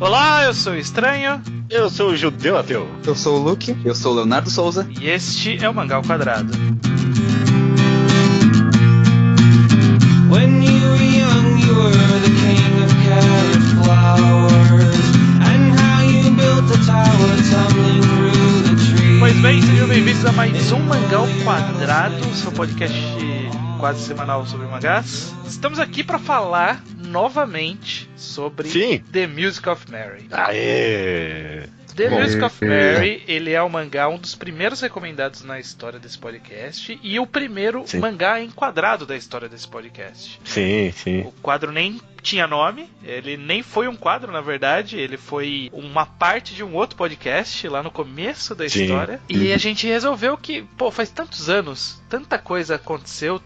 Olá, eu sou o Estranho. Eu sou o Judeu Ateu. Eu sou o Luke. Eu sou o Leonardo Souza. E este é o Mangá ao Quadrado. When you were young, you were the king of carrot flowers, and how you built a tower tumbling through the trees. Pois bem, sejam bem-vindos a mais um Mangá ao Quadrado, seu podcast quase semanal sobre mangás. Estamos aqui para falar novamente sobre The Music of Mary. Aê! The Music of Mary, ele é um mangá, um dos primeiros recomendados na história desse podcast e o primeiro mangá enquadrado da história desse podcast. Sim, sim. O quadro nem tinha nome, ele nem foi um quadro, na verdade, ele foi uma parte de um outro podcast lá no começo da história. E a gente resolveu que, faz tantos anos, tanta coisa aconteceu,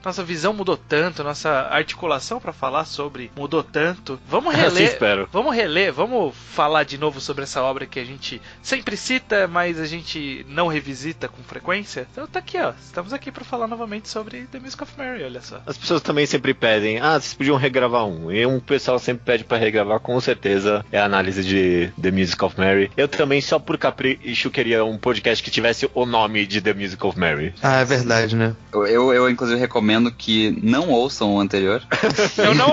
nossa visão mudou tanto, nossa articulação pra falar sobre mudou tanto. Vamos reler, vamos falar de novo sobre essa obra que a gente sempre cita, mas a gente não revisita com frequência. Então tá aqui, ó, estamos aqui pra falar novamente sobre The Music of Mary, olha só. As pessoas também sempre pedem, vocês podiam regravar e um pessoal sempre pede pra regravar, com certeza é a análise de The Music of Mary. Eu também, só por capricho, queria um podcast que tivesse o nome de The Music of Mary. É verdade, né? Eu inclusive recomendo que não ouçam o anterior. Eu não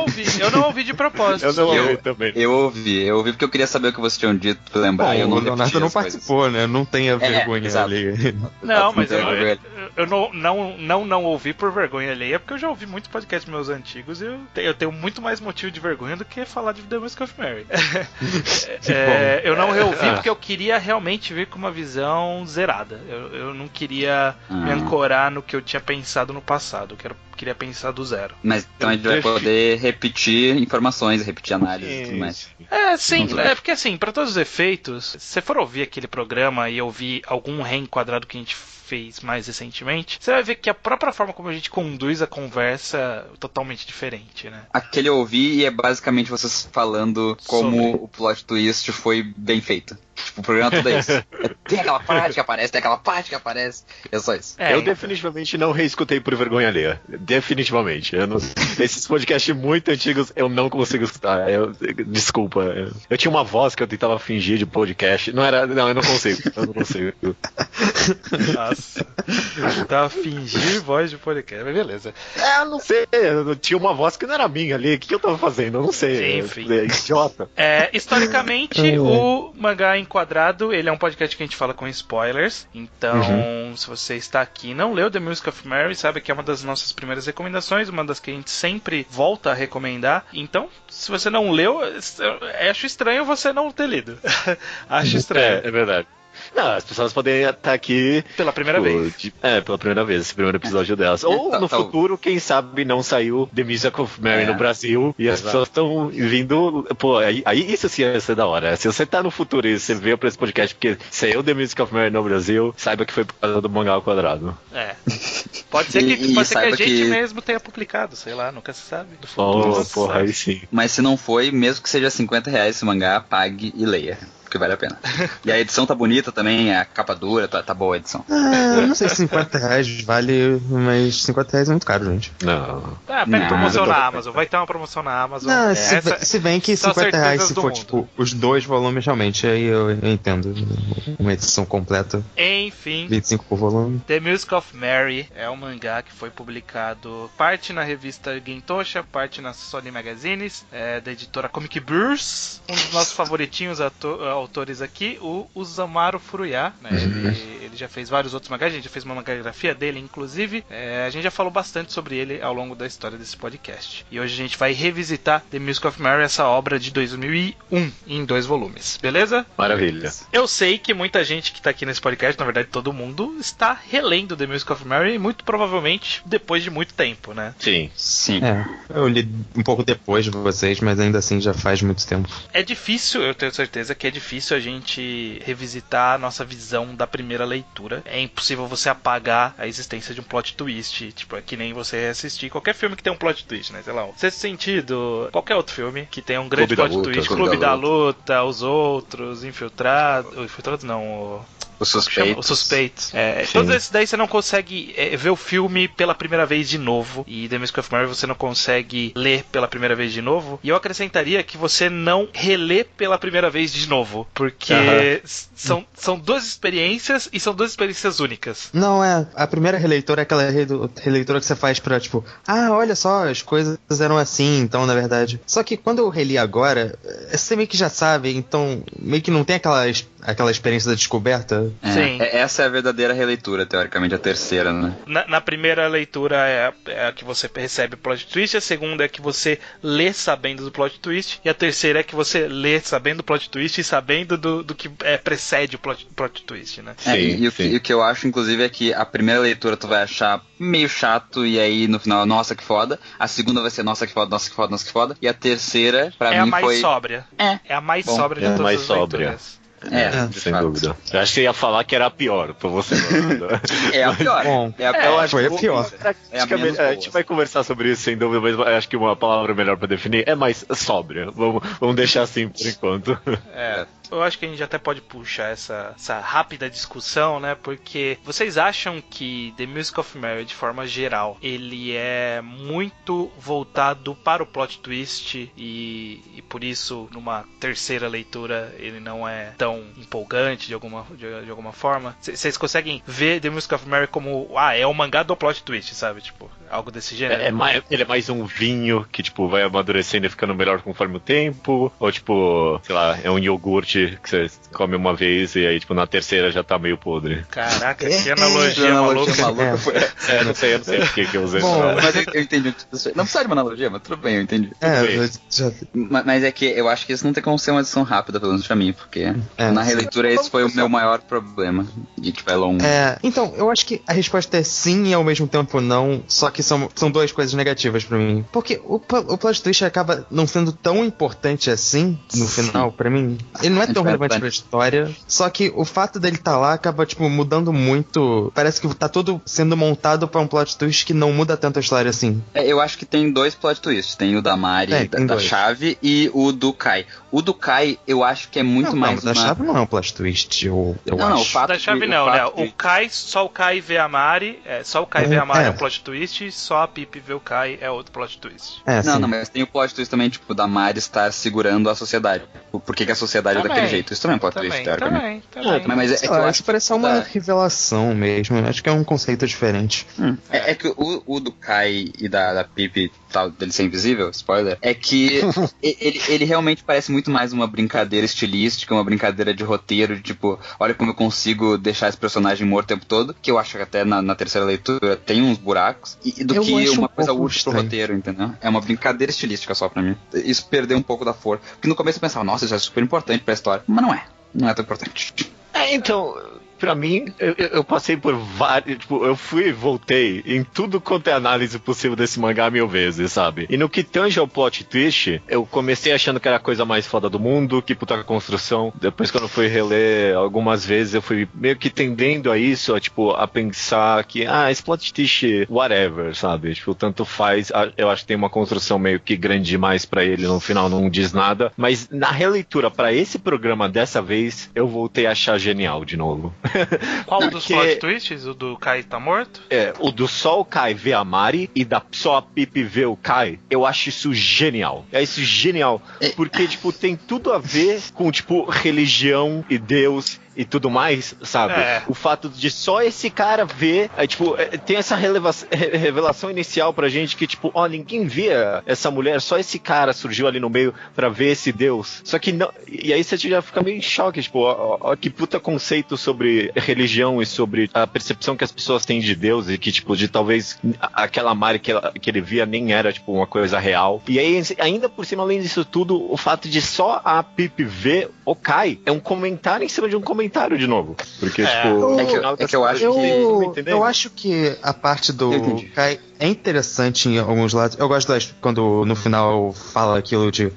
ouvi de propósito. Eu não ouvi também. Eu ouvi porque eu queria saber o que vocês tinham dito pra lembrar. Bom, o Leonardo não participou, né? Não tenha vergonha ali. Não, mas eu não ouvi por vergonha alheia, porque eu já ouvi muitos podcasts meus antigos e eu tenho muito mais motivo de vergonha do que falar de The Music of Mary. Eu não reouvi porque eu queria realmente vir com uma visão zerada. Eu não queria me ancorar no que eu tinha pensado no passado. Eu queria pensar do zero. Mas então a gente vai poder repetir informações, repetir análises e tudo mais. Sim. Porque assim, pra todos os efeitos, se você for ouvir aquele programa e ouvir algum reenquadrado que a gente fez mais recentemente, você vai ver que a própria forma como a gente conduz a conversa é totalmente diferente, né? Aquele eu ouvi e é basicamente vocês falando como o plot twist foi bem feito. Tipo, o programa todo é isso. Tem aquela parte que aparece, tem aquela parte que aparece. É só isso. Eu definitivamente não reescutei por vergonha alheia. Definitivamente. Esses podcasts muito antigos eu não consigo escutar. Desculpa. Eu tinha uma voz que eu tentava fingir de podcast. Não, eu não consigo. Nossa. Eu tava fingir voz de podcast. Mas beleza. Eu não sei. Eu tinha uma voz que não era minha ali. O que eu tava fazendo? Eu não sei. Enfim. É idiota. Historicamente, o Mangá Enquadrado, ele é um podcast que a gente fala com spoilers. Então, se você está aqui e não leu The Music of Mary, sabe que é uma das nossas primeiras recomendações, uma das que a gente sempre volta a recomendar. Então, se você não leu, acho estranho você não ter lido. Acho estranho. É verdade. Não, as pessoas podem estar aqui pela primeira vez. Pela primeira vez, esse primeiro episódio delas. Ou no futuro, quem sabe não saiu The Music of Mary no Brasil e as pessoas estão vindo. Aí isso sim ia ser da hora. Se você tá no futuro e você veio pra esse podcast porque saiu The Music of Mary no Brasil, saiba que foi por causa do Mangá ao Quadrado. Pode ser que a gente mesmo tenha publicado, sei lá, nunca se sabe. Do futuro, aí sim. Mas se não foi, mesmo que seja R$50 esse mangá, pague e leia. Que vale a pena. E a edição tá bonita também, a capa dura, tá boa a edição. Eu não sei se R$50 vale, mas R$50 é muito caro, gente. Não. Pega promoção na Amazon, vai ter uma promoção na Amazon. Não, se bem que R$50 se for tipo os 2 volumes realmente, aí eu entendo. Uma edição completa. Enfim. 25 por volume. The Music of Mary é um mangá que foi publicado parte na revista Gintosha, parte na Sony Magazines, da editora Comic Burst, um dos nossos favoritinhos autores aqui, o Uzamaru Furuya, né? Ele já fez vários outros mangás, a gente já fez uma mangagrafia dele, inclusive. A gente já falou bastante sobre ele ao longo da história desse podcast. E hoje a gente vai revisitar The Music of Mary, essa obra de 2001, em 2 volumes, beleza? Maravilha. Eu sei que muita gente que tá aqui nesse podcast, na verdade todo mundo, está relendo The Music of Mary, muito provavelmente depois de muito tempo, né? Sim. Eu li um pouco depois de vocês, mas ainda assim já faz muito tempo. É difícil, eu tenho certeza que é difícil a gente revisitar a nossa visão da primeira leitura. É impossível você apagar a existência de um plot twist. Tipo, é que nem você assistir qualquer filme que tem um plot twist, né? Sei lá, Sexto Sentido, qualquer outro filme que tenha um grande plot twist. Clube da Luta, Os Outros, Infiltrados não, Os Suspeitos. Os Suspeitos. Todos esses daí você não consegue ver o filme pela primeira vez de novo. E The Mask of Mary você não consegue ler pela primeira vez de novo. E eu acrescentaria que você não relê pela primeira vez de novo. Porque são duas experiências e são duas experiências únicas. Não, a primeira releitura é aquela releitura que você faz pra, tipo, olha só, as coisas eram assim, então, na verdade. Só que quando eu reli agora, você meio que já sabe, então meio que não tem aquela experiência da descoberta. Sim. Essa é a verdadeira releitura, teoricamente, a terceira, né? Na primeira leitura é a que você recebe o plot twist, a segunda é que você lê sabendo do plot twist, e a terceira é que você lê sabendo do plot twist e sabendo do que precede o plot twist, né? E o que eu acho, inclusive, é que a primeira leitura tu vai achar meio chato, e aí no final, nossa, que foda. A segunda vai ser, nossa, que foda, nossa, que foda, nossa, que foda. E a terceira, pra mim, foi... É a mais foi... sóbria. É a mais sóbria de todas as leituras. Sem dúvida. Eu acho que você ia falar que era a pior pra você. É a pior. Bom, eu acho foi a pior. A gente vai conversar sobre isso sem dúvida, mas acho que uma palavra melhor pra definir é mais sóbria. Vamos deixar assim por enquanto. Eu acho que a gente até pode puxar essa rápida discussão, né? Porque vocês acham que The Mask of Mary, de forma geral, ele é muito voltado para o plot twist e por isso, numa terceira leitura, ele não é tão empolgante de alguma forma? Vocês conseguem ver The Mask of Mary como, é o mangá do plot twist, sabe? Tipo, algo desse gênero? Ele é mais um vinho que, tipo, vai amadurecendo e ficando melhor conforme o tempo? Ou, tipo, sei lá, é um iogurte que você come uma vez e aí, tipo, na terceira já tá meio podre. Caraca, que analogia maluca. Eu não sei por que eu usei. Bom, mas eu entendi. Não precisa de uma analogia, mas tudo bem, eu entendi. Mas é que eu acho que isso não tem como ser uma edição rápida, pelo menos pra mim, porque na releitura esse foi o meu maior problema, de que vai longo. Então, eu acho que a resposta é sim e ao mesmo tempo não, só que são duas coisas negativas pra mim. Porque o plot twist acaba não sendo tão importante assim, no final, pra mim. Ele não é tão relevante pra história, só que o fato dele estar lá acaba, tipo, mudando muito. Parece que tá tudo sendo montado pra um plot twist que não muda tanto a história assim. Eu acho que tem dois plot twists. Tem o da Mari, da Chave, e o do Kai. O do Kai, eu acho que é muito mais... Não, da Chave não é um plot twist, eu acho. O fato da Chave não, né? Só o Kai vê a Mari, só o Kai vê a Mari é um plot twist, só a Pip vê o Kai é outro plot twist. Não, mas tem o plot twist também, tipo, da Mari estar segurando a sociedade. Por que a sociedade é daquele jeito? Isso também é um plot twist, teoricamente. Mas é que eu acho que parece uma revelação mesmo. Acho que é um conceito diferente. É que o do Kai e da Pip, tal, dele ser invisível, spoiler, é que ele realmente parece muito mais uma brincadeira estilística, uma brincadeira de roteiro, de tipo, olha como eu consigo deixar esse personagem morto o tempo todo, que eu acho que até na terceira leitura tem uns buracos, do que uma coisa útil pro roteiro, entendeu? É uma brincadeira estilística só pra mim. Isso perdeu um pouco da força. Porque no começo eu pensava, nossa, isso é super importante pra história. Mas não é tão importante. Então, pra mim, eu passei por vários, tipo, eu fui e voltei em tudo quanto é análise possível desse mangá 1000 vezes, sabe? E no que tange ao plot twist, eu comecei achando que era a coisa mais foda do mundo, que puta construção. Depois, quando eu fui reler algumas vezes, eu fui meio que tendendo a isso, a pensar que, esse plot twist, whatever, sabe? Tipo, tanto faz, eu acho que tem uma construção meio que grande demais pra ele, no final não diz nada. Mas na releitura, pra esse programa dessa vez, eu voltei a achar genial de novo. Qual dos plot twists? O do Kai tá morto? O do só o Kai ver a Mari e da só a Pip ver o Kai, eu acho isso genial. É isso genial. Porque, tipo, tem tudo a ver com, tipo, religião e Deus e tudo mais, sabe? O fato de só esse cara ver, tem essa revelação inicial pra gente que, tipo, ninguém via essa mulher, só esse cara surgiu ali no meio pra ver esse Deus. Só que não, e aí você já fica meio em choque, tipo, ó que puta conceito sobre religião e sobre a percepção que as pessoas têm de Deus e que, tipo, de talvez aquela Mari que ele via nem era, tipo, uma coisa real. E aí, ainda por cima, além disso tudo, o fato de só a Pip ver o Kai é um comentário em cima de um comentário de novo. Porque, tipo... Eu acho que a parte do Kai é interessante em alguns lados. Eu gosto quando no final fala aquilo de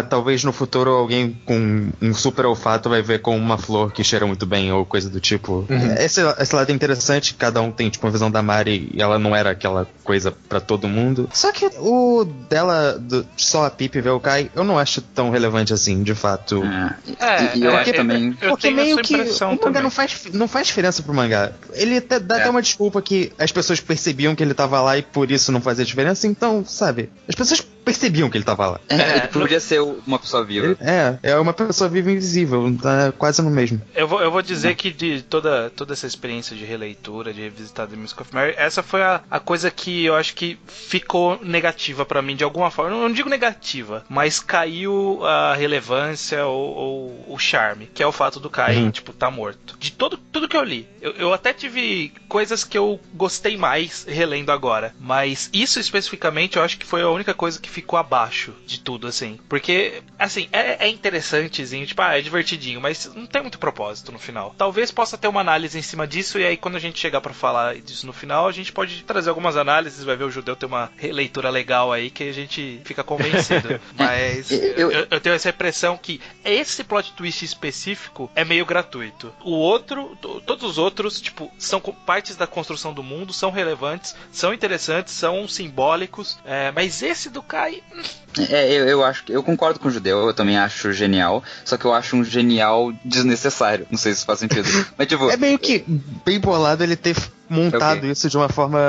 talvez no futuro alguém com um super olfato vai ver com uma flor que cheira muito bem ou coisa do tipo. Esse lado é interessante, cada um tem tipo uma visão da Mari e ela não era aquela coisa pra todo mundo. Só que o dela, só a Pip ver o Kai, eu não acho tão relevante assim, de fato. Eu acho também. Porque meio que o mangá não faz diferença pro mangá. Ele dá até uma desculpa que as pessoas percebiam que ele tava lá e por isso não fazia diferença, então, sabe, as pessoas percebiam que ele tava lá. Ele podia ser uma pessoa viva. É uma pessoa viva invisível, tá quase no mesmo. Eu vou dizer que de toda essa experiência de releitura, de revisitar The Music of Mary, essa foi a coisa que eu acho que ficou negativa pra mim de alguma forma. Eu não digo negativa, mas caiu a relevância ou o charme, que é o fato do Kai, tipo, tá morto. De tudo que eu li, eu até tive coisas que eu gostei mais relendo agora, mas isso especificamente eu acho que foi a única coisa que ficou abaixo de tudo, assim. Porque, assim, é interessantezinho, tipo, é divertidinho, mas não tem muito propósito no final. Talvez possa ter uma análise em cima disso, e aí quando a gente chegar pra falar disso no final, a gente pode trazer algumas análises, vai ver o Judeu ter uma releitura legal aí, que a gente fica convencido. Mas eu tenho essa impressão que esse plot twist específico é meio gratuito. O outro, todos os outros, tipo, são partes da construção do mundo, são relevantes, são interessantes, são simbólicos, mas esse do Kai... Eu concordo com o Judeu, eu também acho genial, só que eu acho um genial desnecessário, não sei se faz sentido. Mas, tipo, é meio que bem bolado ele ter montado isso de uma forma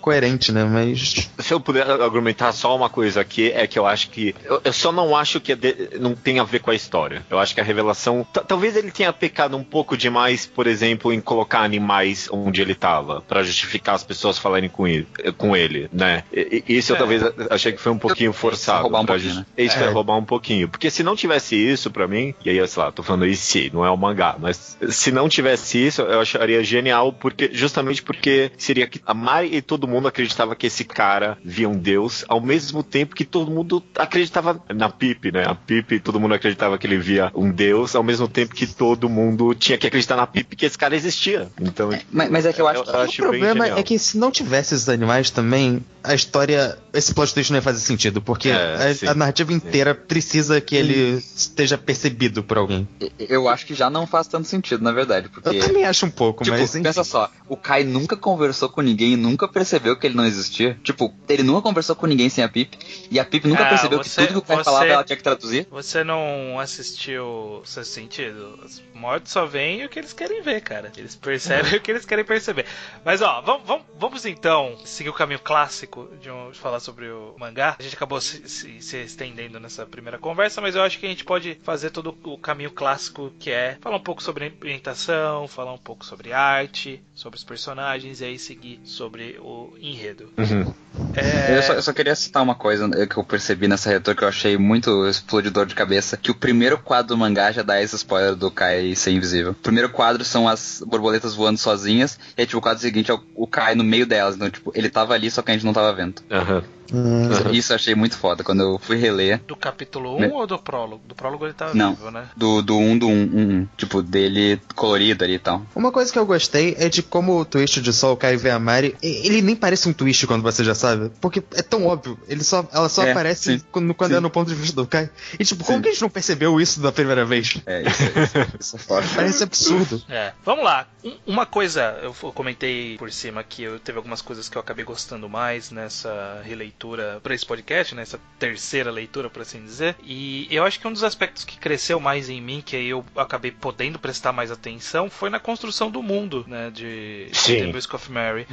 coerente, né? Mas se eu puder argumentar só uma coisa aqui, é que eu acho que eu só não acho que não tem a ver com a história. Eu acho que a revelação, talvez ele tenha pecado um pouco demais, por exemplo, em colocar animais onde ele tava, pra justificar as pessoas falarem com ele, né? Isso eu talvez achei que foi um pouquinho forçado. Roubar um pouquinho, né? Isso vai roubar um pouquinho, porque se não tivesse isso pra mim, e aí, sei lá, tô falando isso, não é o mangá, mas se não tivesse isso, eu acharia genial, justamente porque seria que a Mari e todo mundo acreditava que esse cara via um deus, ao mesmo tempo que todo mundo acreditava na Pip, né? A Pip, todo mundo acreditava que ele via um deus, ao mesmo tempo que todo mundo tinha que acreditar na Pip que esse cara existia. Então, mas é que eu acho que o problema é que se não tivesse esses animais também, a história, esse plot twist não ia fazer sentido, porque a narrativa inteira precisa que ele esteja percebido por alguém. Eu acho que já não faz tanto sentido, na verdade, porque... Eu também acho um pouco, tipo, mas... pensa só, o Kai nunca conversou com ninguém e nunca percebeu que ele não existia. Tipo, ele nunca conversou com ninguém sem a Pip, e a Pip nunca percebeu que tudo que o Kai falava ela tinha que traduzir. Você não assistiu Sexto Sentido? Os mortos só veem o que eles querem ver, cara. Eles percebem o que eles querem perceber. Mas ó, vamos então seguir o caminho clássico de falar sobre o mangá. A gente acabou se estendendo nessa primeira conversa, mas eu acho que a gente pode fazer todo o caminho clássico, que é falar um pouco sobre ambientação, falar um pouco sobre arte, sobre os personagens, e aí seguir sobre o enredo. Eu só queria citar uma coisa que eu percebi nessa releitura que eu achei muito explodidor de cabeça, que o primeiro quadro do mangá já dá esse spoiler do Kai ser invisível. O primeiro quadro são as borboletas voando sozinhas, e aí, tipo, o quadro seguinte é o Kai no meio delas, então, tipo, ele tava ali, só que a gente não tava vendo. Isso eu achei muito foda quando eu fui reler. Do capítulo 1 ou do prólogo? Do prólogo ele tava vivo, né? Do 1. Tipo, dele colorido ali e tal. Uma coisa que eu gostei é de como o twist de só o Kai ver a Mari, ele nem parece um twist quando você já sabe, porque é tão óbvio. Ela só aparece quando é no ponto de vista do Kai. E tipo, como que a gente não percebeu isso da primeira vez? Isso é foda. Parece absurdo. Vamos lá. Uma coisa, eu comentei por cima que teve algumas coisas que eu acabei gostando mais nessa releitura para esse podcast, né, essa terceira leitura, por assim dizer, e eu acho que um dos aspectos que cresceu mais em mim, que aí eu acabei podendo prestar mais atenção, foi na construção do mundo, né, de The Music of Mary.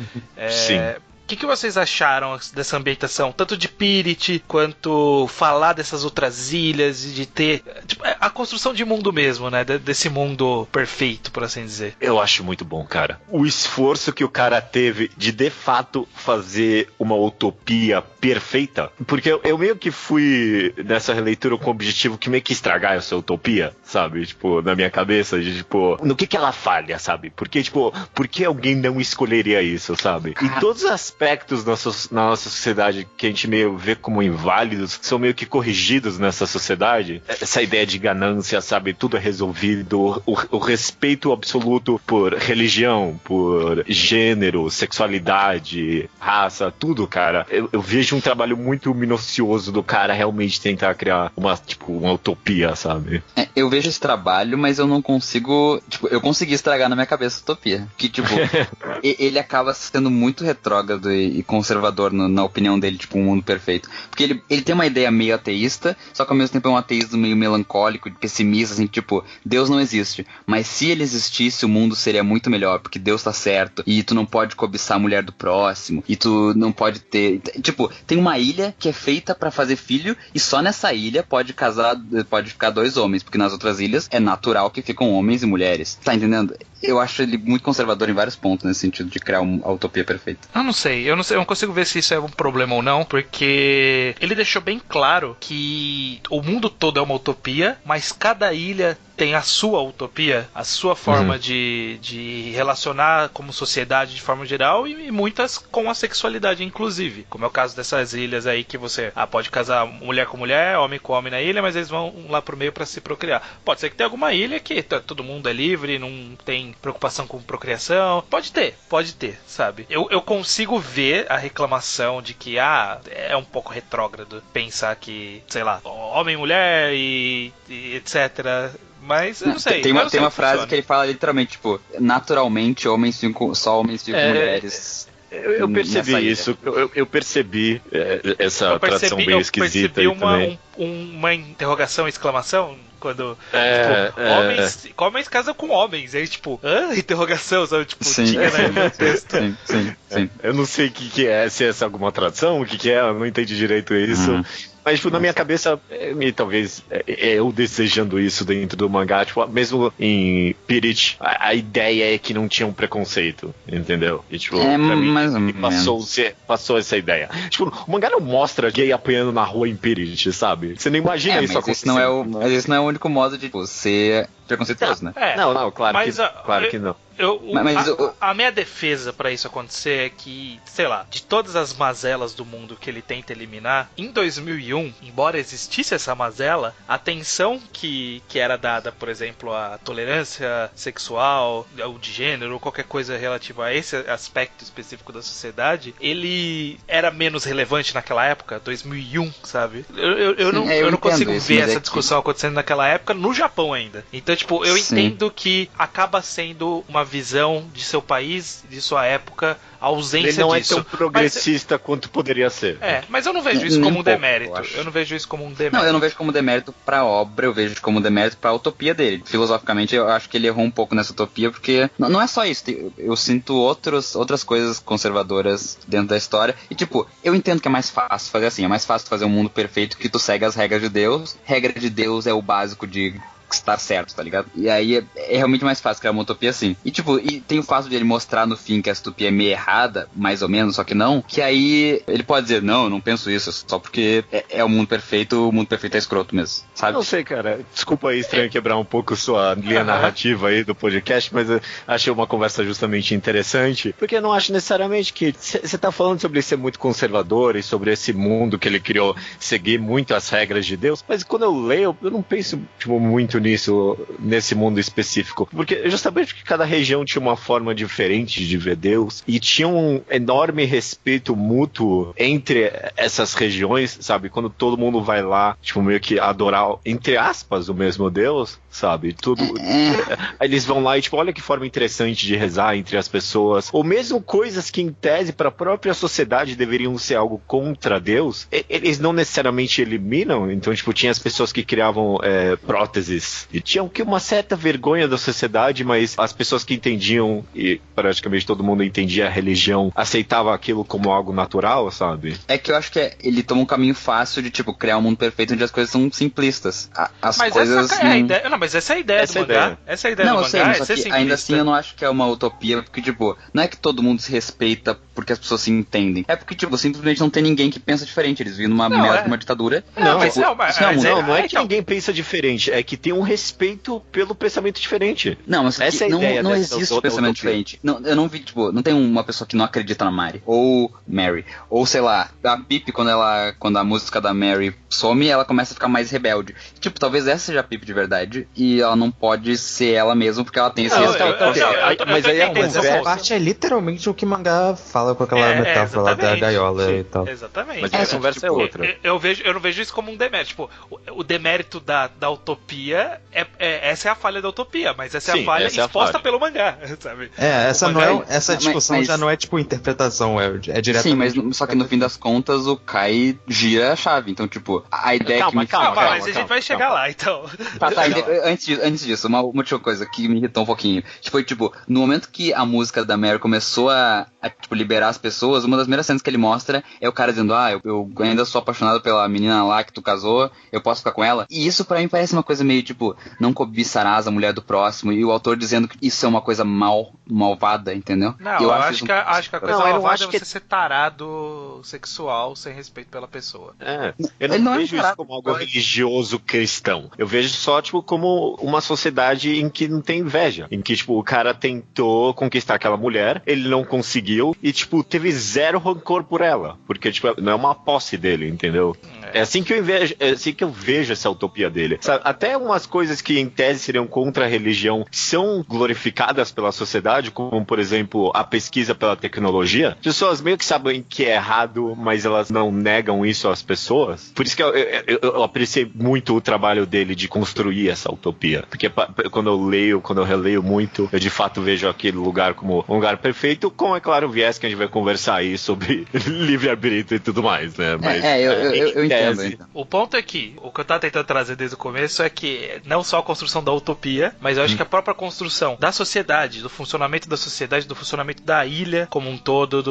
Sim. O que vocês acharam dessa ambientação? Tanto de Pirit, quanto falar dessas outras ilhas, de ter tipo, a construção de mundo mesmo, né? Desse mundo perfeito, por assim dizer. Eu acho muito bom, cara. O esforço que o cara teve de fato, fazer uma utopia perfeita. Porque eu meio que fui nessa releitura com o objetivo que meio que estragar essa utopia, sabe? Tipo, na minha cabeça, de tipo, no que ela falha, sabe? Porque, tipo, por que alguém não escolheria isso, sabe? E todas as aspectos na nossa sociedade que a gente meio vê como inválidos, que são meio que corrigidos nessa sociedade. Essa ideia de ganância, sabe? Tudo é resolvido. O respeito absoluto por religião, por gênero, sexualidade, raça, tudo, cara. Eu vejo um trabalho muito minucioso do cara realmente tentar criar uma utopia, sabe? Eu vejo esse trabalho, mas eu não consigo... Tipo, eu consegui estragar na minha cabeça a utopia. Que, tipo, ele acaba sendo muito retrógrado e conservador na opinião dele, tipo, um mundo perfeito. Porque ele tem uma ideia meio ateísta, só que ao mesmo tempo é um ateísmo meio melancólico, pessimista, assim, tipo, Deus não existe. Mas se ele existisse, o mundo seria muito melhor, porque Deus tá certo, e tu não pode cobiçar a mulher do próximo, e tu não pode ter... Tipo, tem uma ilha que é feita pra fazer filho, e só nessa ilha pode ficar 2 homens, porque nas outras ilhas é natural que ficam homens e mulheres. Tá entendendo? Eu acho ele muito conservador em vários pontos, nesse sentido de criar a utopia perfeita. Eu não sei, eu não consigo ver se isso é um problema ou não, porque ele deixou bem claro que o mundo todo é uma utopia, mas cada ilha tem a sua utopia, a sua forma de relacionar como sociedade de forma geral, e muitas com a sexualidade inclusive, como é o caso dessas ilhas aí que você pode casar mulher com mulher, homem com homem na ilha, mas eles vão lá pro meio pra se procriar. Pode ser que tenha alguma ilha que todo mundo é livre, não tem preocupação com procriação, pode ter, sabe? Eu consigo ver a reclamação de que é um pouco retrógrado pensar que, sei lá, homem, mulher e etc. Mas eu não sei. Tem uma frase que ele fala literalmente, tipo, naturalmente só homens ficam mulheres. Eu percebi isso, eu percebi essa tradução bem esquisita. Eu percebi uma interrogação, exclamação, quando homens casam com homens, aí tipo, interrogação, sabe, tipo, sim. Tinha no texto. Sim. Eu não sei o que é, se é alguma tradução, o que é, eu não entendi direito isso. Mas, tipo, na minha cabeça, talvez eu desejando isso dentro do mangá, tipo, mesmo em Pirite, a ideia é que não tinha um preconceito, entendeu? E, tipo, pra mim, mais ou menos. Passou essa ideia. Tipo, o mangá não mostra gay apanhando na rua em Pirite, sabe? Você não imagina isso acontecendo. Mas esse não é o único modo de, tipo, ser preconceituoso, né? Não, claro que não. A minha defesa pra isso acontecer é que, sei lá, de todas as mazelas do mundo que ele tenta eliminar, em 2001, embora existisse essa mazela, a atenção que era dada, por exemplo, à tolerância sexual, ou de gênero, ou qualquer coisa relativa a esse aspecto específico da sociedade, ele era menos relevante naquela época, 2001, sabe? Eu não consigo ver essa discussão acontecendo naquela época no Japão ainda. Então, tipo, eu entendo que acaba sendo uma visão de seu país, de sua época, a ausência disso. Ele não é tão progressista quanto poderia ser. Mas eu não vejo isso como um demérito. Eu não vejo isso como um demérito. Não, eu não vejo como demérito pra obra, eu vejo como demérito pra utopia dele. Filosoficamente, eu acho que ele errou um pouco nessa utopia, porque não é só isso. Eu sinto outras coisas conservadoras dentro da história. E, tipo, eu entendo que é mais fácil fazer assim. É mais fácil fazer um mundo perfeito que tu segue as regras de Deus. Regra de Deus é o básico de estar certo, tá ligado? E aí é realmente mais fácil criar uma utopia assim. E tipo, tem o fato de ele mostrar no fim que essa utopia é meio errada, mais ou menos, só que não, que aí ele pode dizer, não, eu não penso isso, só porque é o mundo perfeito é escroto mesmo, sabe? Não sei, cara, desculpa aí, estranho quebrar um pouco sua linha narrativa aí do podcast, mas eu achei uma conversa justamente interessante, porque eu não acho necessariamente que você tá falando sobre ser muito conservador e sobre esse mundo que ele criou, seguir muito as regras de Deus, mas quando eu leio, eu não penso, tipo, muito nesse mundo específico, porque justamente que cada região tinha uma forma diferente de ver Deus e tinha um enorme respeito mútuo entre essas regiões, sabe? Quando todo mundo vai lá, tipo, meio que adorar, entre aspas, o mesmo Deus, sabe? Tudo. Aí eles vão lá e, tipo, olha que forma interessante de rezar entre as pessoas, ou mesmo coisas que em tese para a própria sociedade deveriam ser algo contra Deus, eles não necessariamente eliminam. Então, tipo, tinha as pessoas que criavam próteses e tinham que uma certa vergonha da sociedade, mas as pessoas que entendiam, e praticamente todo mundo entendia a religião, aceitava aquilo como algo natural, sabe? É que eu acho que ele toma um caminho fácil de, tipo, criar um mundo perfeito onde as coisas são simplistas. Mas essa é a ideia do mangá. Essa é a ideia do mangá. Só que ainda assim eu não acho que é uma utopia, porque, tipo, não é que todo mundo se respeita porque as pessoas se entendem. É porque, tipo, simplesmente não tem ninguém que pensa diferente. Eles vivem numa merda de uma ditadura. Não é que ninguém pensa diferente, é que tem um respeito pelo pensamento diferente. Não, mas essa é a ideia não dessa existe pensamento diferente. Não, eu não vi, tipo, não tem uma pessoa que não acredita na Mary. Ou Mary. Ou, sei lá, a Pip, quando a música da Mary some, ela começa a ficar mais rebelde. Tipo, talvez essa seja a Pip de verdade. E ela não pode ser ela mesma, porque ela tem esse respeito. Mas aí essa parte é literalmente o que o mangá fala com aquela metáfora lá da gaiola e tal. Exatamente. Mas a conversa é outra. Eu não vejo isso como um demérito. Tipo, o demérito da utopia essa é a falha da utopia, mas essa é a falha exposta pelo mangá, sabe? Essa discussão já não é tipo interpretação, é diretamente. Sim, mas só que no fim das contas o Kai gira a chave. Então, tipo, a ideia que me calma, mas a gente vai chegar lá, então. Tá, antes disso, uma última coisa que me irritou um pouquinho. Foi, tipo, no momento que a música da Mary começou a tipo, liberar as pessoas, uma das primeiras cenas que ele mostra é o cara dizendo, eu ainda sou apaixonado pela menina lá que tu casou, eu posso ficar com ela? E isso pra mim parece uma coisa meio, tipo, não cobiçarás a mulher do próximo, e o autor dizendo que isso é uma coisa malvada, entendeu? Não, eu acho que a coisa malvada é você ser tarado sexual sem respeito pela pessoa. Eu não vejo isso como algo religioso cristão. Eu vejo só, tipo, como uma sociedade em que não tem inveja. Em que, tipo, o cara tentou conquistar aquela mulher, ele não conseguiu e, tipo, teve zero rancor por ela. Porque, tipo, não é uma posse dele, entendeu? É assim que eu vejo essa utopia dele. Sabe? Até umas coisas que em tese seriam contra a religião são glorificadas pela sociedade, como, por exemplo, a pesquisa pela tecnologia. As pessoas meio que sabem que é errado, mas elas não negam isso às pessoas. Por isso que eu apreciei muito o trabalho dele de construir essa utopia. Porque quando eu releio muito, eu de fato vejo aquele lugar como um lugar perfeito, com, é claro, o viés que a gente vai conversar aí sobre livre-arbítrio e tudo mais, né? Mas, eu entendo. O ponto é que, o que eu tava tentando trazer desde o começo é que não só a construção da utopia, mas eu acho que a própria construção da sociedade, do funcionamento da sociedade, do funcionamento da ilha como um todo,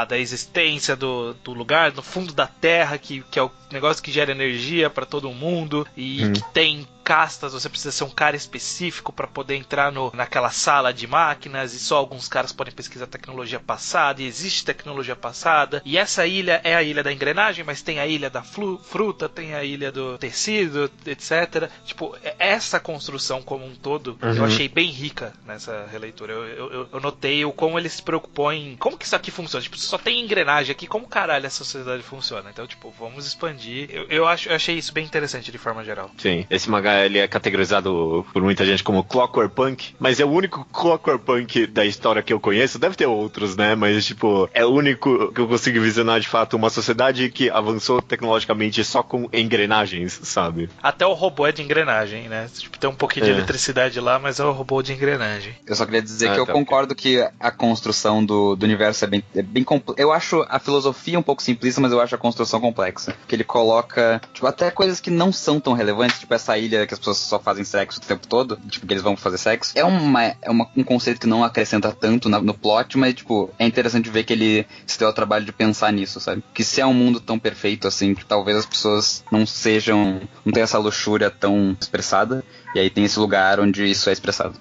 da existência do lugar, no fundo da terra, que é o negócio que gera energia pra todo mundo e que tem castas, você precisa ser um cara específico para poder entrar naquela sala de máquinas e só alguns caras podem pesquisar tecnologia passada e existe tecnologia passada e essa ilha é a ilha da engrenagem, mas tem a ilha da fruta, tem a ilha do tecido, etc. Tipo, essa construção como um todo eu achei bem rica nessa releitura. Eu notei o como ele se preocupou em como que isso aqui funciona. Tipo, só tem engrenagem aqui, como caralho essa sociedade funciona? Então, tipo, vamos expandir. Eu achei isso bem interessante de forma geral. Sim, esse mangá ele é categorizado por muita gente como Clockwork Punk, mas é o único Clockwork Punk da história que eu conheço. Deve ter outros, né? Mas, tipo, é o único que eu consigo visionar, de fato, uma sociedade que avançou tecnologicamente só com engrenagens, sabe? Até o robô é de engrenagem, né? Tipo, tem um pouquinho de eletricidade lá, mas é o robô de engrenagem. Eu só queria dizer que eu concordo que a construção do universo é bem complexa. Eu acho a filosofia um pouco simplista, mas eu acho a construção complexa. Que ele coloca, tipo, até coisas que não são tão relevantes, tipo essa ilha que as pessoas só fazem sexo o tempo todo, tipo, que eles vão fazer sexo. É um conceito que não acrescenta tanto no plot, mas, tipo, é interessante ver que ele se deu ao trabalho de pensar nisso, sabe? Que se é um mundo tão perfeito assim, que talvez as pessoas não tenham essa luxúria tão expressada, e aí tem esse lugar onde isso é expressado.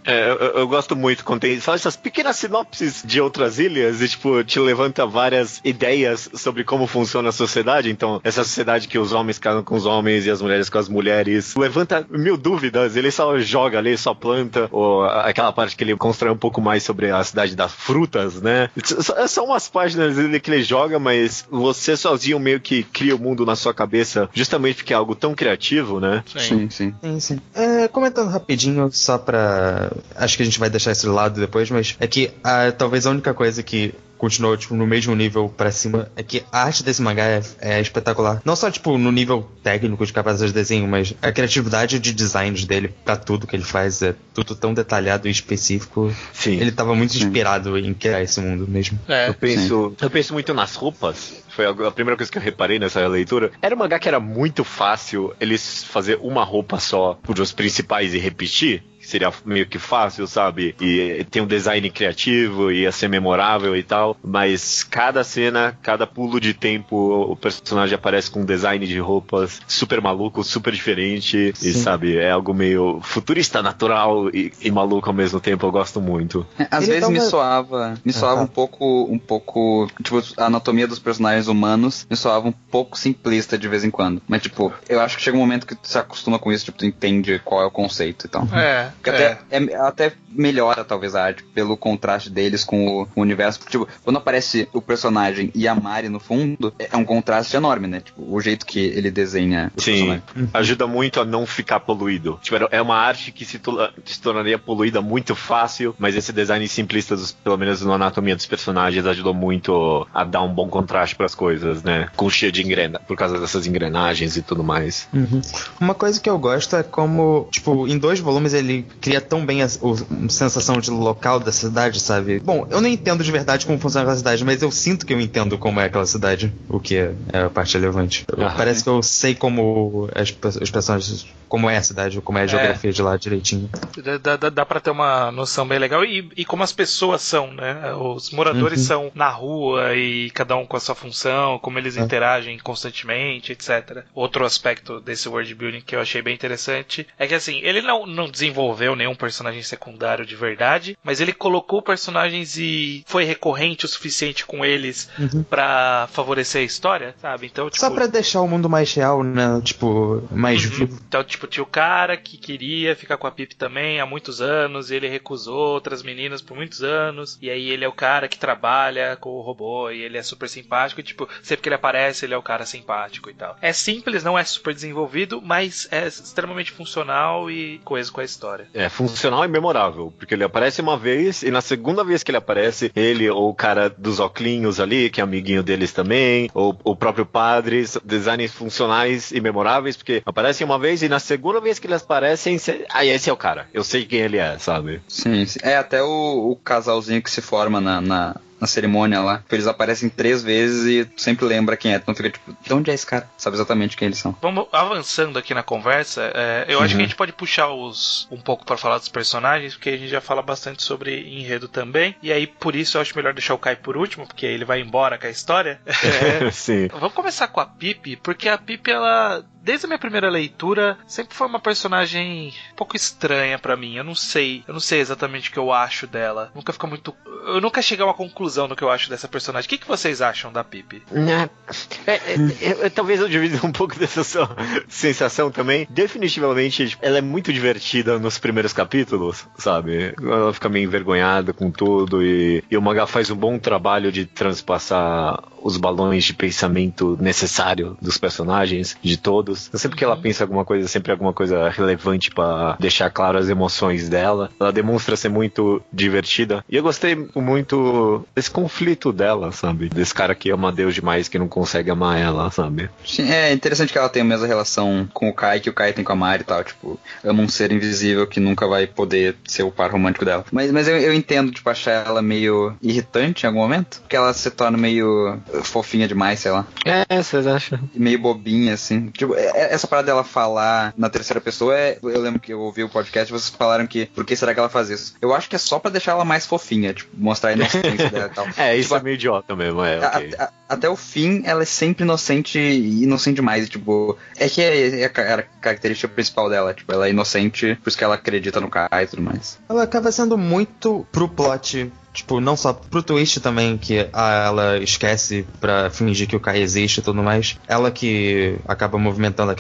Eu gosto muito quando tem só essas pequenas sinopses de outras ilhas e, tipo, te levanta várias ideias sobre como funciona a sociedade. Então, essa sociedade que os homens casam com os homens e as mulheres com as mulheres, levanta mil dúvidas. Ele só joga ali, só planta, ou aquela parte que ele constrói um pouco mais sobre a cidade das frutas, né? São umas páginas que ele joga, mas você sozinho meio que cria o mundo na sua cabeça, justamente porque é algo tão criativo, né? Sim. Comentando rapidinho, só pra... Acho que a gente vai deixar esse lado depois, mas é que talvez a única coisa que continuou, tipo, no mesmo nível pra cima é que a arte desse mangá é espetacular. Não só, tipo, no nível técnico de capacidade de desenho, mas a criatividade de designs dele pra tudo que ele faz é tudo tão detalhado e específico. Sim. Ele tava muito inspirado em criar esse mundo mesmo. Eu penso muito nas roupas. Foi a primeira coisa que eu reparei nessa leitura. Era um mangá que era muito fácil eles fazer uma roupa só os principais e repetir. Seria meio que fácil, sabe? E tem um design criativo, ia ser memorável e tal. Mas cada cena, cada pulo de tempo, o personagem aparece com um design de roupas super maluco, super diferente. Sim. E, sabe, é algo meio futurista, natural e maluco ao mesmo tempo. Eu gosto muito. Às vezes me soava um pouco... Tipo, a anatomia dos personagens mais humanos, me soava um pouco simplista de vez em quando. Mas, tipo, eu acho que chega um momento que tu se acostuma com isso, tipo, tu entende qual é o conceito e tal. Até melhora, talvez, a arte pelo contraste deles com o universo. Tipo, quando aparece o personagem e a Mari no fundo, é um contraste enorme, né? Tipo, o jeito que ele desenha o personagem. Ajuda muito a não ficar poluído. Tipo, é uma arte que se tornaria poluída muito fácil, mas esse design simplista, pelo menos na anatomia dos personagens, ajudou muito a dar um bom contraste pras coisas, né? Com cheio de por causa dessas engrenagens e tudo mais. Uma coisa que eu gosto é como, tipo, em 2 volumes ele cria tão bem a sensação de local da cidade, sabe? Bom, eu não entendo de verdade como funciona aquela cidade, mas eu sinto que eu entendo como é aquela cidade, o que é a parte relevante. Parece que eu sei como os personagens, como é a cidade, como é a geografia de lá direitinho. Dá pra ter uma noção bem legal. E como as pessoas são, né? Os moradores são na rua e cada um com a sua função, como eles interagem constantemente, etc. Outro aspecto desse world building que eu achei bem interessante é que, assim, ele não desenvolveu nenhum personagem secundário de verdade, mas ele colocou personagens e foi recorrente o suficiente com eles pra favorecer a história, sabe? Então, tipo, só pra deixar o mundo mais real, né? Tipo, mais vivo. Então, tipo, tinha o cara que queria ficar com a Pip também há muitos anos, e ele recusou outras meninas por muitos anos, e aí ele é o cara que trabalha com o robô, e ele é super simpático, e tipo, sempre que ele aparece, ele é o cara simpático e tal. É simples, não é super desenvolvido, mas é extremamente funcional e coeso com a história. É funcional e memorável, porque ele aparece uma vez, e na segunda vez que ele aparece, ele ou o cara dos oclinhos ali, que é amiguinho deles também, ou o próprio padre, designs funcionais e memoráveis, porque aparecem uma vez e na segunda vez que eles aparecem, esse é o cara, eu sei quem ele é, sabe? Sim. É até o casalzinho que se forma na cerimônia lá, eles aparecem 3 vezes e tu sempre lembra quem é, tu não fica tipo, de onde é esse cara? Sabe exatamente quem eles são. Vamos avançando aqui na conversa, eu acho que a gente pode puxar um pouco pra falar dos personagens, porque a gente já fala bastante sobre enredo também, e aí por isso eu acho melhor deixar o Kai por último, porque ele vai embora com a história. Sim. Vamos começar com a Pip, porque a Pip, ela, desde a minha primeira leitura, sempre foi uma personagem um pouco estranha pra mim. Eu não sei exatamente o que eu acho dela. Eu nunca cheguei a uma conclusão do que eu acho dessa personagem. O que vocês acham da Pip? Talvez eu divida um pouco dessa sensação também. Definitivamente, ela é muito divertida nos primeiros capítulos, sabe? Ela fica meio envergonhada com tudo e o mangá faz um bom trabalho de transpassar os balões de pensamento necessário dos personagens, de todos. Sempre que ela pensa alguma coisa, sempre alguma coisa relevante pra deixar claro as emoções dela. Ela demonstra ser muito divertida. E eu gostei muito desse conflito dela, sabe? Desse cara que ama Deus demais, que não consegue amar ela, sabe? Sim, é interessante que ela tem a mesma relação com o Kai que o Kai tem com a Mari e tal, tipo, ama um ser invisível que nunca vai poder ser o par romântico dela. Mas eu entendo, tipo, achar ela meio irritante em algum momento, porque ela se torna meio fofinha demais, sei lá. Vocês acham? Meio bobinha, assim. Tipo, essa parada dela falar na terceira pessoa, eu lembro que eu ouvi o podcast e vocês falaram que, por que será que ela faz isso? Eu acho que é só pra deixar ela mais fofinha, tipo, mostrar a inocência dela e tal. Isso tipo, é meio idiota mesmo, ok. Até o fim, ela é sempre inocente demais, tipo, é que é a característica principal dela, tipo, ela é inocente, por isso que ela acredita no Kai e tudo mais. Ela acaba sendo muito pro plot, tipo, não só pro twist também, que ela esquece pra fingir que o Kai existe e tudo mais. Ela que acaba movimentando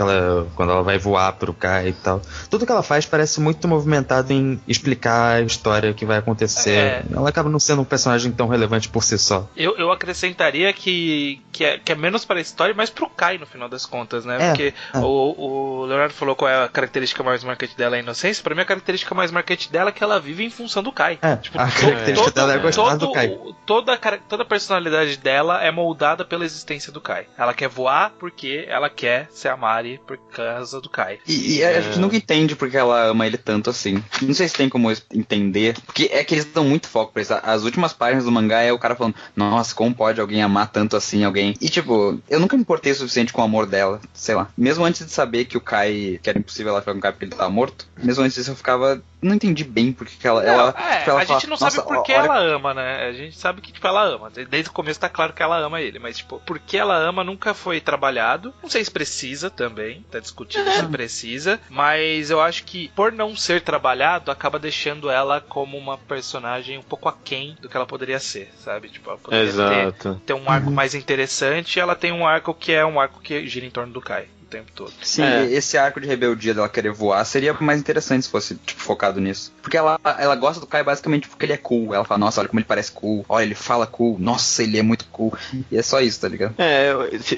quando ela vai voar pro Kai e tal. Tudo que ela faz parece muito movimentado em explicar a história que vai acontecer. Ela acaba não sendo um personagem tão relevante por si só. Eu acrescentaria que é menos para a história, mas pro Kai no final das contas, né? Porque o Leonardo falou qual é a característica mais marcante dela, a inocência. Pra mim a característica mais marcante dela é que ela vive em função do Kai. Tipo, a característica dela é gostar do Kai. Toda a personalidade dela é moldada pela existência do Kai. Ela quer voar porque ela quer ser a Mari por causa do Kai. E a gente nunca entende porque ela ama ele tanto assim. Não sei se tem como entender, porque é que eles dão muito foco pra isso. As últimas páginas do mangá é o cara falando, nossa, como pode alguém amar tanto assim alguém? E tipo, eu nunca me importei o suficiente com o amor dela, sei lá. Mesmo antes de saber que o Kai, que era impossível ela ficar com o Kai porque ele tava morto, mesmo antes disso eu ficava, não entendi bem porque que ela a gente não sabe por que ela ama, né? A gente sabe que tipo, ela ama. Desde o começo tá claro que ela ama ele, mas tipo, por que ela ama nunca foi trabalhado. Não sei se precisa também, tá discutindo se precisa, mas eu acho que por não ser trabalhado, acaba deixando ela como uma personagem um pouco aquém do que ela poderia ser, sabe? Tipo, ela poderia ter um arco mais interessante, ela tem um arco que é um arco que gira em torno do Kai o tempo todo. Sim, esse arco de rebeldia dela querer voar seria mais interessante se fosse, tipo, focado nisso. Porque ela gosta do Kai basicamente porque ele é cool. Ela fala, nossa, olha como ele parece cool. Olha, ele fala cool. Nossa, ele é muito cool. E é só isso, tá ligado?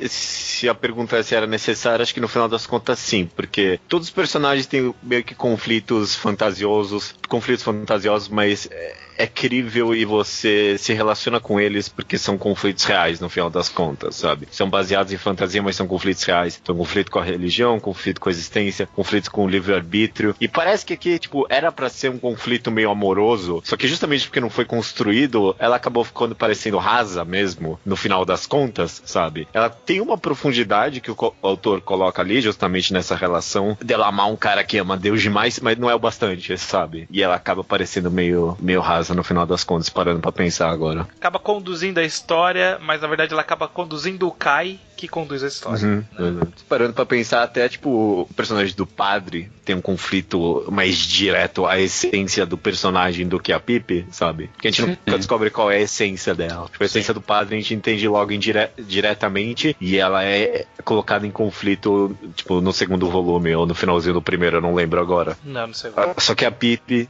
Se a pergunta é se era necessária, acho que no final das contas sim. Porque todos os personagens têm meio que conflitos fantasiosos, mas é crível e você se relaciona com eles porque são conflitos reais no final das contas, sabe? São baseados em fantasia, mas são conflitos reais. Então, conflito com a religião, conflito com a existência, conflito com o livre-arbítrio. E parece que aqui, tipo, era pra ser um conflito meio amoroso, só que justamente porque não foi construído, ela acabou ficando parecendo rasa mesmo, no final das contas, sabe? Ela tem uma profundidade que o autor coloca ali, justamente nessa relação dela amar um cara que ama Deus demais, mas não é o bastante, sabe? E ela acaba parecendo meio rasa no final das contas, parando pra pensar agora. Acaba conduzindo a história, mas na verdade ela acaba conduzindo o Kai, que conduz a história. Parando pra pensar, até tipo, o personagem do padre tem um conflito mais direto à essência do personagem do que a Pipe, sabe? Porque a gente nunca descobre qual é a essência dela. Tipo, a essência do padre a gente entende logo diretamente, e ela é colocada em conflito, tipo, no segundo volume, ou no finalzinho do primeiro, eu não lembro agora. Não sei. Só que a Pipe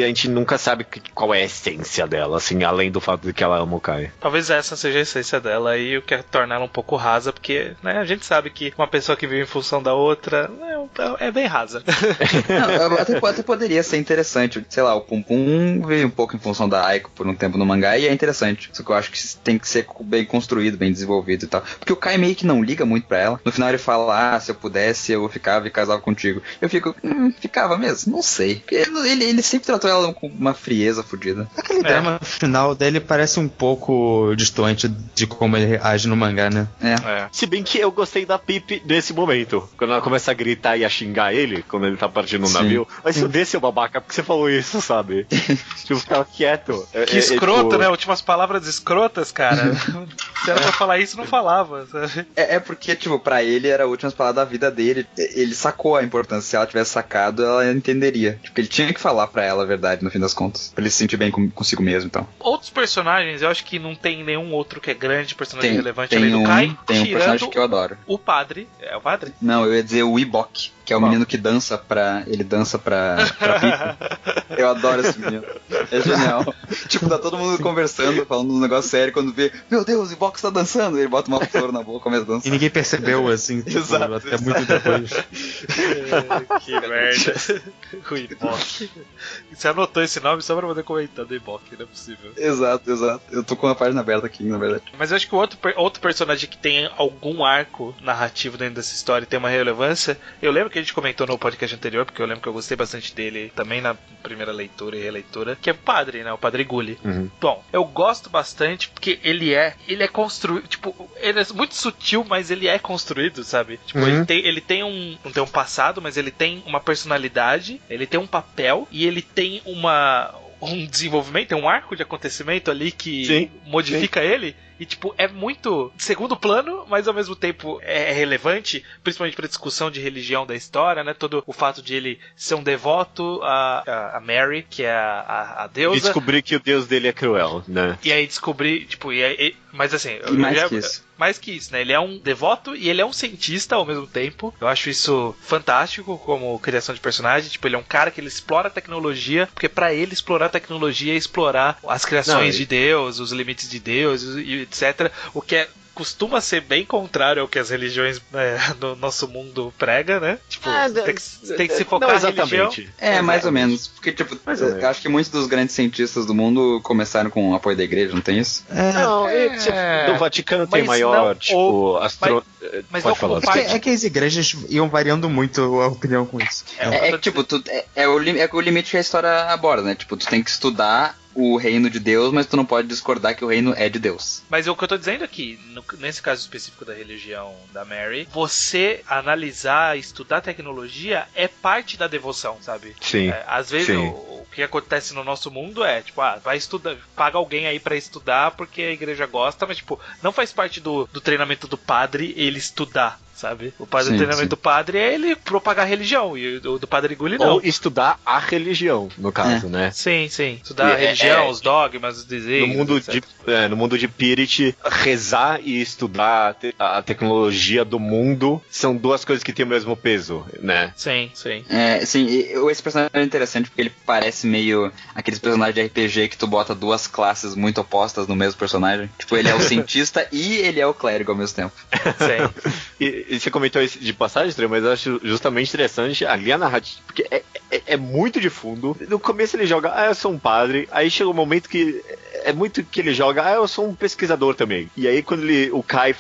a gente nunca sabe qual é a essência dela, assim, além do fato de que ela ama o Kai. Talvez essa seja a essência dela, e o que é tornar ela um pouco rasa, porque, né, a gente sabe que uma pessoa que vive em função da outra é bem rasa. Não, até poderia ser interessante. Sei lá, o Pum Pum veio um pouco em função da Aiko por um tempo no mangá, e é interessante. Só que eu acho que tem que ser bem construído, bem desenvolvido e tal. Porque o Kai meio que não liga muito pra ela. No final ele fala, se eu pudesse, eu ficava e casava contigo. Eu fico, ficava mesmo? Não sei. Porque ele sempre tratou ela com uma frieza fodida. Aquele drama final dele parece um pouco distante de como ele age no mangá, né? Se bem que eu gostei da Pipe nesse momento. Quando ela começa a gritar e a xingar ele, quando ele tá partindo no navio. Mas se eu desse o babaca, porque você falou isso, sabe? Tipo, ficava quieto. Que escroto, né? Últimas palavras escrotas, cara. Se era pra falar isso, não falava, sabe? Porque, tipo, pra ele era a última palavra da vida dele. Ele sacou a importância. Se ela tivesse sacado, ela entenderia. Tipo, ele tinha que falar pra ela a verdade, no fim das contas. Pra ele se sentir bem consigo mesmo, então. Outros personagens, eu acho que não tem nenhum outro que é grande personagem relevante além do Kai. Tem um personagem que eu adoro. O padre. É o padre? Não, eu ia dizer o Ibok, que é o menino que dança pra... Ele dança pra Pipe. Eu adoro esse menino. É genial. Tipo, tá todo mundo conversando, falando um negócio sério, quando vê, meu Deus, o Ibok está dançando. Ele bota uma flor na boca e começa a dançar. E ninguém percebeu, assim, tipo, exato, até muito depois. Que merda. O Ibok. Você anotou esse nome só pra poder comentar do Ibok, não é possível. Exato. Eu tô com a página aberta aqui, na verdade. Mas eu acho que o outro personagem que tem algum arco narrativo dentro dessa história e tem uma relevância, eu lembro que a gente comentou no podcast anterior, porque eu lembro que eu gostei bastante dele também na primeira leitura e releitura, que é o padre, né? O Padre Gully. Bom, eu gosto bastante porque ele é construído, tipo, ele é muito sutil, mas ele é construído, sabe? Tipo, ele tem não tem um passado, mas ele tem uma personalidade, ele tem um papel e ele tem um desenvolvimento, tem um arco de acontecimento ali que modifica ele. E, tipo, é muito segundo plano, mas ao mesmo tempo é relevante, principalmente pra discussão de religião da história, né? Todo o fato de ele ser um devoto a Mary, que é a deusa. E descobrir que o deus dele é cruel, né? E aí descobrir, tipo, mas assim... Mais que isso, né? Ele é um devoto e ele é um cientista ao mesmo tempo. Eu acho isso fantástico como criação de personagem. Tipo, ele é um cara que ele explora a tecnologia, porque pra ele explorar a tecnologia é explorar as criações de Deus, os limites de Deus e etc. O que costuma ser bem contrário ao que as religiões no nosso mundo prega, né? Tipo, tem que se focar na religião. Mais ou menos. Porque, tipo, eu acho que muitos dos grandes cientistas do mundo começaram com o apoio da igreja, não tem isso? Do Vaticano tem maior, mas não como parte. É que as igrejas iam variando muito a opinião com isso. Tipo, o limite que a história aborda, né? Tipo, tu tem que estudar o reino de Deus, mas tu não pode discordar que o reino é de Deus. Mas o que eu tô dizendo aqui, nesse caso específico da religião da Mary, você analisar, estudar tecnologia é parte da devoção, sabe? Sim. Às vezes o que acontece no nosso mundo é, tipo, vai estudar, paga alguém aí pra estudar porque a igreja gosta, mas, tipo, não faz parte do treinamento do padre ele estudar, sabe? O treinamento do padre é ele propagar a religião, e o do Padre Gulli não. Ou estudar a religião, no caso, né? Sim. Estudar a religião, os dogmas, os desígnios. No mundo de Pirit, rezar e estudar a tecnologia do mundo são duas coisas que têm o mesmo peso, né? Sim. Esse personagem é interessante porque ele parece meio aqueles personagens de RPG que tu bota duas classes muito opostas no mesmo personagem. Tipo, ele é o cientista e ele é o clérigo ao mesmo tempo. Sim. E você comentou isso de passagem, mas eu acho justamente interessante a linha narrativa, porque é muito de fundo. No começo ele joga, eu sou um padre, aí chega um momento que é muito que ele joga, eu sou um pesquisador também. E aí quando o Kai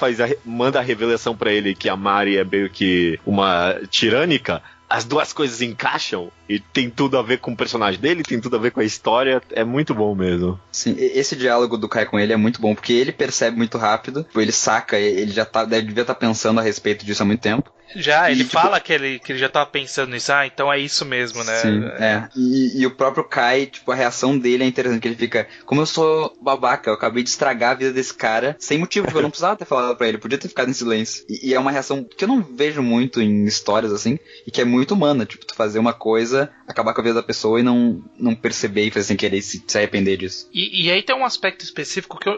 manda a revelação pra ele que a Mari é meio que uma tirânica, as duas coisas encaixam e tem tudo a ver com o personagem dele, tem tudo a ver com a história, é muito bom mesmo. Sim, esse diálogo do Kai com ele é muito bom, porque ele percebe muito rápido, ele saca, ele já devia estar pensando a respeito disso há muito tempo. Ele fala que ele já tava pensando nisso, então é isso mesmo, né? Sim, E o próprio Kai, tipo, a reação dele é interessante, que ele fica, como eu sou babaca, eu acabei de estragar a vida desse cara, sem motivo, porque eu não precisava ter falado pra ele, podia ter ficado em silêncio. E é uma reação que eu não vejo muito em histórias, assim, e que é muito humana, tipo, tu fazer uma coisa, acabar com a vida da pessoa e não perceber e fazer sem querer se arrepender disso. E aí tem um aspecto específico que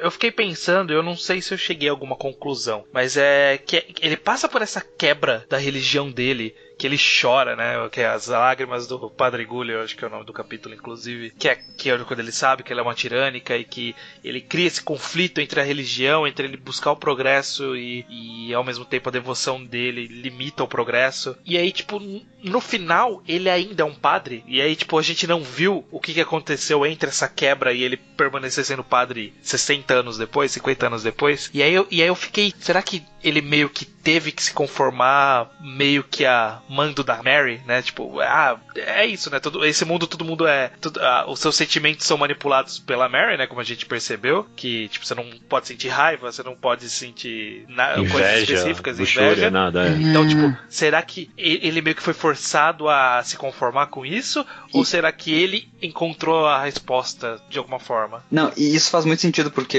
eu fiquei pensando, eu não sei se eu cheguei a alguma conclusão, mas é que ele passa por essa quebra da religião dele, que ele chora, né? Que é as lágrimas do Padre Gulli, eu acho que é o nome do capítulo, inclusive. Que é quando ele sabe que ela é uma tirânica e que ele cria esse conflito entre a religião, entre ele buscar o progresso e ao mesmo tempo a devoção dele limita o progresso. E aí, tipo, no final, ele ainda é um padre. E aí, tipo, a gente não viu o que aconteceu entre essa quebra e ele permanecer sendo padre 60 anos depois, 50 anos depois. E aí eu fiquei, será que ele meio que teve que se conformar meio que a mando da Mary, né? Tipo, é isso, né? Esse mundo, todo mundo os seus sentimentos são manipulados pela Mary, né? Como a gente percebeu, que tipo, você não pode sentir raiva, você não pode sentir coisas específicas, inveja. Nada, Então, tipo, será que ele meio que foi forçado a se conformar com isso? Ou será que ele encontrou a resposta de alguma forma? Não, e isso faz muito sentido porque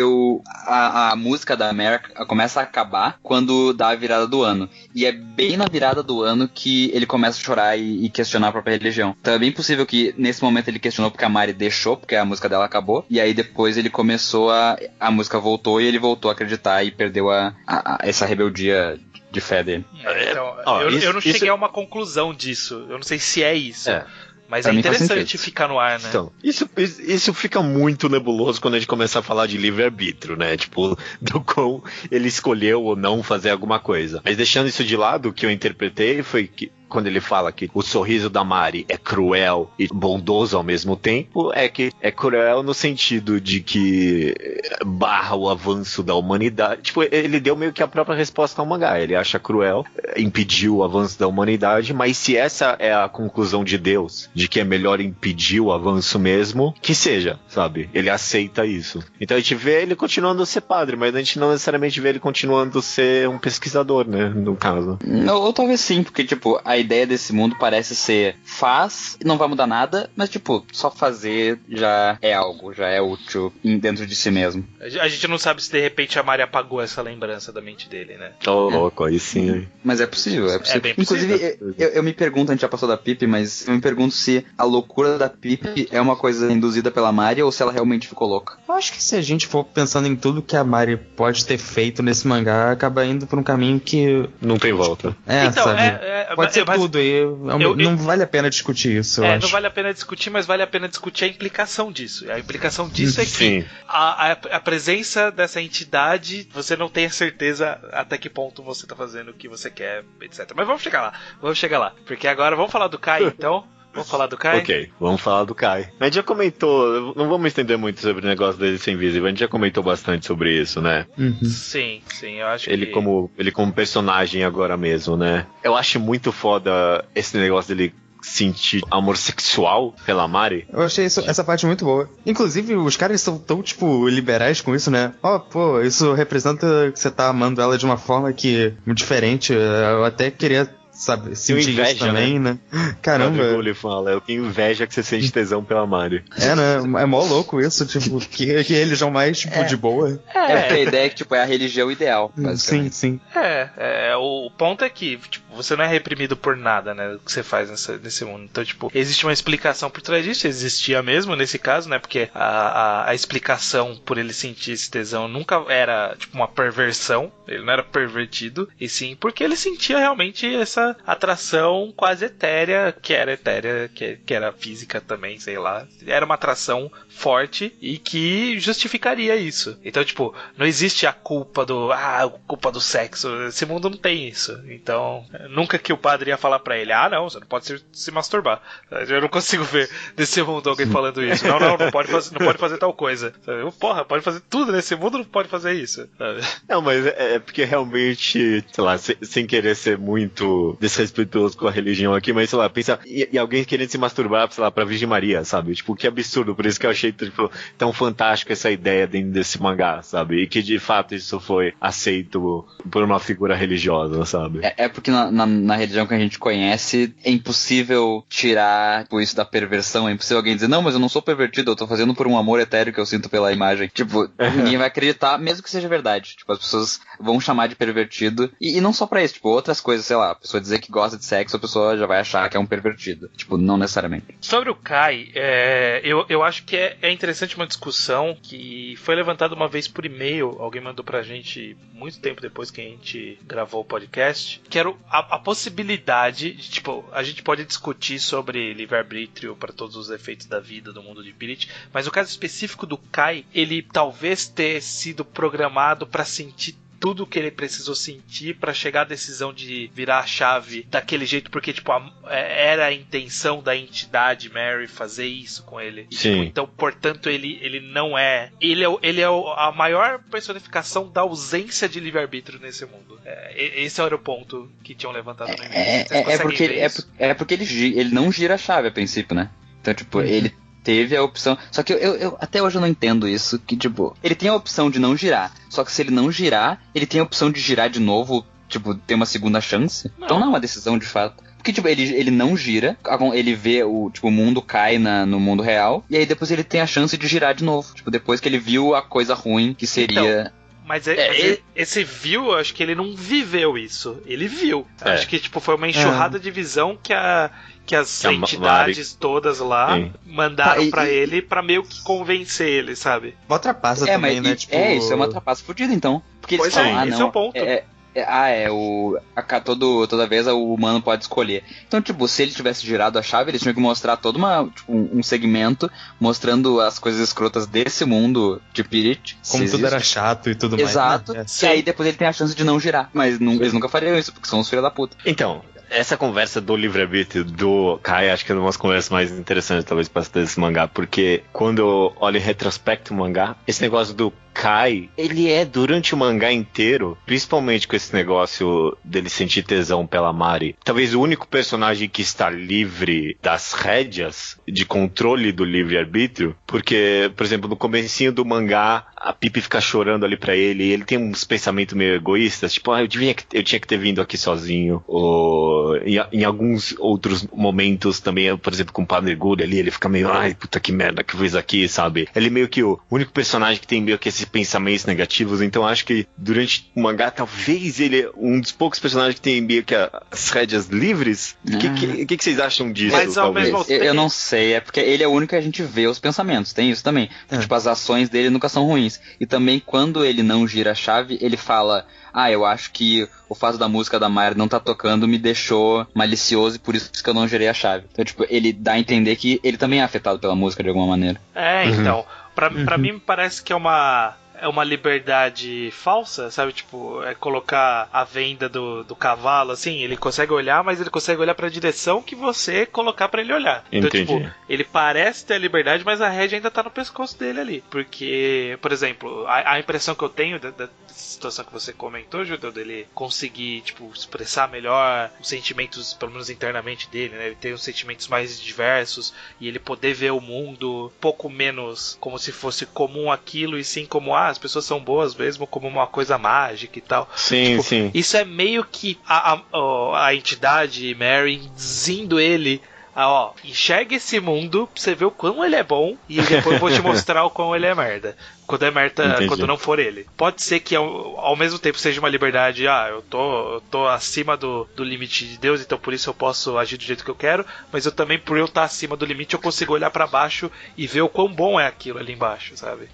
a música da Mary começa a acabar quando dá a virada do ano. E é bem na virada do ano que ele começa a chorar e questionar a própria religião. Então é bem possível que nesse momento ele questionou porque a Mari deixou, porque a música dela acabou. E aí depois ele começou a música voltou e ele voltou a acreditar e perdeu essa rebeldia de fé dele. Então, eu não cheguei a uma conclusão disso. Eu não sei se é isso. Mas é interessante ficar no ar, né? Então, isso fica muito nebuloso quando a gente começa a falar de livre-arbítrio, né? Tipo, do quão ele escolheu ou não fazer alguma coisa. Mas deixando isso de lado, o que eu interpretei foi que quando ele fala que o sorriso da Mari é cruel e bondoso ao mesmo tempo, é que é cruel no sentido de que barra o avanço da humanidade. Tipo, ele deu meio que a própria resposta ao mangá. Ele acha cruel, impediu o avanço da humanidade, mas se essa é a conclusão de Deus, de que é melhor impedir o avanço mesmo, que seja, sabe? Ele aceita isso. Então a gente vê ele continuando a ser padre, mas a gente não necessariamente vê ele continuando a ser um pesquisador, né? No caso. Ou talvez sim, porque, tipo, a ideia desse mundo parece ser faz e não vai mudar nada, mas tipo, só fazer já é algo, já é útil dentro de si mesmo. A gente não sabe se de repente a Mari apagou essa lembrança da mente dele, né? Louco, aí sim. Mas é possível, é possível. Bem possível. Inclusive, eu me pergunto, a gente já passou da Pip, mas eu me pergunto se a loucura da Pip é uma coisa induzida pela Mari ou se ela realmente ficou louca. Eu acho que se a gente for pensando em tudo que a Mari pode ter feito nesse mangá, acaba indo por um caminho que não tem volta. Então, sabe? Pode ser tudo aí. Não vale a pena discutir isso, eu acho. Não vale a pena discutir, mas vale a pena discutir a implicação disso. A implicação disso é que a presença dessa entidade, você não tem a certeza até que ponto você tá fazendo o que você quer, etc. Mas vamos chegar lá. Porque agora vamos falar do Kai, então. Vamos falar do Kai? Ok, vamos falar do Kai. A gente já comentou, não vamos estender muito sobre o negócio dele ser invisível, a gente já comentou bastante sobre isso, né? Uhum. Sim, eu acho ele que... Ele como personagem agora mesmo, né? Eu acho muito foda esse negócio dele sentir amor sexual pela Mari. Eu achei essa parte muito boa. Inclusive, os caras são tão, tipo, liberais com isso, né? Isso representa que você tá amando ela de uma forma que muito diferente. Eu até queria sabe, sentir inveja, isso também, né? Caramba. Ele fala, eu tenho inveja que você sente tesão pela Mari. Né? É mó louco isso, tipo, que religião mais, tipo, de boa. Porque a ideia é que, tipo, é a religião ideal, basicamente. Sim. O ponto é que, tipo, você não é reprimido por nada, né, o que você faz nesse mundo. Então, tipo, existe uma explicação por trás disso, existia mesmo nesse caso, né, porque a explicação por ele sentir esse tesão nunca era, tipo, uma perversão, ele não era pervertido, e sim porque ele sentia realmente essa atração quase etérea, que era física também, sei lá. Era uma atração forte e que justificaria isso. Então, tipo, não existe a culpa do sexo. Esse mundo não tem isso. Então, nunca que o padre ia falar pra ele, não, você não pode se masturbar. Eu não consigo ver nesse mundo alguém falando isso. Não pode fazer tal coisa. Porra, pode fazer tudo nesse mundo, não pode fazer isso. Não, mas é porque realmente, sei lá, sem querer ser muito desrespeitoso com a religião aqui, mas sei lá, pensa em alguém querendo se masturbar, sei lá, pra Virgem Maria, sabe? Tipo, que absurdo, por isso que eu achei tipo, tão fantástico essa ideia dentro desse mangá, sabe? E que de fato isso foi aceito por uma figura religiosa, sabe? É porque na religião que a gente conhece, é impossível tirar tipo, isso da perversão, é impossível alguém dizer, não, mas eu não sou pervertido, eu tô fazendo por um amor etéreo que eu sinto pela imagem. Tipo, ninguém vai acreditar, mesmo que seja verdade. Tipo, as pessoas vão chamar de pervertido, e não só pra isso, tipo, outras coisas, sei lá, a pessoa dizer que gosta de sexo, a pessoa já vai achar que é um pervertido. Tipo, não necessariamente. Sobre o Kai, eu acho que é interessante uma discussão que foi levantada uma vez por e-mail, alguém mandou pra gente muito tempo depois que a gente gravou o podcast, que era a possibilidade de, tipo, a gente pode discutir sobre livre-arbítrio para todos os efeitos da vida do mundo de Billit, mas o caso específico do Kai, ele talvez ter sido programado pra sentir tudo que ele precisou sentir pra chegar à decisão de virar a chave daquele jeito, porque tipo era a intenção da entidade Mary fazer isso com ele. E, tipo, então, portanto, ele não é... Ele é a maior personificação da ausência de livre-arbítrio nesse mundo. Esse era o ponto que tinham levantado no início. Porque ele não gira a chave a princípio, né? Então, tipo, ele teve a opção... Só que eu até hoje eu não entendo isso, que, tipo, ele tem a opção de não girar, só que se ele não girar, ele tem a opção de girar de novo, tipo, ter uma segunda chance. Não. Então não é uma decisão de fato. Porque, tipo, ele não gira, ele vê o mundo cai no mundo real, e aí depois ele tem a chance de girar de novo. Tipo, depois que ele viu a coisa ruim que seria... Então, mas esse viu, eu acho que ele não viveu isso. Ele viu. Acho que, tipo, foi uma enxurrada de visão que as entidades todas lá mandaram pra ele pra meio que convencer ele, sabe? Uma trapaça também, né? Isso é uma trapaça fodida, então. Porque eles falam, esse é o ponto. Toda vez o humano pode escolher. Então, tipo, se ele tivesse girado a chave, eles tinham que mostrar todo um segmento mostrando as coisas escrotas desse mundo de Billit. Como tudo era chato e tudo mais. Exato. E aí depois ele tem a chance de não girar. Mas eles nunca fariam isso, porque são os filhos da puta. Então, essa conversa do livre-arbítrio do Kai, acho que é uma das conversas mais interessantes, talvez, para esse mangá, porque quando eu olho em retrospecto o mangá, esse negócio do Kai, ele é durante o mangá inteiro, principalmente com esse negócio dele sentir tesão pela Mari, talvez o único personagem que está livre das rédeas de controle do livre-arbítrio, porque, por exemplo, no comecinho do mangá, a Pipi fica chorando ali pra ele, e ele tem uns pensamentos meio egoístas, tipo, eu tinha que ter vindo aqui sozinho, ou em alguns outros momentos também, por exemplo, com o Padre Guri ali, ele fica meio, ai, puta que merda que eu fiz aqui, sabe? Ele é meio que o único personagem que tem meio que esses pensamentos negativos, então acho que durante o mangá, talvez ele é um dos poucos personagens que tem meio que as rédeas livres. O que vocês acham disso? Mas ao mesmo tempo... Eu não sei, é porque ele é o único que a gente vê os pensamentos, tem isso também. Tipo, as ações dele nunca são ruins. E também, quando ele não gira a chave, ele fala, eu acho que o fato da música da Mari não tá tocando me deixou malicioso e por isso que eu não girei a chave. Então, tipo, ele dá a entender que ele também é afetado pela música de alguma maneira. Então, pra mim parece que é uma liberdade falsa, sabe? Tipo, é colocar a venda do cavalo, assim, ele consegue olhar, mas ele consegue olhar pra direção que você colocar pra ele olhar. Então, tipo, ele parece ter a liberdade, mas a rédea ainda tá no pescoço dele ali. Porque, por exemplo, a impressão que eu tenho da situação que você comentou, Judeu, dele conseguir, tipo, expressar melhor os sentimentos, pelo menos internamente dele, né? Ele ter os sentimentos mais diversos e ele poder ver o mundo um pouco menos como se fosse comum aquilo e sim como, as pessoas são boas mesmo como uma coisa mágica e tal. Sim, tipo, sim. Isso é meio que a entidade Mary induzindo ele a, enxerga esse mundo pra você ver o quão ele é bom e depois eu vou te mostrar o quão ele é merda. Quando é merda, Entendi. quando não for ele. Pode ser que ao mesmo tempo seja uma liberdade, eu tô acima do limite de Deus, então por isso eu posso agir do jeito que eu quero, mas eu também, por eu estar acima do limite, eu consigo olhar pra baixo e ver o quão bom é aquilo ali embaixo, sabe?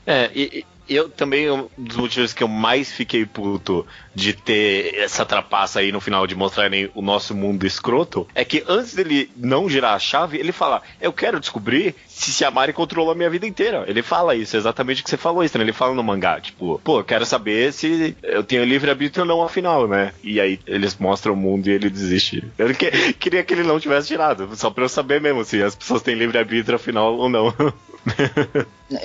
Eu também, um dos motivos que eu mais fiquei puto de ter essa trapaça aí no final de mostrarem o nosso mundo escroto, é que antes dele não girar a chave, ele fala, eu quero descobrir se a Mari controlou a minha vida inteira. Ele fala isso, exatamente o que você falou, Estranho. Ele fala no mangá, tipo, eu quero saber se eu tenho livre-arbítrio ou não, afinal, né? E aí eles mostram o mundo e ele desiste. Eu queria que ele não tivesse tirado, só pra eu saber mesmo se as pessoas têm livre-arbítrio afinal ou não.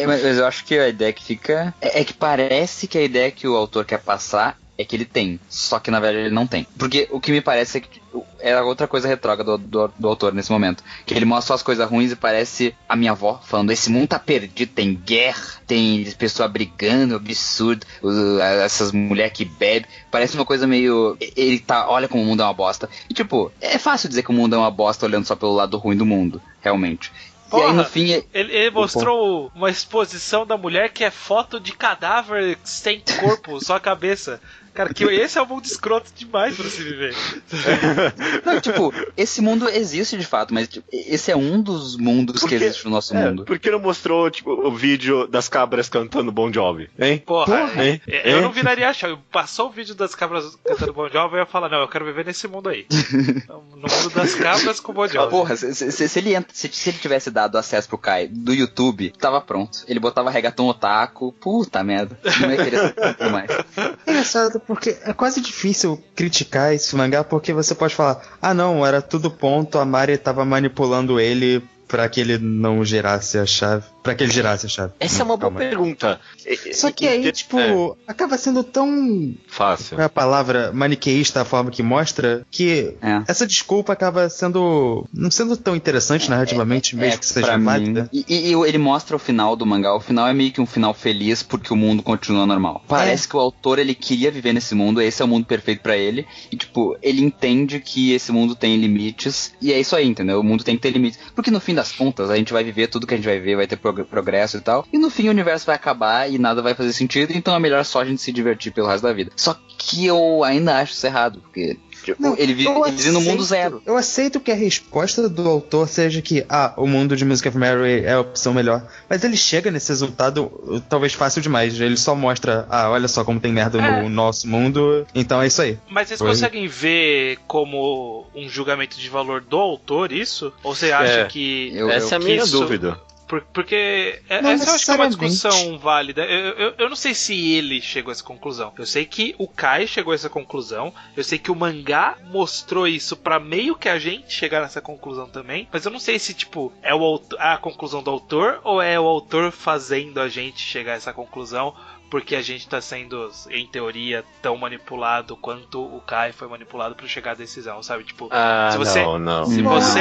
Mas eu acho que a ideia que fica é que parece que a ideia que o autor quer passar é que ele tem, só que na verdade ele não tem. Porque o que me parece é que é outra coisa retrógrada do autor nesse momento, que ele mostra só as coisas ruins e parece a minha avó falando, esse mundo tá perdido, tem guerra, tem pessoa brigando, absurdo, essas mulheres que bebem, parece uma coisa meio, ele tá, olha como o mundo é uma bosta. E tipo, é fácil dizer que o mundo é uma bosta olhando só pelo lado ruim do mundo, realmente. Porra, e aí no fim ele mostrou uma exposição da mulher que é foto de cadáver sem corpo, só a cabeça. Cara, que esse é um mundo escroto demais pra se viver. Não, tipo, esse mundo existe de fato, mas tipo, esse é um dos mundos que existe no nosso mundo. Por que não mostrou, tipo, o vídeo das cabras cantando Bon Jovi, hein? Porra, eu não viraria achar. Passou o vídeo das cabras cantando Bon Jovi, eu ia falar, não, eu quero viver nesse mundo aí. No mundo das cabras com Bon Jovi. Porra, se ele tivesse dado acesso pro Kai do YouTube, tava pronto. Ele botava reggaeton otaku, puta merda. Não ia querer tanto mais. É engraçado, porque é quase difícil criticar esse mangá, porque você pode falar, não, era tudo ponto, a Mari tava manipulando ele pra que ele não girasse a chave. Pra que ele girasse a chave. Essa é uma boa pergunta. Só que aí, tipo, acaba sendo tão... fácil. Qual é a palavra? Maniqueísta, a forma que mostra, que essa desculpa acaba sendo... não sendo tão interessante narrativamente, mesmo que seja válida. E ele mostra o final do mangá. O final é meio que um final feliz, porque o mundo continua normal. Parece que o autor, ele queria viver nesse mundo, esse é o mundo perfeito pra ele. E, tipo, ele entende que esse mundo tem limites. E é isso aí, entendeu? O mundo tem que ter limites. Porque no fim das contas, a gente vai viver tudo que a gente vai ver, vai ter progresso e tal, e no fim o universo vai acabar e nada vai fazer sentido, então é melhor só a gente se divertir pelo resto da vida. Só que eu ainda acho isso errado, porque ele vive no mundo zero. Eu aceito que a resposta do autor seja que o mundo de Music of Mary é a opção melhor, mas ele chega nesse resultado talvez fácil demais. Ele só mostra, olha só como tem merda no nosso mundo, então é isso aí. Mas vocês conseguem ver como um julgamento de valor do autor isso? Ou você acha que... Essa é a minha dúvida. Porque essa eu acho que é uma discussão válida. Eu não sei se ele chegou a essa conclusão. Eu sei que o Kai chegou a essa conclusão. Eu sei que o mangá mostrou isso pra meio que a gente chegar nessa conclusão também. Mas eu não sei se, tipo, é a conclusão do autor ou é o autor fazendo a gente chegar a essa conclusão. Porque a gente tá sendo, em teoria, tão manipulado quanto o Kai foi manipulado pra chegar à decisão, sabe? Tipo, se você... não. Se você...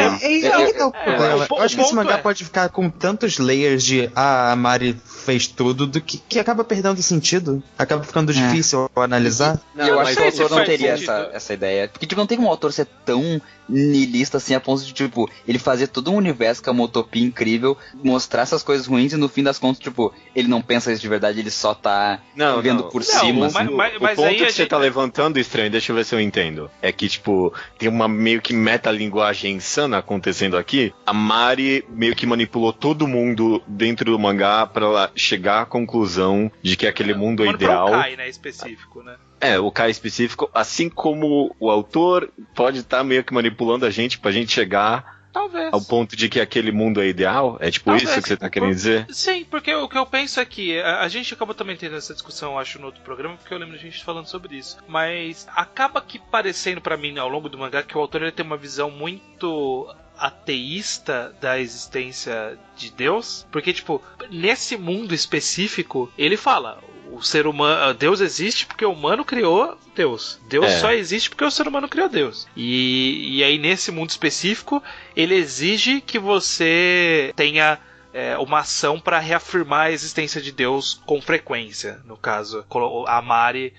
Eu acho que esse mangá pode ficar com tantos layers de a Mari fez tudo, do que acaba perdendo sentido. Acaba ficando difícil analisar. Eu acho que o autor não teria essa ideia. Porque, tipo, não tem como o autor ser tão niilista assim, a ponto de, tipo, ele fazer todo um universo que é uma utopia incrível, mostrar essas coisas ruins e no fim das contas, tipo, ele não pensa isso de verdade, ele só tá vendo por cima. Assim. O ponto que você tá levantando, Estranho, deixa eu ver se eu entendo. É que, tipo, tem uma meio que metalinguagem insana acontecendo aqui. A Mari meio que manipulou todo mundo dentro do mangá pra ela chegar à conclusão de que aquele mundo é ideal. O Kai, né, específico, né? O Kai específico, assim como o autor pode estar meio que manipulando a gente pra gente chegar ao ponto de que aquele mundo é ideal? É tipo isso que você tá querendo dizer? Sim, porque o que eu penso é que a gente acabou também tendo essa discussão, acho, no outro programa, porque eu lembro de gente falando sobre isso. Mas acaba que parecendo pra mim, ao longo do mangá, que o autor ele tem uma visão muito ateísta da existência de Deus, porque, tipo, nesse mundo específico, ele fala... O ser humano, Deus existe porque o humano criou Deus. Deus só existe porque o ser humano criou Deus. E aí nesse mundo específico, ele exige que você tenha uma ação para reafirmar a existência de Deus com frequência. No caso, a Mary,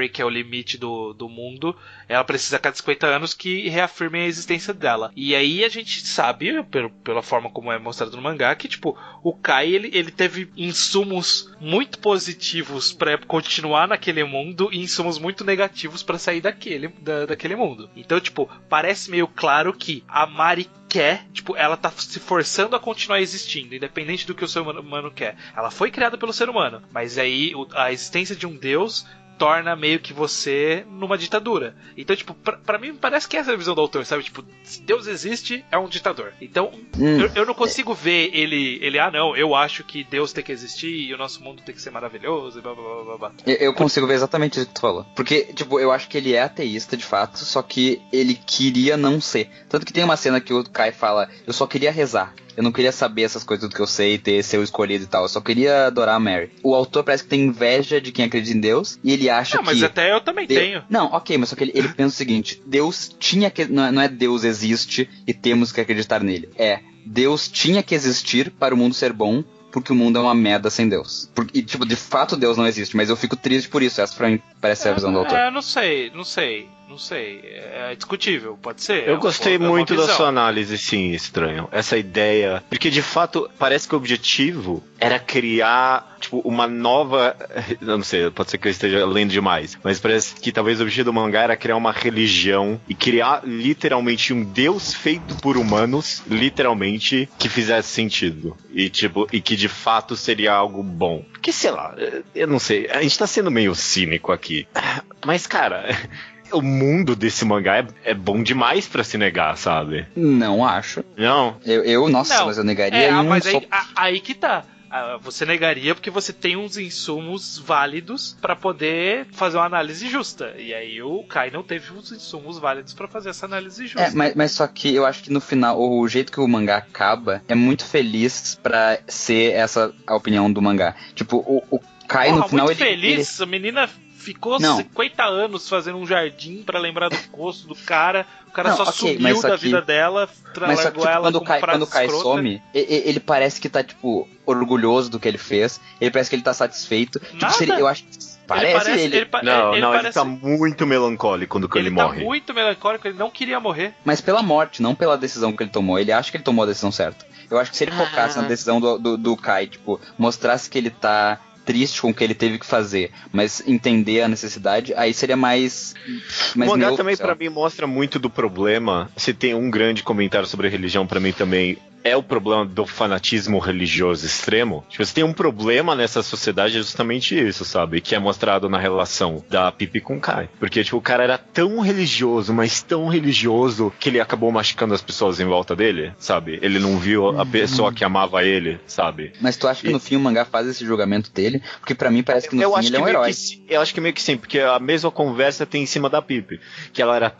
que é o limite do mundo, ela precisa a cada 50 anos que reafirmem a existência dela. E aí a gente sabe, pela forma como é mostrado no mangá, que tipo, o Kai ele teve insumos muito positivos para continuar naquele mundo e insumos muito negativos para sair daquele mundo. Então, tipo, parece meio claro que a Mari quer, tipo, ela tá se forçando a continuar existindo, independente do que o ser humano quer. Ela foi criada pelo ser humano, mas aí a existência de um Deus torna meio que você numa ditadura. Então, tipo, pra mim parece que essa é a visão do autor, sabe? Tipo, se Deus existe, é um ditador. Então, eu não consigo ver ele, não, eu acho que Deus tem que existir e o nosso mundo tem que ser maravilhoso e blá, blá, blá, blá. Eu consigo ver exatamente isso que tu falou. Porque, tipo, eu acho que ele é ateísta de fato, só que ele queria não ser. Tanto que tem uma cena que o Kai fala, eu só queria rezar. Eu não queria saber essas coisas do que eu sei, ser o escolhido e tal. Eu só queria adorar a Mary. O autor parece que tem inveja de quem acredita em Deus. E ele acha que... Não, mas até eu também tenho. Não, ok, mas só que ele pensa o seguinte. Deus tinha que... Não é Deus existe e temos que acreditar nele. Deus tinha que existir para o mundo ser bom, porque o mundo é uma merda sem Deus. E, tipo, de fato Deus não existe, mas eu fico triste por isso. Essa pra mim parece ser a visão do autor. Não sei. É discutível, pode ser. Eu gostei muito da sua análise, sim, Estranho. Essa ideia. Porque de fato, parece que o objetivo era criar, tipo, uma nova. Eu não sei, pode ser que eu esteja lendo demais. Mas parece que talvez o objetivo do mangá era criar uma religião e criar literalmente um Deus feito por humanos, literalmente, que fizesse sentido. E, tipo, e que de fato seria algo bom. Porque, sei lá, eu não sei. A gente tá sendo meio cínico aqui. Mas, cara. O mundo desse mangá é bom demais pra se negar, sabe? Não acho. Não? Nossa, mas eu negaria mas aí que tá. Você negaria porque você tem uns insumos válidos pra poder fazer uma análise justa. E aí o Kai não teve os insumos válidos pra fazer essa análise justa. Mas só que eu acho que no final, o jeito que o mangá acaba é muito feliz pra ser essa a opinião do mangá. Tipo, o Kai no final... Muito feliz, a menina... Ficou 50 anos fazendo um jardim pra lembrar do rosto do cara. O cara só sumiu da vida dela, mas só que, tipo, quando o Kai some, ele parece que tá, tipo, orgulhoso do que ele fez. Ele parece que ele tá satisfeito. Tipo, eu acho que parece ele. Ele tá muito melancólico quando ele morre. Ele tá muito melancólico, ele não queria morrer. Mas pela morte, não pela decisão que ele tomou. Ele acha que ele tomou a decisão certa. Eu acho que se ele focasse na decisão do Kai, tipo, mostrasse que ele tá triste com o que ele teve que fazer, mas entender a necessidade, aí seria mais o mangá também pra mim mostra muito do problema. Se tem um grande comentário sobre religião pra mim também é o problema do fanatismo religioso extremo. Tipo, você tem um problema nessa sociedade, é justamente isso, sabe? Que é mostrado na relação da Pipi com o Kai. Porque, tipo, o cara era tão religioso, mas tão religioso, que ele acabou machucando as pessoas em volta dele, sabe? Ele não viu a pessoa que amava ele, sabe? Mas tu acha que no fim o mangá faz esse julgamento dele? Porque pra mim parece que no fim ele é um herói. Eu acho que meio que sim, porque a mesma conversa tem em cima da Pipi. Que ela era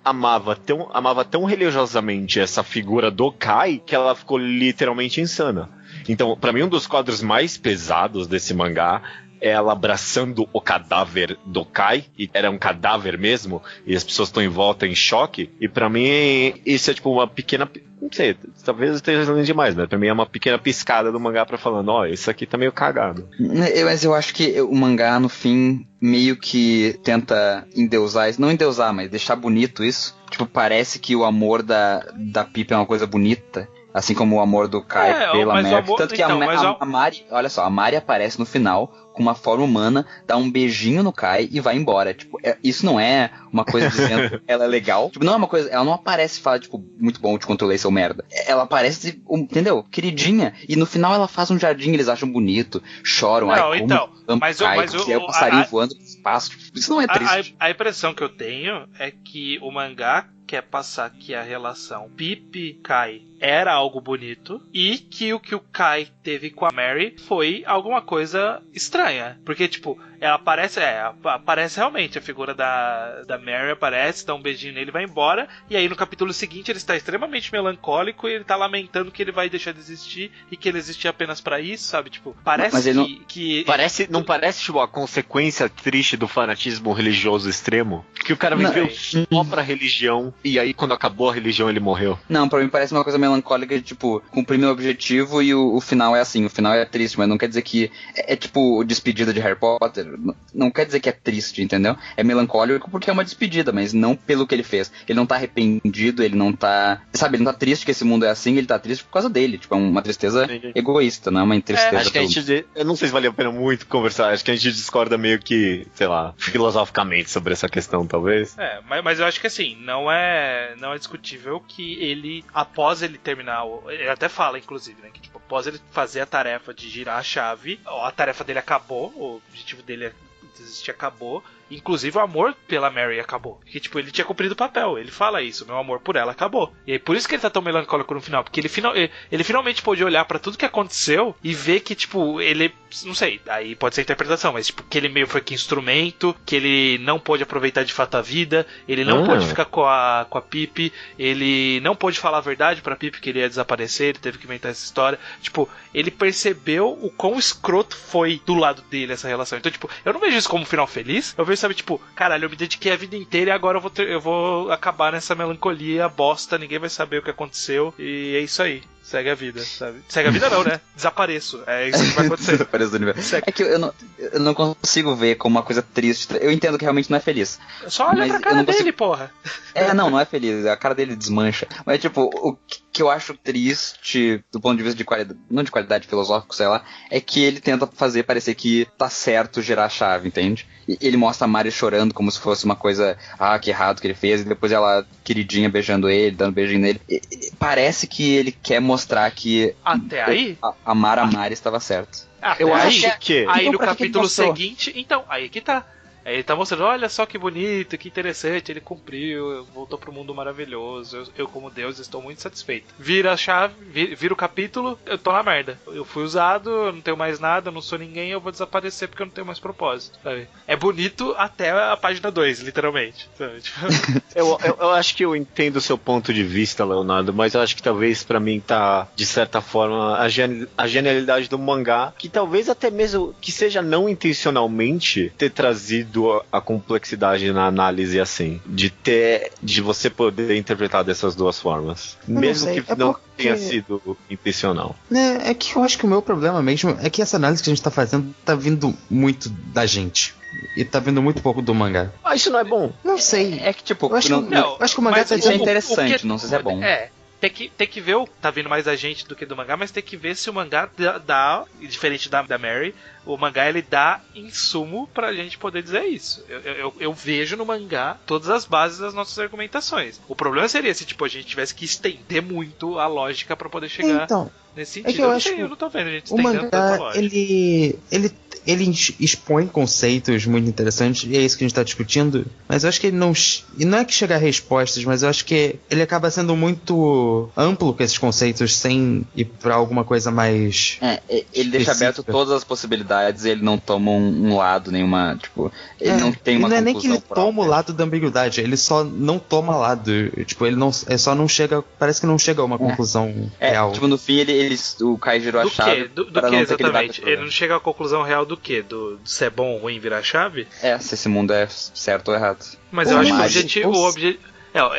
amava tão religiosamente essa figura do Kai que ela ficou literalmente insana. Então, pra mim, um dos quadros mais pesados desse mangá é ela abraçando o cadáver do Kai, e era um cadáver mesmo, e as pessoas estão em volta em choque, e pra mim isso é tipo uma pequena, não sei, talvez eu esteja lendo demais, né? Pra mim é uma pequena piscada do mangá pra falando, isso aqui tá meio cagado. Mas eu acho que o mangá, no fim, meio que tenta endeusar isso, não endeusar, mas deixar bonito isso. Tipo, parece que o amor da Pipa é uma coisa bonita, assim como o amor do Kai pela Mary. Tanto que a Mari, olha só, a Mari aparece no final com uma forma humana, dá um beijinho no Kai e vai embora. Tipo, isso não é uma coisa dizendo que ela é legal. Tipo, não é uma coisa, ela não aparece e fala, tipo, muito bom, te controlei, seu merda. Ela aparece, entendeu? Queridinha. E no final ela faz um jardim, eles acham bonito, choram. Mas o passarinho voando pro espaço. Isso não é triste. A impressão que eu tenho é que o mangá quer passar que a relação Pipi-Kai era algo bonito e que o Kai teve com a Mary foi alguma coisa estranha. Porque, tipo, ela aparece realmente, a figura da Mary aparece, dá um beijinho nele e vai embora, e aí no capítulo seguinte ele está extremamente melancólico e ele tá lamentando que ele vai deixar de existir e que ele existe apenas pra isso, sabe? Tipo, parece não parece, tipo, a consequência triste do fanatismo religioso extremo? Que o cara viveu só pra religião e aí quando acabou a religião ele morreu. Não, pra mim parece uma coisa melancólica de, tipo, cumprir meu objetivo e o final é assim, o final é triste, mas não quer dizer que é tipo despedida de Harry Potter, não quer dizer que é triste, entendeu? É melancólico porque é uma despedida, mas não pelo que ele fez. Ele não tá arrependido, ele não tá, sabe, ele não tá triste que esse mundo é assim, ele tá triste por causa dele, tipo, é uma tristeza egoísta, não é uma tristeza. Acho que eu não sei se vale a pena muito conversar, acho que a gente discorda meio que, sei lá, filosoficamente sobre essa questão, talvez. Mas eu acho que assim, não é discutível que ele, após ele terminar, ele até fala, inclusive, né, que tipo, após ele fazer a tarefa de girar a chave, a tarefa dele acabou, o objetivo dele desistir acabou, inclusive o amor pela Mary acabou, porque tipo, ele tinha cumprido o papel, ele fala isso, meu amor por ela acabou, e aí por isso que ele tá tão melancólico no final, porque ele finalmente pôde olhar pra tudo que aconteceu e ver que tipo, ele, não sei, aí pode ser interpretação, mas tipo, que ele meio foi que instrumento, que ele não pôde aproveitar de fato a vida, ele não pôde ficar com a Pip, ele não pôde falar a verdade pra Pip que ele ia desaparecer, ele teve que inventar essa história, tipo, ele percebeu o quão escroto foi do lado dele essa relação, então tipo, eu não vejo isso como um final feliz, eu vejo, sabe, tipo, caralho, eu me dediquei a vida inteira e agora eu vou acabar nessa melancolia bosta, ninguém vai saber o que aconteceu e é isso aí. Segue a vida, sabe? Segue a vida não, né? Desapareço. É isso que vai acontecer. Desapareço do universo. É que eu não consigo ver como uma coisa triste. Eu entendo que realmente não é feliz. Só olha pra cara dele, porra. Não é feliz. A cara dele desmancha. Mas, tipo, o que eu acho triste do ponto de vista de qualidade, não de qualidade filosófica, sei lá, é que ele tenta fazer parecer que tá certo girar a chave, entende? E ele mostra a Mari chorando como se fosse uma coisa, que errado que ele fez, e depois ela, queridinha, beijando ele, dando beijinho nele. Parece que ele quer mostrar que até aí amar a Mari estava certo. Eu acho que aí no capítulo seguinte, então, aí que tá. Aí ele tá mostrando, olha só que bonito, que interessante, ele cumpriu, voltou pro mundo maravilhoso, eu como Deus estou muito satisfeito. Vira a chave, vira o capítulo, eu tô na merda. Eu fui usado, eu não tenho mais nada, eu não sou ninguém, eu vou desaparecer porque eu não tenho mais propósito, sabe? É bonito até a página 2, literalmente. Sabe? Eu acho que eu entendo o seu ponto de vista, Leonardo, mas eu acho que talvez pra mim tá, de certa forma, a genialidade do mangá, que talvez até mesmo que seja não intencionalmente ter trazido a complexidade na análise assim, de você poder interpretar dessas duas formas, mesmo que não tenha sido intencional. É que eu acho que o meu problema mesmo é que essa análise que a gente tá fazendo tá vindo muito da gente. E tá vindo muito pouco do mangá. Isso não é bom? Não sei. É que tipo, eu acho que o mangá tá dizendo interessante, não sei se é bom. Tem que ver, tá vindo mais da gente do que do mangá, mas tem que ver se o mangá dá diferente da Mary, o mangá ele dá insumo pra gente poder dizer isso. Eu vejo no mangá todas as bases das nossas argumentações. O problema seria se tipo, a gente tivesse que estender muito a lógica pra poder chegar nesse sentido. É que eu não tô vendo a gente estendendo tanta lógica. Ele expõe conceitos muito interessantes, e é isso que a gente tá discutindo, mas eu acho que ele não... E não é que chega a respostas, mas eu acho que ele acaba sendo muito amplo com esses conceitos, sem ir pra alguma coisa mais... Ele deixa aberto todas as possibilidades, ele não toma um lado, nenhuma... Tipo, ele não tem uma conclusão. Não é nem que ele própria. toma o lado da ambiguidade, ele só não toma lado. Tipo, ele não... só não chega... Parece que não chega a uma conclusão real. Tipo, no fim, o Kai girou a chave... Do que exatamente? Ele não chega a conclusão real do que? Do se é bom ou ruim virar a chave? Se esse mundo é certo ou errado. Mas eu acho que o objetivo...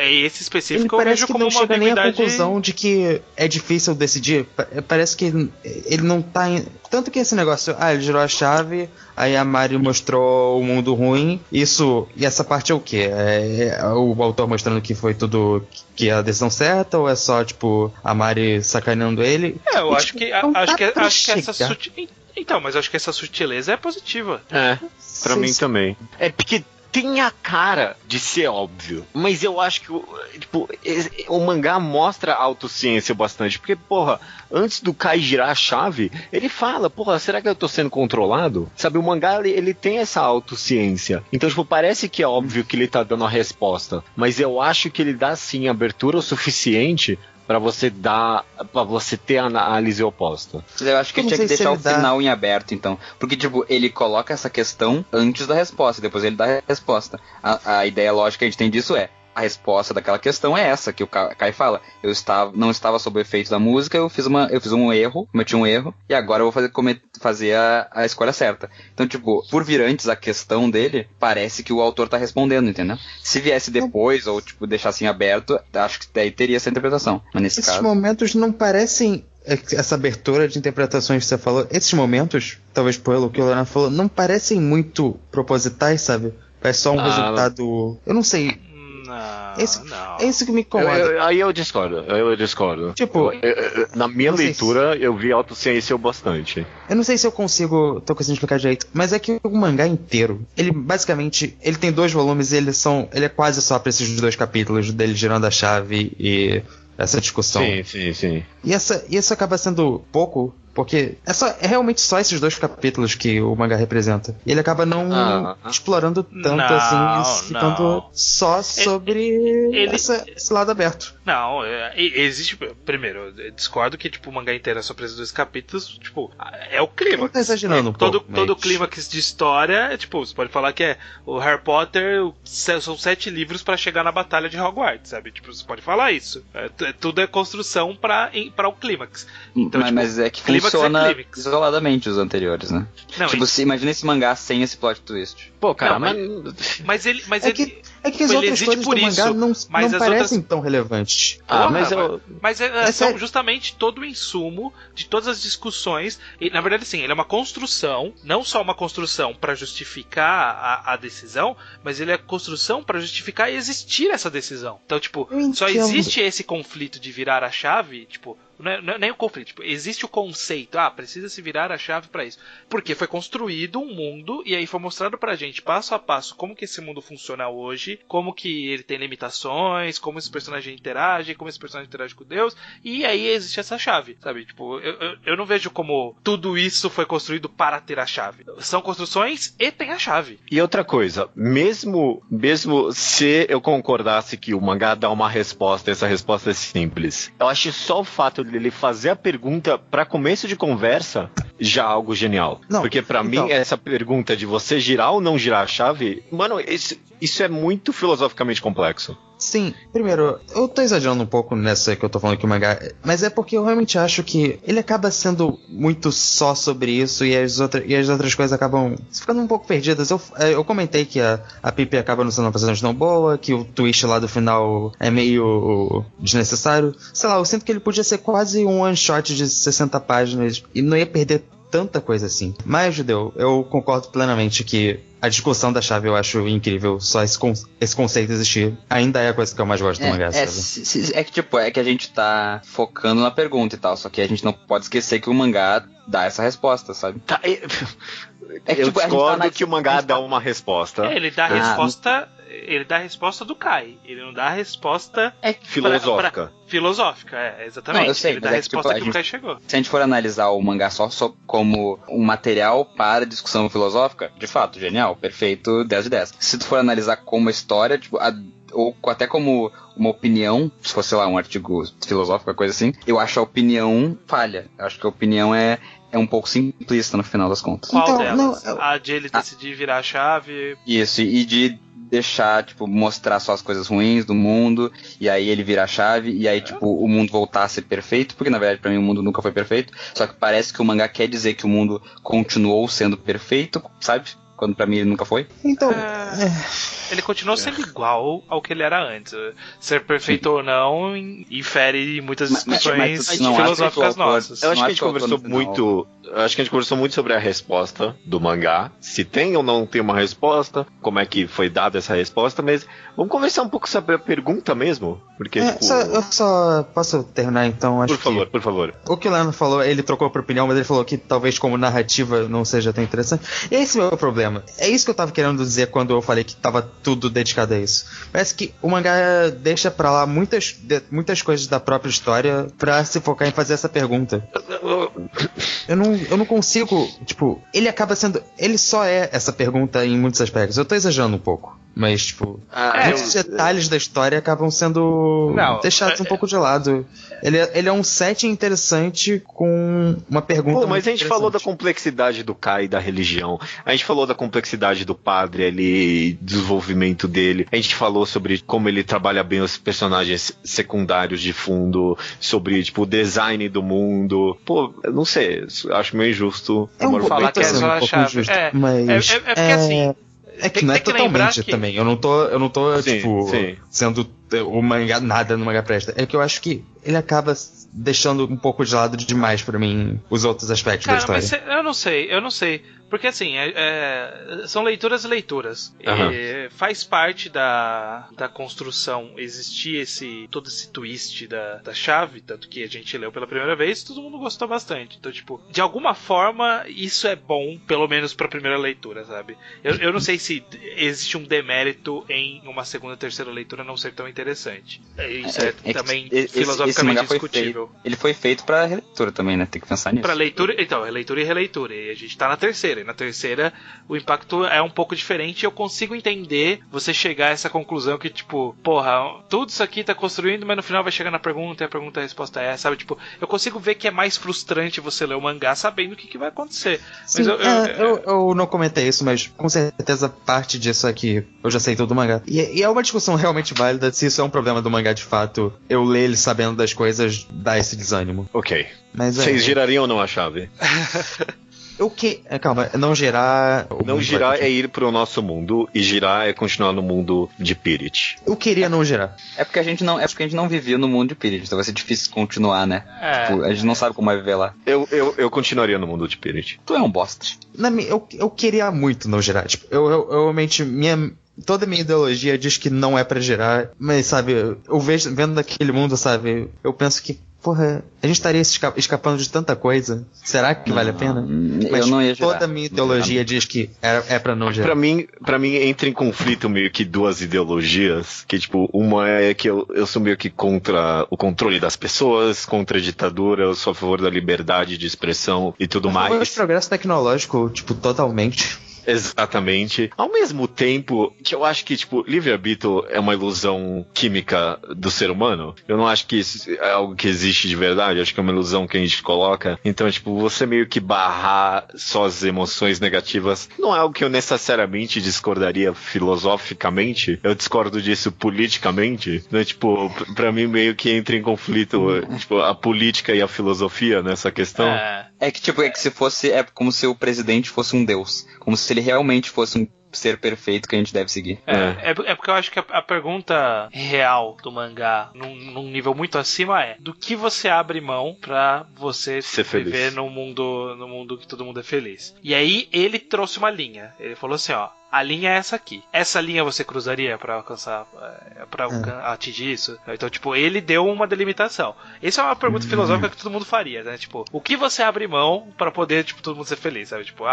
esse específico eu vejo como uma ambiguidade... Ele parece que não chega nem à conclusão de que é difícil decidir. Parece que ele não tá... Tanto que esse negócio... ele girou a chave, aí a Mari mostrou o mundo ruim. E essa parte é o quê? É o autor mostrando que foi tudo... Que é a decisão certa? Ou é só, tipo, a Mari sacaneando ele? Eu acho que essa Então, mas eu acho que essa sutileza é positiva. Pra mim também. É porque tem a cara de ser óbvio, mas eu acho que o mangá mostra a autociência bastante, porque, porra, antes do Kai girar a chave, ele fala, porra, será que eu tô sendo controlado? Sabe, o mangá, ele tem essa autociência, então, tipo, parece que é óbvio que ele tá dando a resposta, mas eu acho que ele dá, sim, abertura o suficiente pra você ter a análise oposta. Eu acho que ele tinha que deixar o final em aberto, então. Porque, tipo, ele coloca essa questão antes da resposta, depois ele dá a resposta. A ideia lógica que a gente tem disso é: a resposta daquela questão é essa, que o Kai fala. Não estava sob o efeito da música, eu fiz um erro, cometi um erro, e agora eu vou fazer a escolha certa. Então, tipo, por vir antes a questão dele, parece que o autor tá respondendo, entendeu? Se viesse depois, ou, tipo, deixasse em aberto, acho que daí teria essa interpretação. Mas nesse Esses caso... momentos não parecem... Essa abertura de interpretações que você falou, esses momentos, talvez pelo que o Leonardo falou, não parecem muito propositais, sabe? É só um resultado... Eu não sei... Não. É isso que me incomoda. Aí eu discordo. Tipo, na minha leitura, eu vi autociência bastante. Eu não sei se eu tô conseguindo explicar direito, mas é que o mangá inteiro, ele basicamente, ele tem 2 volumes e ele é quase só pra esses 2 capítulos dele girando a chave e essa discussão. Sim. E isso acaba sendo pouco, porque é realmente só esses 2 capítulos que o mangá representa. E ele acaba não explorando tanto assim, ficando só sobre esse lado aberto. Não, existe... Primeiro, eu discordo que, tipo, o mangá inteiro é só pra esses 2 capítulos, tipo, é o clímax. Tá exagerando um pouco. Todo clímax de história, tipo, você pode falar que é o Harry Potter, são 7 livros pra chegar na batalha de Hogwarts, sabe? Tipo, você pode falar isso. Tudo é construção pra o clímax. Então, mas é que funciona isoladamente os anteriores, né? Não, tipo, imagina esse mangá sem esse plot twist. Pô, cara, mas ele... É que as outras coisas do mangá não parecem tão relevantes. São justamente todo o insumo de todas as discussões. E, na verdade, sim, ele é uma construção, não só uma construção para justificar a decisão, mas ele é construção para justificar existir essa decisão. Então, tipo, só existe esse conflito de virar a chave, tipo... Não é nem o conflito, tipo, existe o conceito, precisa se virar a chave pra isso. Porque foi construído um mundo e aí foi mostrado pra gente, passo a passo, como que esse mundo funciona hoje, como que ele tem limitações, como esse personagem interage, como esse personagem interage com Deus, e aí existe essa chave, sabe? Tipo, eu não vejo como tudo isso foi construído para ter a chave. São construções e tem a chave. E outra coisa, mesmo se eu concordasse que o mangá dá uma resposta, essa resposta é simples, eu acho só o fato dele fazer a pergunta pra começo de conversa já algo genial. Porque pra mim, essa pergunta de você girar ou não girar a chave, mano, isso é muito filosoficamente complexo. Sim, primeiro, eu tô exagerando um pouco nessa que eu tô falando que o mangá, mas é porque eu realmente acho que ele acaba sendo muito só sobre isso e as outras coisas acabam ficando um pouco perdidas. Eu comentei que a Pipi acaba não sendo uma personagem tão boa, que o twist lá do final é meio desnecessário. Sei lá, eu sinto que ele podia ser quase um one shot de 60 páginas e não ia perder tanta coisa assim. Mas, Judeu, eu concordo plenamente que a discussão da chave eu acho incrível. Só esse conceito existir ainda é a coisa que eu mais gosto do mangá, sabe? É que a gente tá focando na pergunta e tal, só que a gente não pode esquecer que o mangá dá essa resposta, sabe? Eu discordo que o mangá dá uma resposta. Ele dá a resposta... Ele dá a resposta do Kai. Ele não dá a resposta filosófica. Filosófica, exatamente. Não, eu sei, ele dá a resposta que o Kai chegou. Se a gente for analisar o mangá só como um material para discussão filosófica, de fato, genial, perfeito, 10 de 10. Se tu for analisar como história, tipo, ou até como uma opinião, se fosse, sei lá, um artigo filosófico, coisa assim, eu acho a opinião falha. Eu acho que a opinião é um pouco simplista no final das contas. Qual delas? A de ele decidir virar a chave. Isso, e de deixar, tipo, mostrar só as coisas ruins do mundo, e aí ele virar a chave, e aí, tipo, o mundo voltar a ser perfeito, porque na verdade pra mim o mundo nunca foi perfeito, só que parece que o mangá quer dizer que o mundo continuou sendo perfeito, sabe? Quando pra mim ele nunca foi. Então... Ele continuou sendo igual ao que ele era antes. Ser perfeito ou não infere muitas discussões filosóficas nossas. Eu acho que a gente conversou muito. Acho que a gente conversou muito sobre a resposta do mangá. Se tem ou não tem uma resposta, como é que foi dada essa resposta, mas vamos conversar um pouco sobre a pergunta mesmo. Porque, eu só posso terminar então? Por favor. O que o Leandro falou, ele trocou por opinião, mas ele falou que talvez como narrativa não seja tão interessante. Esse é o meu problema. É isso que eu tava querendo dizer quando eu falei que tava tudo dedicado a isso. Parece que o mangá deixa pra lá muitas coisas da própria história pra se focar em fazer essa pergunta. Eu não consigo, tipo, ele acaba sendo... Ele só é essa pergunta em muitos aspectos. Eu tô exagerando um pouco. Mas, tipo, É, muitos detalhes da história acabam sendo deixados um pouco de lado. Ele é um setting interessante com uma pergunta. Pô, mas a gente interessante. falou da complexidade do Kai e da religião. A gente falou da complexidade do padre ali, desenvolvimento dele. A gente falou sobre como ele trabalha bem os personagens secundários de fundo, sobre, tipo, o design do mundo. Pô, eu não sei, acho meio injusto. falar que é só a chave. Mas É porque assim. É que não é totalmente também. Eu não tô Sim, tipo, sim. sendo o mangá, nada no mangá presta. É que eu acho que ele acaba deixando um pouco de lado demais pra mim os outros aspectos da história. Mas eu não sei. Porque assim, são leituras e leituras. Uhum. Faz parte da construção existir todo esse twist da chave, tanto que a gente leu pela primeira vez, todo mundo gostou bastante. Então, tipo, de alguma forma, isso é bom, pelo menos pra primeira leitura, sabe? Eu não sei se existe um demérito em uma segunda e terceira leitura não ser tão interessante. Isso também filosoficamente discutível. Ele foi feito pra releitura também, né? Tem que pensar nisso. Pra leitura, então, releitura e releitura. E a gente tá na terceira. E na terceira, o impacto é um pouco diferente. Eu consigo entender você chegar a essa conclusão que, tipo, porra, tudo isso aqui tá construindo, mas no final vai chegar na pergunta e a pergunta e a resposta é, sabe? Tipo, eu consigo ver que é mais frustrante você ler o mangá sabendo o que vai acontecer. Sim, mas eu não comentei isso, mas com certeza parte disso aqui eu já sei todo o mangá. E é uma discussão realmente válida se isso é um problema do mangá de fato. Eu ler ele sabendo das coisas dá esse desânimo. Ok. Mas vocês girariam ou não a chave? Calma, não girar... Não girar é ir pro nosso mundo, e girar é continuar no mundo de Pirit. Eu queria não girar. É porque a gente não vivia no mundo de Pirit, então vai ser difícil continuar, né? Tipo, a gente não sabe como vai viver lá. Eu continuaria no mundo de Pirit. Tu é um bosta. Eu queria muito não girar. Tipo, eu realmente... Toda a minha ideologia diz que não é pra girar, mas, sabe, eu vendo daquele mundo, sabe, eu penso que, porra, a gente estaria escapando de tanta coisa. Será que vale a pena? Mas eu não ia girar. Toda a minha ideologia diz que é pra não girar. Pra mim entra em conflito meio que duas ideologias, que, tipo, uma é que eu sou meio que contra o controle das pessoas, contra a ditadura, eu sou a favor da liberdade de expressão e tudo mais. O progresso tecnológico, tipo, totalmente... Exatamente. Ao mesmo tempo que eu acho que, tipo, livre-arbítrio é uma ilusão química do ser humano. Eu não acho que isso é algo que existe de verdade. Eu acho que é uma ilusão que a gente coloca. Então, tipo, você meio que barrar só as emoções negativas não é algo que eu necessariamente discordaria filosoficamente. Eu discordo disso politicamente. Então, tipo, pra mim meio que entra em conflito, tipo, a política e a filosofia nessa questão. É que se fosse... É como se o presidente fosse um deus. Como se ele realmente fosse um ser perfeito que a gente deve seguir. É porque eu acho que a pergunta real do mangá, num nível muito acima, é do que você abre mão pra você viver num mundo que todo mundo é feliz. E aí ele trouxe uma linha. Ele falou assim, ó, a linha é essa aqui. Essa linha você cruzaria pra alcançar, atingir isso? Então, tipo, ele deu uma delimitação. Essa é uma pergunta filosófica que todo mundo faria, né? Tipo, o que você abre mão pra poder, tipo, todo mundo ser feliz, sabe? Tipo,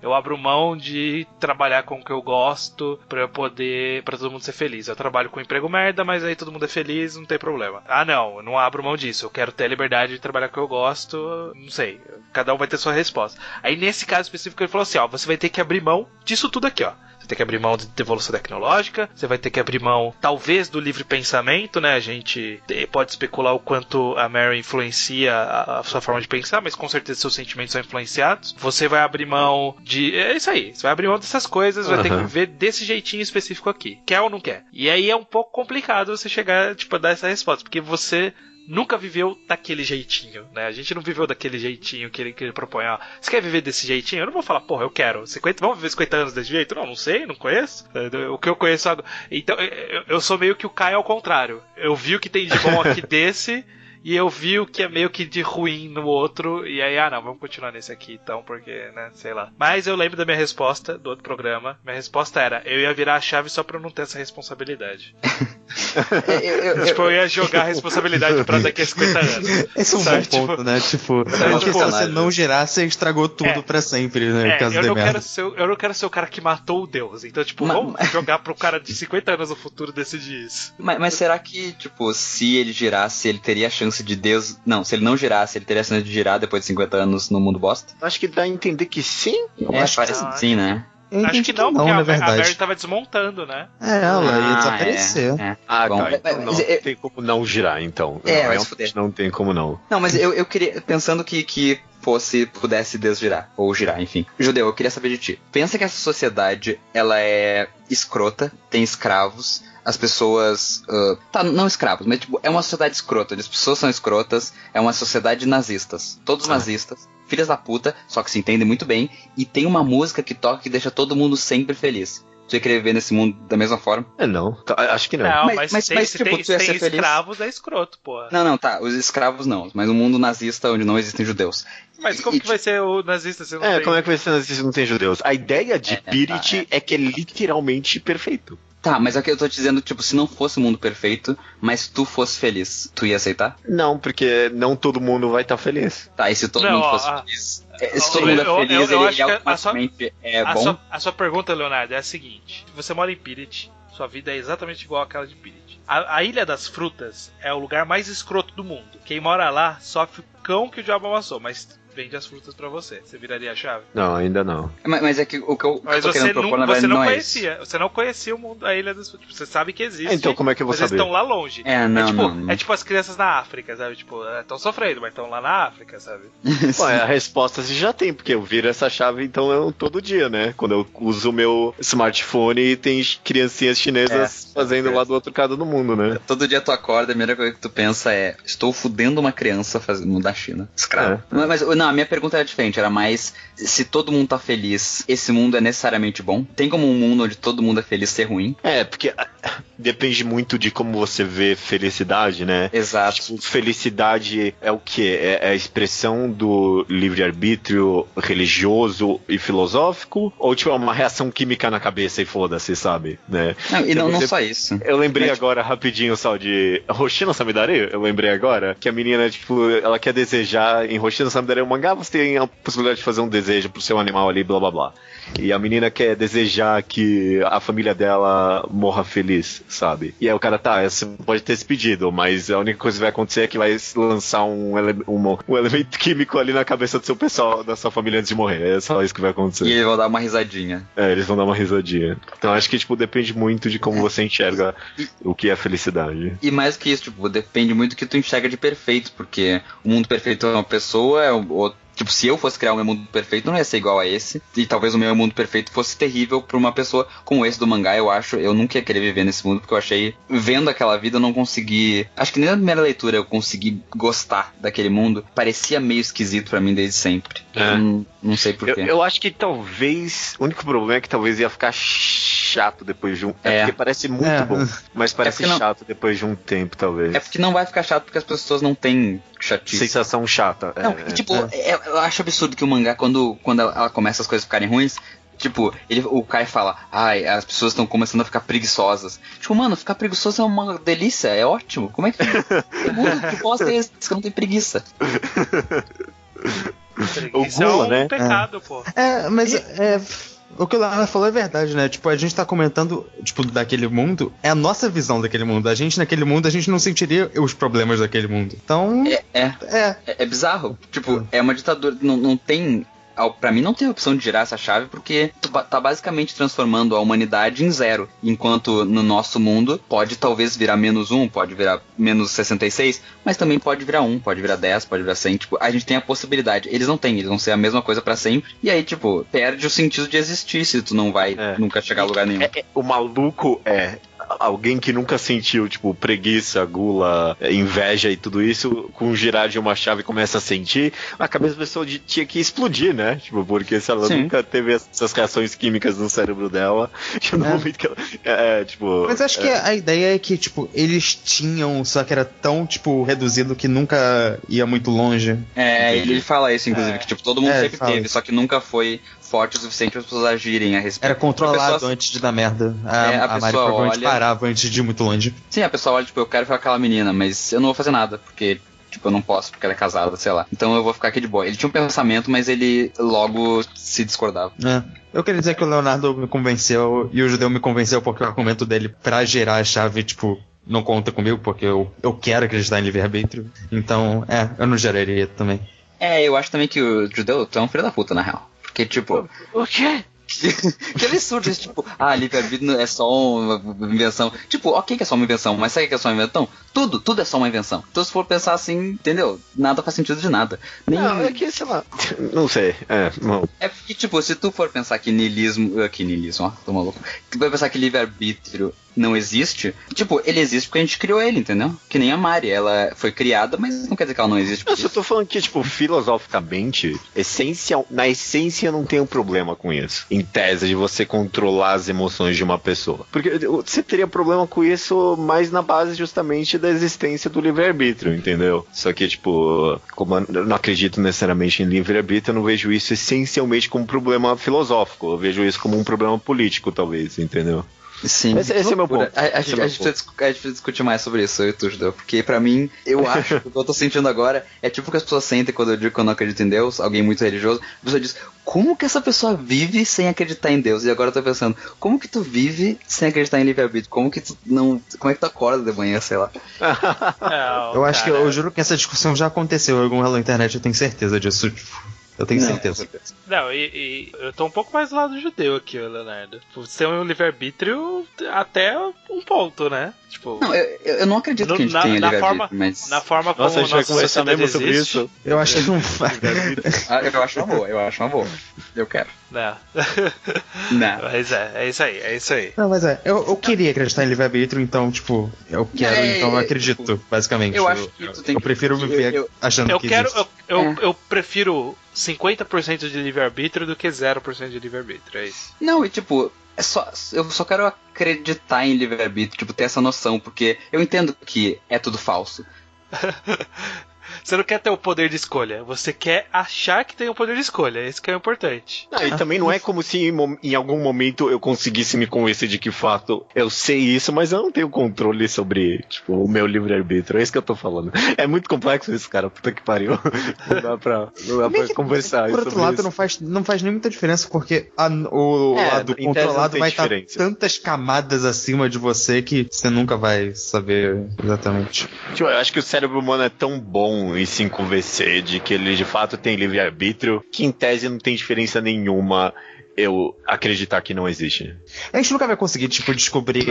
eu abro mão de trabalhar com o que eu gosto pra todo mundo ser feliz. Eu trabalho com um emprego merda, mas aí todo mundo é feliz, não tem problema. Eu não abro mão disso. Eu quero ter a liberdade de trabalhar com o que eu gosto, não sei. Cada um vai ter sua resposta. Aí, nesse caso específico, ele falou assim, ó, você vai ter que abrir mão disso tudo aqui, ó. Você tem que abrir mão de evolução tecnológica, você vai ter que abrir mão, talvez, do livre pensamento, né? A gente pode especular o quanto a Mary influencia a sua forma de pensar, mas com certeza seus sentimentos são influenciados. Você vai abrir mão de... É isso aí, você vai abrir mão dessas coisas, vai ter que viver desse jeitinho específico aqui. Quer ou não quer? E aí é um pouco complicado você chegar, tipo, a dar essa resposta, porque você... nunca viveu daquele jeitinho, né? A gente não viveu daquele jeitinho que ele propõe. Ó, você quer viver desse jeitinho? Eu não vou falar, porra, eu quero. Vamos viver 50 anos desse jeito? Não sei, não conheço. O que eu conheço agora... Então, eu sou meio que o Kai ao contrário. Eu vi o que tem de bom aqui desse... E eu vi o que é meio que de ruim no outro. E aí, não, vamos continuar nesse aqui então, porque, né, sei lá. Mas eu lembro da minha resposta do outro programa. Minha resposta era, eu ia virar a chave só pra eu não ter essa responsabilidade. Eu ia jogar a responsabilidade pra daqui a 50 anos. Esse é um bom ponto, né? Tipo, porque se você não girar, você estragou tudo pra sempre, né? Caso de merda. Eu não quero ser o cara que matou o Deus. Então, tipo, vamos jogar pro cara de 50 anos no futuro decidir isso. Mas será que, tipo, se ele girasse, ele teria a chance de Deus... Não, se ele não girasse, ele teria a chance de girar depois de 50 anos no mundo bosta? Acho que dá a entender que sim. Parece que sim, né? Acho que não, porque a Mary tava desmontando, né? Ela ia desaparecer. Bom, tá, então não tem como não girar, então. Não tem como não. Não, mas eu queria, pensando que pudesse desgirar, ou girar, enfim. Judeu, eu queria saber de ti. Pensa que essa sociedade, ela é escrota, tem escravos, as pessoas... não escravos, mas tipo, é uma sociedade escrota, as pessoas são escrotas, é uma sociedade de nazistas. Todos nazistas, filhas da puta, só que se entendem muito bem, e tem uma música que toca que deixa todo mundo sempre feliz. Você ia querer viver nesse mundo da mesma forma? Não, acho que não. Não, mas tipo, tu ia ser feliz? Escravos é escroto, porra. Não, tá, os escravos não, mas um mundo nazista onde não existem judeus. Mas como que vai ser o nazista se não tem... como é que vai ser nazista se não tem judeus? A ideia de Pirit é que é literalmente perfeito. Tá, mas é o que eu tô te dizendo, tipo, se não fosse o mundo perfeito, mas tu fosse feliz, tu ia aceitar? Não, porque não todo mundo vai estar feliz. Tá, e se todo mundo fosse feliz? Se todo mundo é feliz, ele automaticamente é bom? A sua pergunta, Leonardo, é a seguinte. Você mora em Pirit, sua vida é exatamente igual àquela de Pirit. A Ilha das Frutas é o lugar mais escroto do mundo. Quem mora lá sofre o cão que o diabo amassou, mas... vende as frutas pra você. Você viraria a chave? Não, ainda não. Mas é que o que eu tô querendo propor, na verdade, não é conhecia. isso. Você não conhecia o mundo, a Ilha das Frutas. Você sabe que existe. Então como é que eu vou mas saber? Eles estão lá longe. É tipo as crianças na África, sabe? Tipo, estão sofrendo, mas estão lá na África, sabe? A resposta você já tem, porque eu viro essa chave então todo dia, né? Quando eu uso o meu smartphone e tem criancinhas chinesas fazendo lá do outro lado do mundo, né? Todo dia tu acorda, a primeira coisa que tu pensa é: estou fudendo uma criança da China. Escravo. Mas não, a minha pergunta era diferente. Era mais, se todo mundo tá feliz, esse mundo é necessariamente bom? Tem como um mundo onde todo mundo é feliz ser ruim? Porque depende muito de como você vê felicidade, né? Exato. Tipo, felicidade é o quê? É a expressão do livre-arbítrio religioso e filosófico? Ou tipo, é uma reação química na cabeça e foda-se, sabe? Né? Não só isso. Eu lembrei agora, rapidinho, só de Hoshino Samidare, eu lembrei agora, que a menina, tipo, ela quer desejar em Hoshino Samidare o mangá, você tem a possibilidade de fazer um desejo pro seu animal ali, blá blá blá. E a menina quer desejar que a família dela morra feliz, sabe? E aí o cara, você pode ter esse pedido, mas a única coisa que vai acontecer é que vai lançar um elemento químico ali na cabeça do seu pessoal, da sua família antes de morrer. É só isso que vai acontecer. E eles vão dar uma risadinha. Eles vão dar uma risadinha. Então acho que, tipo, depende muito de como você enxerga o que é felicidade. E mais que isso, tipo, depende muito do que tu enxerga de perfeito, porque o mundo perfeito é uma pessoa, tipo, se eu fosse criar um meu mundo perfeito, não ia ser igual a esse. E talvez o meu mundo perfeito fosse terrível pra uma pessoa como esse do mangá, eu nunca ia querer viver nesse mundo, porque eu achei, vendo aquela vida, eu não consegui... Acho que nem na primeira leitura eu consegui gostar daquele mundo. Parecia meio esquisito pra mim desde sempre. Não sei porquê. Eu acho que talvez... O único problema é que talvez ia ficar chato depois de um... porque parece muito bom, mas parece chato depois de um tempo, talvez. É porque não vai ficar chato porque as pessoas não têm chatice. Sensação chata. Eu acho absurdo que o mangá, quando ela começa as coisas ficarem ruins, tipo, o Kai fala, as pessoas estão começando a ficar preguiçosas. Tipo, mano, ficar preguiçoso é uma delícia, é ótimo. Como é que o mundo que bosta é esse que não tem preguiça? Preguiça é um pecado, pô. Mas o que o Leonardo falou é verdade, né? Tipo, a gente tá comentando, tipo, daquele mundo, é a nossa visão daquele mundo. A gente, naquele mundo, a gente não sentiria os problemas daquele mundo. Então... É bizarro. Tipo, é uma ditadura, não tem... Pra mim não tem opção de girar essa chave, porque tu tá basicamente transformando a humanidade em zero, enquanto no nosso mundo pode talvez virar -1, pode virar -66, mas também pode virar 1, pode virar 10, pode virar 100, tipo, a gente tem a possibilidade, eles não têm, eles vão ser a mesma coisa pra sempre, e aí, tipo, perde o sentido de existir se tu não vai nunca chegar a lugar nenhum. O maluco alguém que nunca sentiu, tipo, preguiça, gula, inveja e tudo isso, com o girar de uma chave começa a sentir, a cabeça da pessoa tinha que explodir, né? Tipo, porque se ela nunca teve essas reações químicas no cérebro dela, no momento que ela... tipo... Mas acho que a ideia é que, tipo, eles tinham, só que era tão, tipo, reduzido que nunca ia muito longe. Ele fala isso, inclusive, que, tipo, todo mundo sempre teve, só que nunca foi forte o suficiente para as pessoas agirem a respeito. Era controlado antes de dar merda. A Mari provavelmente parava antes de ir muito longe. Sim, a pessoa olha, tipo, eu quero ficar com aquela menina, mas eu não vou fazer nada, porque, tipo, eu não posso, porque ela é casada, sei lá. Então eu vou ficar aqui de boa. Ele tinha um pensamento, mas ele logo se discordava. Eu queria dizer que o Leonardo me convenceu, e o Judeu me convenceu porque o argumento dele pra gerar a chave, tipo, não conta comigo, porque eu quero acreditar em livre-arbítrio. Então, eu não geraria também. Eu acho também que o Judeu é um filho da puta, na real. Porque, tipo... O quê? Que absurdo isso, tipo, livre-arbítrio é só uma invenção. Tipo, ok que é só uma invenção, mas sabe que é só uma invenção? Tudo é só uma invenção. Então se for pensar assim, entendeu? Nada faz sentido de nada. Não, é que, sei lá, não sei. Não. É porque, tipo, se tu for pensar que niilismo, ó, tô maluco. Tu vai pensar que livre-arbítrio não existe, tipo, ele existe porque a gente criou ele, entendeu? Que nem a Mari, ela foi criada, mas não quer dizer que ela não existe. Eu só tô falando que, tipo, filosoficamente, na essência não tem um problema com isso. Em tese, de você controlar as emoções de uma pessoa. Porque você teria problema com isso mais na base justamente da existência do livre-arbítrio, entendeu? Só que, tipo, como eu não acredito necessariamente em livre-arbítrio, eu não vejo isso essencialmente como um problema filosófico. Eu vejo isso como um problema político, talvez, entendeu? Sim, esse é o meu ponto. A gente precisa discutir mais sobre isso, eu e tu, Judeu. Porque pra mim, eu acho que o que eu tô sentindo agora é tipo o que as pessoas sentem quando eu digo que eu não acredito em Deus, alguém muito religioso. A pessoa diz, como que essa pessoa vive sem acreditar em Deus? E agora eu tô pensando, como que tu vive sem acreditar em livre-arbítrio? Como é que tu acorda de manhã, sei lá? Eu acho que, eu juro que essa discussão já aconteceu em algum lugar na internet, eu tenho certeza disso. Eu tenho certeza. Não, e eu tô um pouco mais do lado judeu aqui, Leonardo. Você tem um livre-arbítrio até um ponto, né? Tipo, não, eu não acredito que a gente tenha livre-arbítrio, mas... Na forma como a nossa sociedade existe... Isso. Eu acho que não faz. Eu acho uma boa. Eu quero. Não. Não. Mas é isso aí. Não, mas eu queria acreditar em livre-arbítrio, então, tipo, eu quero, então eu acredito, basicamente. Eu acho que tu tem eu prefiro viver achando que existe. Eu prefiro 50% de livre-arbítrio do que 0% de livre-arbítrio, é isso. Não, e tipo, eu só quero acreditar em livre-arbítrio, tipo, ter essa noção, porque eu entendo que é tudo falso. Você não quer ter o poder de escolha, você quer achar que tem o poder de escolha, esse que é o importante. E também não é como se em algum momento eu conseguisse me convencer de que fato eu sei isso, mas eu não tenho controle sobre, tipo, o meu livre-arbítrio, é isso que eu tô falando. É muito complexo isso, cara, puta que pariu. Não dá pra conversar. Por outro lado, não faz nem muita diferença, porque o lado controlado vai estar tantas camadas acima de você que você nunca vai saber exatamente. Tipo, eu acho que o cérebro humano é tão bom em se convencer de que ele de fato tem livre-arbítrio, que em tese não tem diferença nenhuma eu acreditar que não existe. A gente nunca vai conseguir, tipo, descobrir,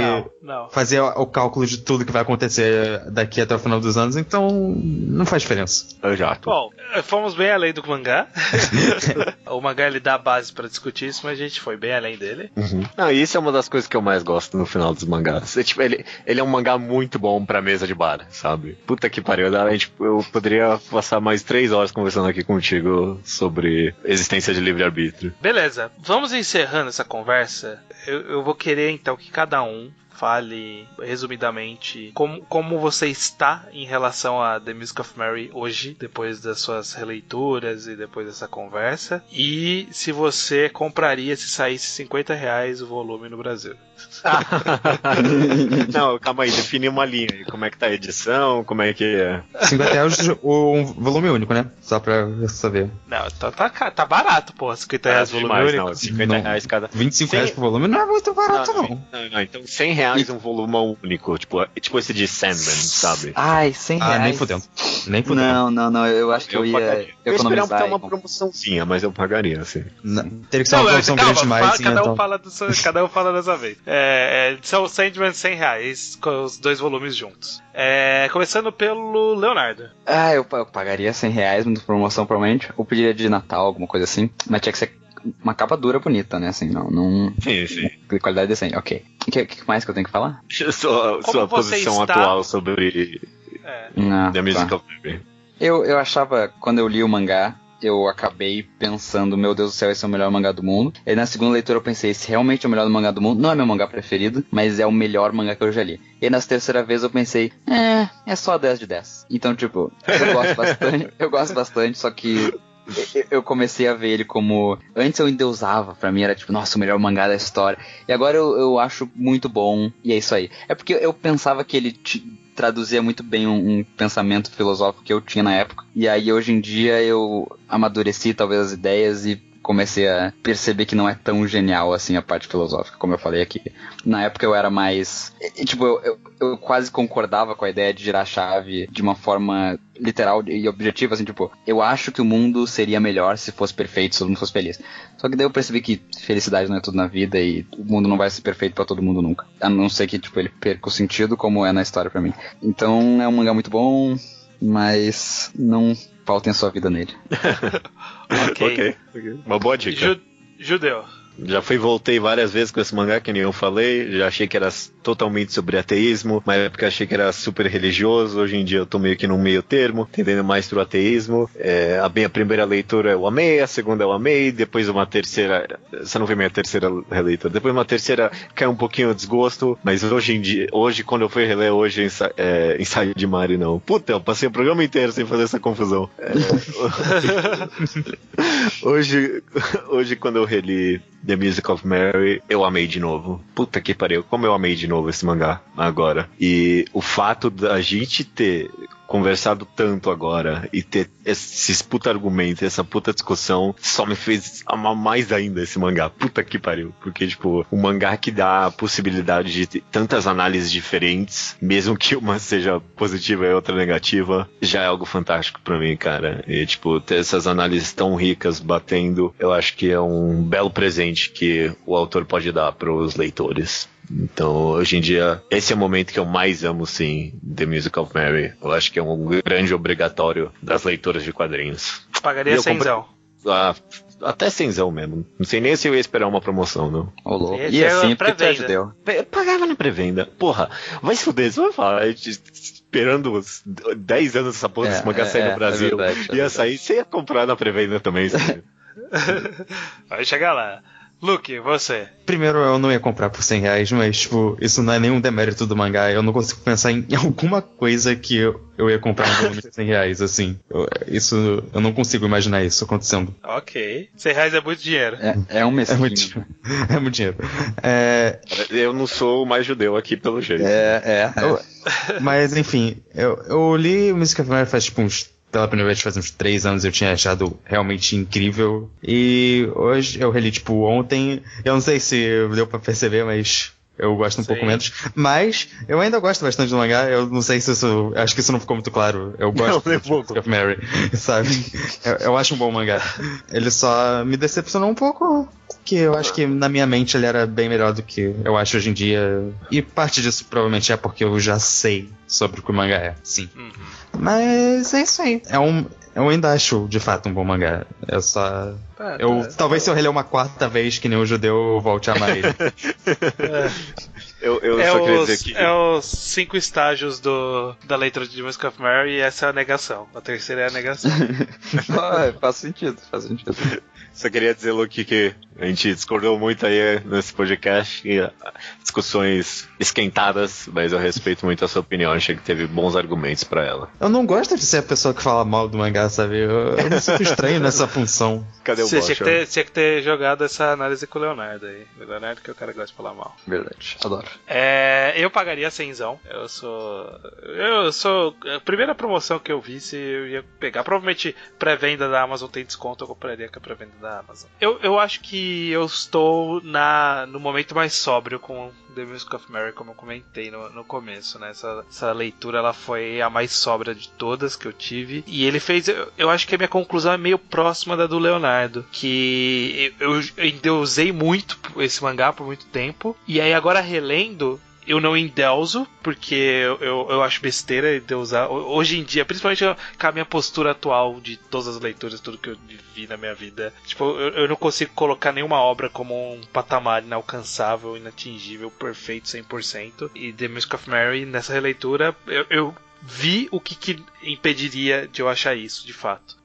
fazer o cálculo de tudo que vai acontecer daqui até o final dos anos, então não faz diferença. Exato. Bom, fomos bem além do mangá. O mangá ele dá a base pra discutir isso, mas a gente foi bem além dele. Não, e isso é uma das coisas que eu mais gosto no final dos mangás. Tipo, ele é um mangá muito bom pra mesa de bar, sabe? Puta que pariu. Eu poderia passar mais 3 horas conversando aqui contigo sobre existência de livre-arbítrio. Beleza, vamos encerrando essa conversa. Eu vou querer então que cada um fale resumidamente como você está em relação a The Music of Mary hoje, depois das suas releituras e depois dessa conversa, e se você compraria se saísse R$50 o volume no Brasil. Não, calma aí, define uma linha aí. Como é que tá a edição? Como é que é? R$50 o volume único, né? Só pra saber. Não, tá barato, pô. R$50 volume demais, único. não, R$50 cada. R$25 por volume não é muito barato, não. Não, então R$100 um volume único. Tipo esse de Sandman, sabe? Ai, R$100. Nem fudendo. Não, eu acho que eu ia economizar. Eu ia uma promoçãozinha, mas eu pagaria, assim. Teria que ser uma promoção grande demais. Cada um fala dessa vez. São Sandman R$100 com os 2 volumes juntos. Começando pelo Leonardo. Eu pagaria R$100 numa promoção, provavelmente. Ou pediria de Natal, alguma coisa assim. Mas tinha que ser uma capa dura bonita, né? Assim, não... Sim. De qualidade decente, ok. O que mais que eu tenho que falar? Sua posição atual sobre The Music of Mary. Eu achava, quando eu li o mangá, eu acabei pensando, meu Deus do céu, esse é o melhor mangá do mundo. E na segunda leitura eu pensei, esse realmente é o melhor mangá do mundo. Não é meu mangá preferido, mas é o melhor mangá que eu já li. E na terceira vez eu pensei, é só 10 de 10. Então, tipo, eu gosto bastante, só que eu comecei a ver ele como... Antes eu endeusava, pra mim era tipo, nossa, o melhor mangá da história. E agora eu acho muito bom, e é isso aí. É porque eu pensava que ele traduzia muito bem um pensamento filosófico que eu tinha na época. E aí hoje em dia eu amadureci talvez as ideias e comecei a perceber que não é tão genial assim a parte filosófica, como eu falei aqui. Na época eu era mais... Tipo, eu quase concordava com a ideia de girar a chave de uma forma literal e objetiva, assim, tipo, eu acho que o mundo seria melhor se fosse perfeito, se todo mundo fosse feliz. Só que daí eu percebi que felicidade não é tudo na vida e o mundo não vai ser perfeito pra todo mundo nunca. A não ser que, tipo, ele perca o sentido como é na história pra mim. Então é um mangá muito bom, mas não faltem a sua vida nele. Ok. Uma boa dica. Judeu. Já fui e voltei várias vezes com esse mangá, que nem eu falei. Já achei que era totalmente sobre ateísmo. Na época achei que era super religioso. Hoje em dia eu tô meio que num meio termo, entendendo mais pro ateísmo. A primeira leitura eu amei, a segunda eu amei. Depois uma terceira... Você não viu minha terceira releitura. Depois uma terceira caiu um pouquinho o desgosto. Mas hoje em dia... Hoje, quando eu fui reler, hoje ensaio de Mari, não. Puta, eu passei o programa inteiro sem fazer essa confusão. Hoje, quando eu reli The Music of Mary, eu amei de novo. Puta que pariu, como eu amei de novo esse mangá agora. E o fato da gente ter conversado tanto agora e ter esses puta argumentos, essa puta discussão, só me fez amar mais ainda esse mangá. Puta que pariu. Porque, tipo, um mangá que dá a possibilidade de ter tantas análises diferentes, mesmo que uma seja positiva e outra negativa, já é algo fantástico pra mim, cara. E, tipo, ter essas análises tão ricas batendo, eu acho que é um belo presente que o autor pode dar pros leitores. Então, hoje em dia, esse é o momento que eu mais amo, sim, The Music of Mary. Eu acho que é um grande obrigatório das leitoras de quadrinhos. Pagaria 100zão. Até 100zão mesmo. Não sei nem se eu ia esperar uma promoção, não. Louco. E assim, porque tu ajudou. Pagava na pré-venda. Porra, vai se fuder, você vai falar... Esperando uns 10 anos essa porra desse mangá sair no Brasil. Ia sair, você ia comprar na pré-venda também. Vai chegar lá. Luke, você? Primeiro, eu não ia comprar por R$100, mas, tipo, isso não é nenhum demérito do mangá. Eu não consigo pensar em alguma coisa que eu ia comprar um volume de R$100, assim. Eu não consigo imaginar isso acontecendo. Ok. R$100 é muito dinheiro. É um mesquinho. É muito dinheiro. Eu não sou o mais judeu aqui, pelo jeito. Mas, enfim, eu li Music of Mary faz, tipo, pela primeira vez faz uns 3 anos, eu tinha achado realmente incrível. E hoje eu reli, tipo, ontem. Eu não sei se deu pra perceber, mas eu gosto um pouco menos. Mas eu ainda gosto bastante do mangá. Eu não sei se isso... Acho que isso não ficou muito claro. Eu gosto de Music of Mary, sabe? Eu acho um bom mangá. Ele só me decepcionou um pouco, que eu acho que na minha mente ele era bem melhor do que eu acho hoje em dia. E parte disso provavelmente é porque eu já sei sobre o que o mangá é, sim. Mas é isso aí. Eu ainda acho, de fato, um bom mangá. É só... talvez se eu reler uma 4ª vez, que nem o judeu, eu volte a amar ele. Eu só queria dizer que... É os 5 estágios da leitura de Music of Mary, e essa é a negação. A terceira é a negação. Faz sentido. Só queria dizer, Luke, que a gente discordou muito aí nesse podcast, e discussões esquentadas, mas eu respeito muito a sua opinião, achei que teve bons argumentos pra ela. Eu não gosto de ser a pessoa que fala mal do mangá, sabe? Eu me sinto estranho nessa função. Cadê o Você Bosch? tinha que ter jogado essa análise com o Leonardo aí. O Leonardo que é o cara que gosta de falar mal. Verdade, adoro. Eu pagaria 100zão. Eu sou... A primeira promoção que eu vi, se eu ia pegar. Provavelmente pré-venda da Amazon tem desconto, eu compraria com a pré-venda da Amazon. Eu acho que eu estou no momento mais sóbrio com The Music of Mary, como eu comentei no começo, né? Essa leitura, ela foi a mais sóbria de todas que eu tive. E ele fez... Eu acho que a minha conclusão é meio próxima da do Leonardo. Que eu endeusei muito esse mangá por muito tempo. E aí agora relendo... Eu não endeuso, porque eu acho besteira endeusar. Hoje em dia, principalmente com a minha postura atual de todas as leituras, tudo que eu vi na minha vida. Tipo, eu não consigo colocar nenhuma obra como um patamar inalcançável, inatingível, perfeito, 100%. E The Music of Mary, nessa releitura, eu vi o que impediria de eu achar isso, de fato.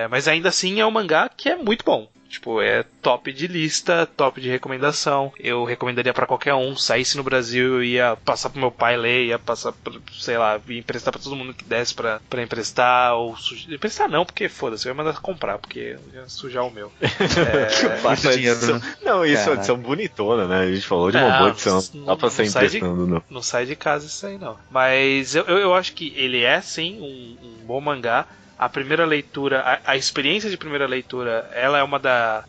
Mas ainda assim é um mangá que é muito bom. Tipo, é top de lista, top de recomendação. Eu recomendaria pra qualquer um. Saísse no Brasil, eu ia passar pro meu pai ler, ia passar, sei lá, ia emprestar pra todo mundo que desse pra emprestar. Ou emprestar não, porque foda-se, eu ia mandar comprar, porque eu ia sujar o meu. Muito dinheiro, né? Não, isso é uma edição bonitona, né? A gente falou de uma boa edição. Dá pra sair emprestando, não. Não sai de casa isso aí, não. Mas eu acho que ele é, sim, um bom mangá. a primeira leitura, a experiência de primeira leitura, ela é uma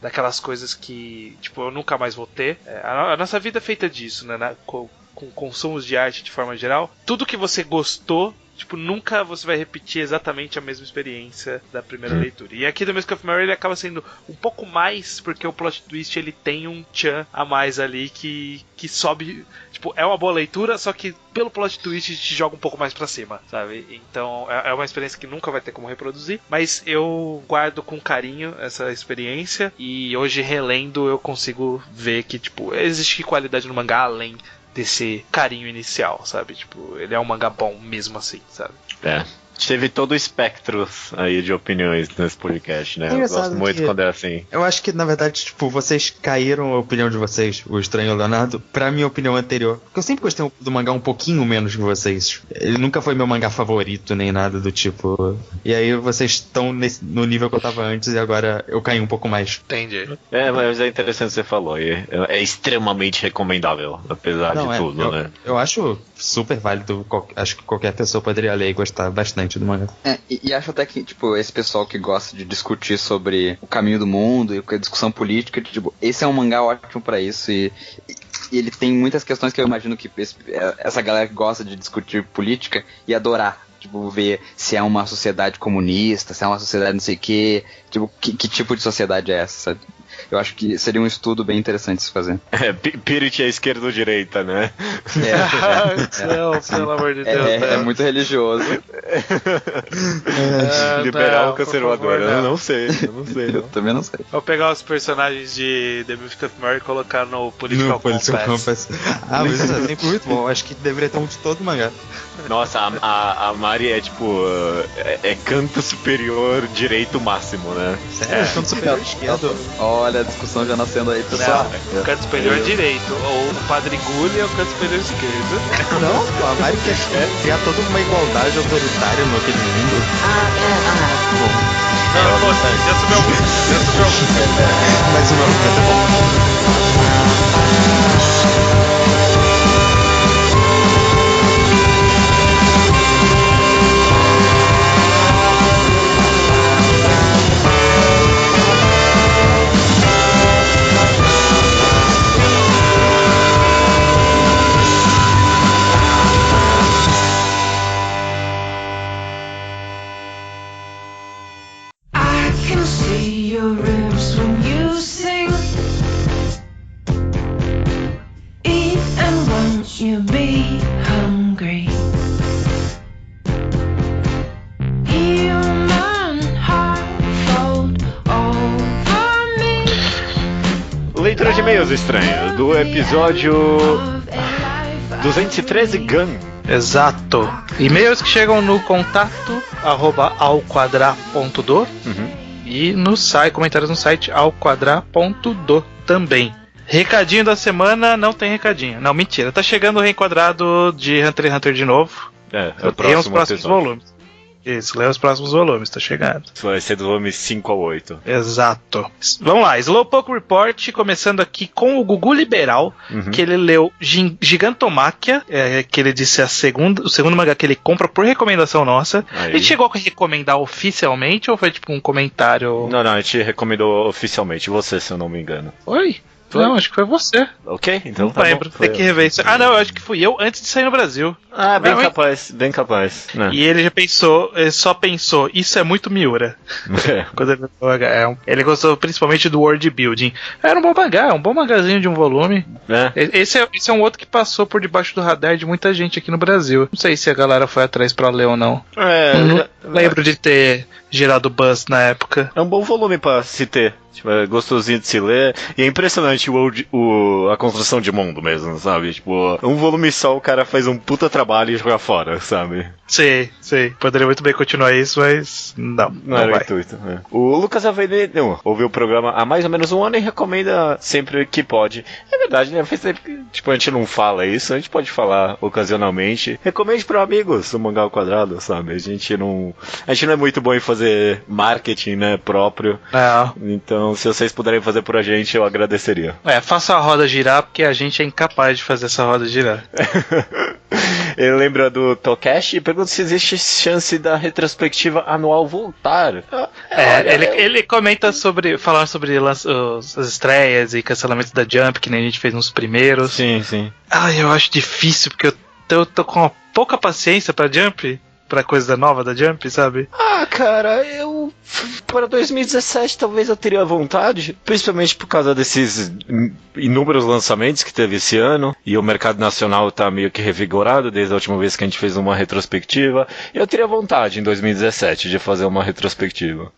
daquelas coisas que, tipo, eu nunca mais vou ter. A nossa vida é feita disso, né? Com consumos de arte de forma geral. Tudo que você gostou, tipo, nunca você vai repetir exatamente a mesma experiência da primeira leitura. E aqui do Mask of Mary ele acaba sendo um pouco mais, porque o plot twist ele tem um tchan a mais ali que sobe. Tipo, é uma boa leitura, só que pelo plot twist te joga um pouco mais pra cima, sabe? Então é uma experiência que nunca vai ter como reproduzir, mas eu guardo com carinho essa experiência e hoje relendo eu consigo ver que, tipo, existe qualidade no mangá além desse carinho inicial, sabe? Tipo, ele é um mangá bom mesmo assim, sabe? Teve todo o espectro aí de opiniões nesse podcast, né? Eu gosto muito quando é assim. Eu acho que, na verdade, tipo, vocês caíram a opinião de vocês, o Estranho Leonardo, pra minha opinião anterior. Porque eu sempre gostei do mangá um pouquinho menos que vocês. Ele nunca foi meu mangá favorito, nem nada do tipo. E aí vocês estão no nível que eu tava antes e agora eu caí um pouco mais. Entendi. Mas é interessante o que você falou. É extremamente recomendável, apesar de tudo, né? Eu acho super válido. Acho que qualquer pessoa poderia ler e gostar bastante do mangá. E acho até que, tipo, esse pessoal que gosta de discutir sobre o caminho do mundo e a discussão política, tipo, esse é um mangá ótimo pra isso e ele tem muitas questões que eu imagino que essa galera que gosta de discutir política ia adorar. Tipo, ver se é uma sociedade comunista, se é uma sociedade não sei o quê, tipo, que tipo de sociedade é essa, sabe? Eu acho que seria um estudo bem interessante se fazer. Pirit é esquerda ou direita, né? Pelo amor de Deus. É muito religioso. Liberal ou conservador? Eu não sei. Eu também não sei. Vou pegar os personagens de The Mask of Mary e colocar no Political Compass. Mas isso é sempre muito bom. Acho que deveria ter um de todo mangá. Nossa, a Mari é tipo. É canto superior direito máximo, né? Sério? Canto superior esquerdo. Olha a discussão já nascendo aí, pessoal. O canto superior direito. Ou o Padre Gulli é o canto superior esquerdo. Não, a Mari quer criar toda uma igualdade autoritária naquele mundo. Bom. Não, já subiu algum. Mas o meu canto é bom. You be hungry. Human heart fold over me. Leitura de e-mails estranhos do episódio 213 Gun. Exato. E-mails que chegam no contato @alquadra.do e no site, comentários no site alquadra.do também. Recadinho da semana, não tem recadinho. Não, mentira. Tá chegando o reenquadrado de Hunter x Hunter de novo. Leia os próximos volumes. Isso, leia os próximos volumes, tá chegando. Isso vai ser do volume 5 ao 8. Exato. Vamos lá, Slowpoke Report, começando aqui com o Gugu Liberal, que ele leu Gigantomáquia, que ele disse o segundo mangá que ele compra por recomendação nossa. Aí. Ele chegou a recomendar oficialmente ou foi tipo um comentário? Não, a gente recomendou oficialmente, você, se eu não me engano. Oi? Não, acho que foi você. Ok, então não tá lembro, bom. tem que rever isso. Não, eu acho que fui eu antes de sair no Brasil. Bem capaz. Né? E ele só pensou, isso é muito Miura. Quando ele viu o mangá. Ele gostou principalmente do world building. Era um bom mangá, um bom magazinho de um volume. Esse é um outro que passou por debaixo do radar de muita gente aqui no Brasil. Não sei se a galera foi atrás pra ler ou não. Não lembro de ter gerado buzz na época. É um bom volume pra se ter. Tipo, é gostosinho de se ler. E é impressionante a construção de mundo mesmo, sabe? Tipo, um volume só, o cara faz um puta trabalho e joga fora, sabe? Sei. Poderia muito bem continuar isso, mas não era vai. o intuito. O Lucas Avelino ouviu o programa há mais ou menos um ano e recomenda sempre que pode. É verdade, né? Tipo, a gente não fala isso, a gente pode falar ocasionalmente. Recomende para amigos o Mangá ao Quadrado, sabe? A gente não é muito bom em fazer marketing, né, próprio. Então, se vocês puderem fazer por a gente, eu agradeceria. Faça a roda girar, porque a gente é incapaz de fazer essa roda girar. Ele lembra do Tokashi e pergunta se existe chance da retrospectiva anual voltar. Ele comenta falar sobre as estreias e cancelamentos da Jump, que nem a gente fez nos primeiros. Sim. Eu acho difícil, porque eu tô com uma pouca paciência pra Jump, pra coisa nova da Jump, sabe? Cara, para 2017 talvez eu teria vontade, principalmente por causa desses inúmeros lançamentos que teve esse ano, e o mercado nacional tá meio que revigorado desde a última vez que a gente fez uma retrospectiva. Eu teria vontade em 2017 de fazer uma retrospectiva.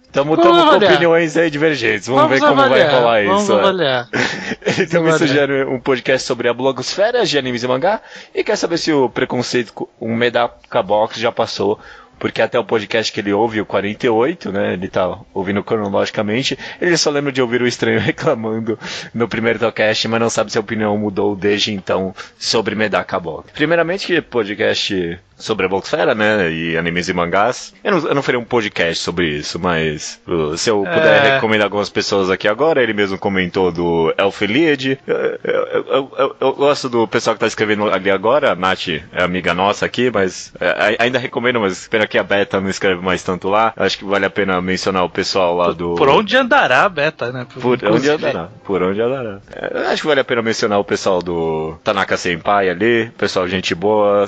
Estamos com opiniões aí divergentes. Vamos ver como vai rolar isso. Vamos avaliar. Ele também sugere um podcast sobre a blogosfera de animes e mangá e quer saber se o preconceito com o Medaka Box já passou. Porque até o podcast que ele ouve, o 48, né, ele tá ouvindo cronologicamente, ele só lembra de ouvir o estranho reclamando no primeiro Talkcast, mas não sabe se a opinião mudou desde então sobre Medaka Box. Primeiramente, que podcast sobre a Blogosfera, né, e animes e mangás. Eu não faria um podcast sobre isso, mas se eu puder recomendar algumas pessoas aqui agora, ele mesmo comentou do Elfeliad. Eu gosto do pessoal que tá escrevendo ali agora, a Nath é amiga nossa aqui, mas ainda recomendo, mas espero que a Beta não escreve mais tanto lá. Acho que vale a pena mencionar o pessoal lá do... Por onde andará a Beta, né? Por onde andará. Acho que vale a pena mencionar o pessoal do Tanaka Senpai ali, pessoal gente boa.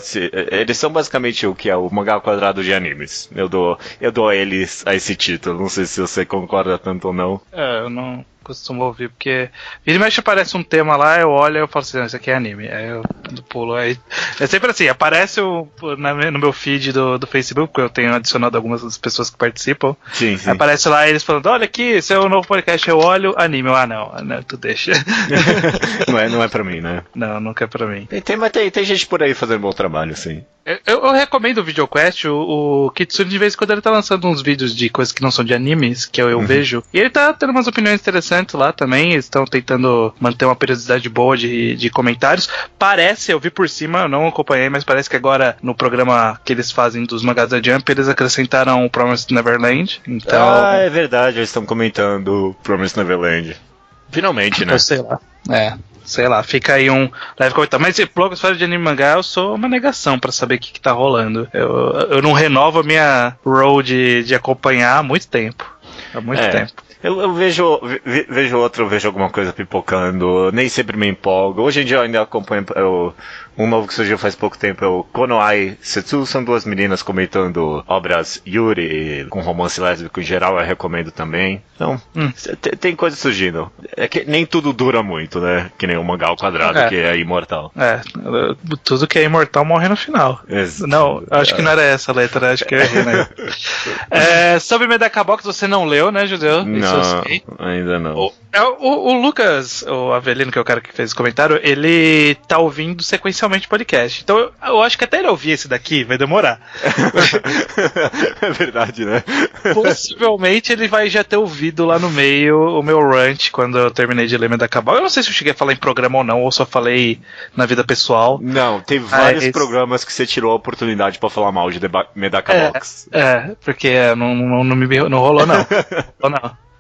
Eles são basicamente o que é o mangá ao quadrado de animes. Eu dou a eles a esse título. Não sei se você concorda tanto ou não. Eu não costumo ouvir, porque vira e mexe aparece um tema lá, eu olho e eu falo assim, isso aqui é anime. Aí eu pulo. Aí é sempre assim, aparece no meu feed do Facebook, porque eu tenho adicionado algumas das pessoas que participam. Sim. Aparece lá eles falando, olha aqui, esse é o novo podcast, eu olho, anime. Não, tu deixa. não é pra mim, né? Não, nunca é pra mim. Tem gente por aí fazendo bom trabalho, sim. Eu recomendo o VideoQuest. O Kitsune, de vez em quando, ele tá lançando uns vídeos de coisas que não são de animes, que eu vejo. E ele tá tendo umas opiniões interessantes lá também. Eles estão tentando manter uma periodicidade boa de comentários. Parece, eu vi por cima, eu não acompanhei, mas parece que agora, no programa que eles fazem dos mangás da Jump, eles acrescentaram o Promised Neverland. Então... é verdade, eles estão comentando o Promised Neverland. Finalmente, né? Sei lá, fica aí um leve comentário. Mas esse blogosfera de anime e mangá, eu sou uma negação pra saber o que tá rolando. Eu não renovo a minha road de acompanhar há muito tempo. Tempo. Eu vejo alguma coisa pipocando, nem sempre me empolgo. Hoje em dia eu ainda acompanho um novo que surgiu faz pouco tempo, é o Konoai Setsu. São duas meninas comentando obras yuri com romance lésbico em geral, eu recomendo também. Então, tem coisa surgindo. É que nem tudo dura muito, né? Que nem o mangá ao quadrado, que é imortal. Tudo que é imortal morre no final. Não, acho que não era essa a letra, acho que eu errei, né? Sobre Medaka Box, você não leu, né, Judeu? Não, ainda não. O Lucas, o Avelino, que é o cara que fez esse comentário, ele tá ouvindo sequencialmente o podcast. Então eu acho que até ele ouvir esse daqui vai demorar. É verdade, né? Possivelmente ele vai já ter ouvido lá no meio o meu rant quando eu terminei de ler Medaka Box. Eu não sei se eu cheguei a falar em programa ou não, ou só falei na vida pessoal. Não, tem vários programas que você tirou a oportunidade pra falar mal de Medaka Box. Porque não rolou não. Não.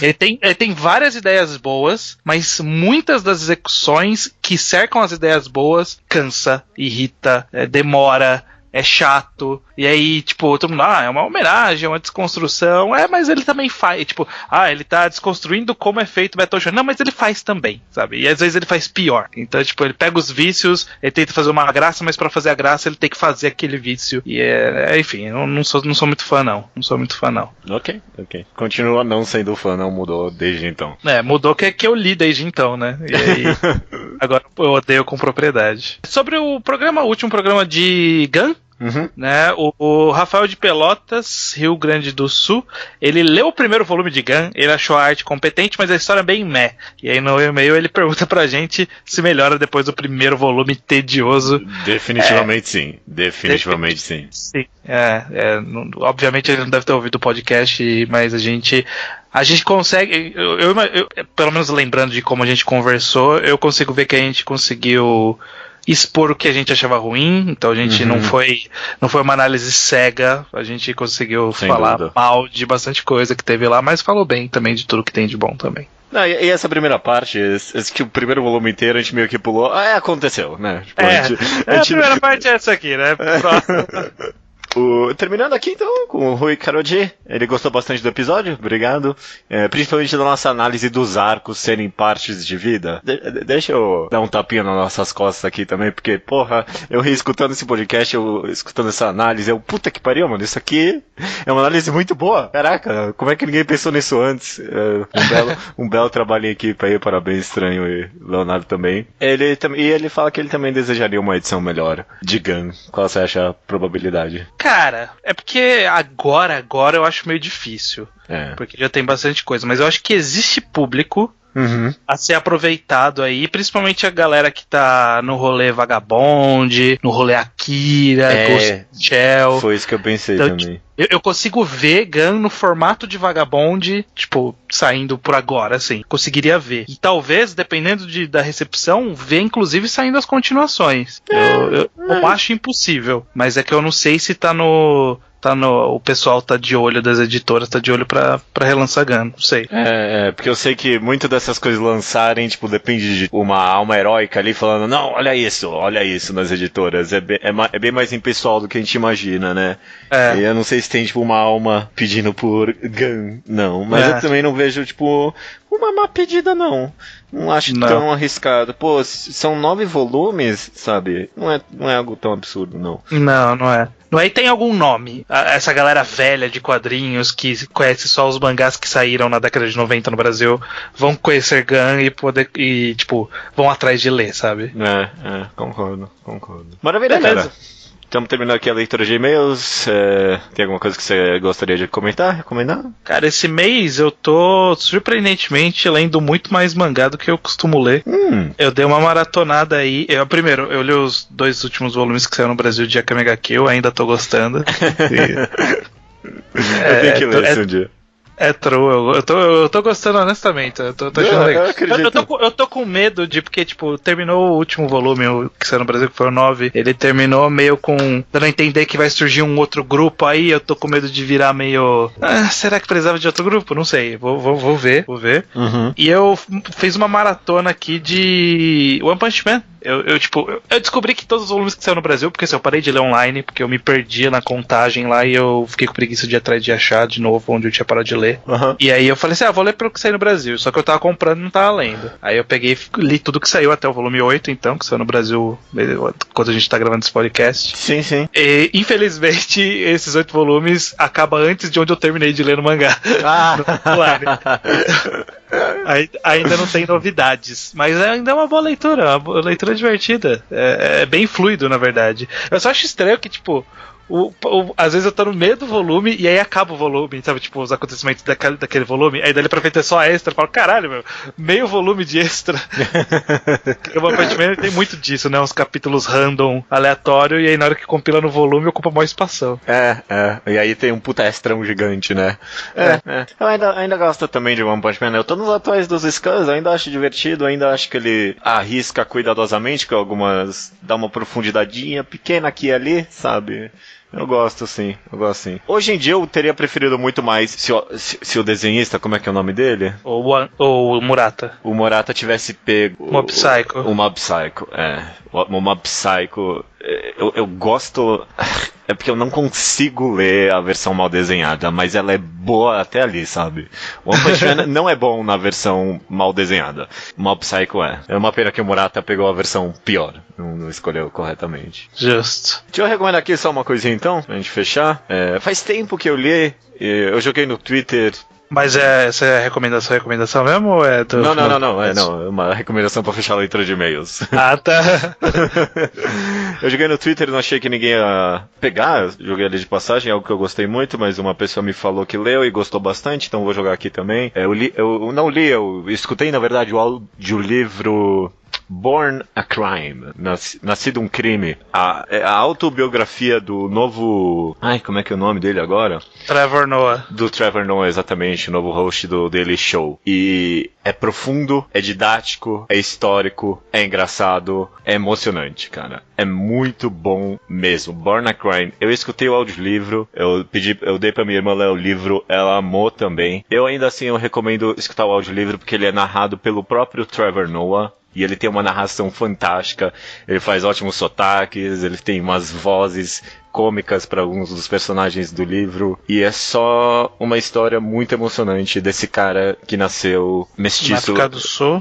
Ele tem várias ideias boas, mas muitas das execuções que cercam as ideias boas cansa, irrita, demora, é chato. E aí, tipo, todo mundo, é uma homenagem, é uma desconstrução. Mas ele também faz, tipo, ele tá desconstruindo como é feito o Battle Shonen. Não, mas ele faz também, sabe? E às vezes ele faz pior. Então, tipo, ele pega os vícios, ele tenta fazer uma graça, mas pra fazer a graça ele tem que fazer aquele vício. E enfim, eu não sou muito fã, não. Não sou muito fã, não. Ok. Continua não sendo fã, não mudou desde então. Mudou que eu li desde então, né? E aí, agora eu odeio com propriedade. Sobre o último programa de Gun, né? O Rafael de Pelotas, Rio Grande do Sul, ele leu o primeiro volume de Gun, ele achou a arte competente, mas a história é bem meh. E aí no e-mail ele pergunta pra gente se melhora depois do primeiro volume tedioso. Definitivamente sim. Definitivamente sim. Sim. Obviamente ele não deve ter ouvido o podcast, mas a gente consegue, eu, pelo menos lembrando de como a gente conversou, eu consigo ver que a gente conseguiu expor o que a gente achava ruim, então a gente não foi uma análise cega, a gente conseguiu falar mal de bastante coisa que teve lá, mas falou bem também de tudo que tem de bom também. Não, e essa primeira parte, esse que o primeiro volume inteiro a gente meio que pulou. Aconteceu, né? Tipo, a primeira parte é essa aqui, né? Próximo. Terminando aqui então com o Rui Karoji, ele gostou bastante do episódio, obrigado, principalmente da nossa análise dos arcos serem partes de vida. Deixa eu dar um tapinha nas nossas costas aqui também, porque porra, eu reescutando esse podcast, eu escutando essa análise, puta que pariu, mano, isso aqui é uma análise muito boa, caraca, como é que ninguém pensou nisso antes? Um belo trabalho em equipe aí, parabéns, Estranho e Leonardo também. Ele fala que ele também desejaria uma edição melhor de Gun. Qual você acha a probabilidade? Cara, é porque agora eu acho meio difícil. Porque já tem bastante coisa. Mas eu acho que existe público a ser aproveitado aí. Principalmente a galera que tá no rolê Vagabond, no rolê Akira, Ghost in the Shell. Foi isso que eu pensei então, também. Eu consigo ver Gun no formato de Vagabond, tipo, saindo por agora, assim. Conseguiria ver. E talvez, dependendo da recepção, ver inclusive saindo as continuações. Eu não acho impossível. Mas é que eu não sei se o pessoal tá de olho das editoras, tá de olho pra relançar Gun, não sei. Porque eu sei que muito dessas coisas lançarem, tipo, depende de uma alma heróica ali falando, não, olha isso nas editoras. É bem mais impessoal do que a gente imagina, né? E eu não sei se tem, tipo, uma alma pedindo por Gun, não. Mas eu também não vejo, tipo, uma má pedida, não. Não acho tão arriscado. Pô, são 9 volumes, sabe? Não é algo tão absurdo, não. Não é. Não é, e tem algum nome. Essa galera velha de quadrinhos que conhece só os mangás que saíram na década de 90 no Brasil vão conhecer Gun e tipo, vão atrás de ler, sabe? Concordo. Maravilha, cara. Estamos terminando aqui a leitura de e-mails. Tem alguma coisa que você gostaria de recomendar? Cara, esse mês eu tô surpreendentemente lendo muito mais mangá do que eu costumo ler. Eu dei uma maratonada aí. Primeiro, eu li os 2 últimos volumes que saíram no Brasil de Akame ga Kill, ainda tô gostando. Eu tenho que ler esse um dia. É true, eu tô gostando honestamente, eu tô achando legal. Eu tô com medo porque, tipo, terminou o último volume que saiu no Brasil, que foi o 9, ele terminou meio com, dando a entender que vai surgir um outro grupo aí, eu tô com medo de virar meio, será que precisava de outro grupo? Não sei, vou ver. E eu fiz uma maratona aqui de One Punch Man. Eu descobri que todos os volumes que saíram no Brasil, porque assim, eu parei de ler online, porque eu me perdia na contagem lá e eu fiquei com preguiça de ir atrás de achar de novo onde eu tinha parado de ler. E aí eu falei assim, vou ler pelo que saiu no Brasil, só que eu tava comprando e não tava lendo. Aí eu peguei e li tudo que saiu até o volume 8, então, que saiu no Brasil quando a gente tá gravando esse podcast. Sim. E infelizmente esses 8 volumes acabam antes de onde eu terminei de ler no mangá. No online. Ainda não tem novidades, mas ainda é uma boa leitura, divertida. É bem fluido, na verdade. Eu só acho estranho que, tipo, às vezes eu tô no meio do volume e aí acaba o volume, sabe? Tipo, os acontecimentos daquele volume, aí dali pra frente é só extra. Eu falo, caralho, meu, meio volume de extra. O One Punch Man tem muito disso, né? Uns capítulos random, aleatório, e aí na hora que compila no volume ocupa maior espação. E aí tem um puta extrão gigante, né? Eu ainda gosto também de One Punch Man. Eu tô nos atuais dos Scans, ainda acho divertido, ainda acho que ele arrisca cuidadosamente, que algumas dá uma profundidadinha pequena aqui e ali, sabe? Eu gosto sim. Hoje em dia eu teria preferido muito mais se o desenhista, como é que é o nome dele? O Murata. O Murata tivesse pego Mob Psycho. O Mob Psycho, O Mob Psycho, eu gosto. É porque eu não consigo ler a versão mal desenhada, mas ela é boa até ali, sabe? One Punch Man não é bom na versão mal desenhada. Mob Psycho é. É uma pena que o Murata pegou a versão pior. Não escolheu corretamente. Justo. Deixa eu recomendar aqui só uma coisinha então, pra gente fechar. Faz tempo que eu li, eu joguei no Twitter. Mas essa é a recomendação mesmo? Ou é Não. É uma recomendação pra fechar a leitura de e-mails. Tá. Eu joguei no Twitter e não achei que ninguém ia pegar. Joguei ali de passagem, é algo que eu gostei muito, mas uma pessoa me falou que leu e gostou bastante, então vou jogar aqui também. Eu escutei, na verdade, o audiolivro Born a Crime, Nascido um Crime, a autobiografia do novo... como é que é o nome dele agora? Trevor Noah. Do Trevor Noah, exatamente, o novo host do Daily Show. E é profundo, é didático, é histórico, é engraçado, é emocionante, cara. É muito bom mesmo. Born a Crime. Eu escutei o audiolivro, eu dei pra minha irmã ler o livro, ela amou também. Eu ainda assim, eu recomendo escutar o audiolivro porque ele é narrado pelo próprio Trevor Noah. E ele tem uma narração fantástica, ele faz ótimos sotaques, ele tem umas vozes cômicas para alguns dos personagens do livro, e é só uma história muito emocionante desse cara que nasceu mestiço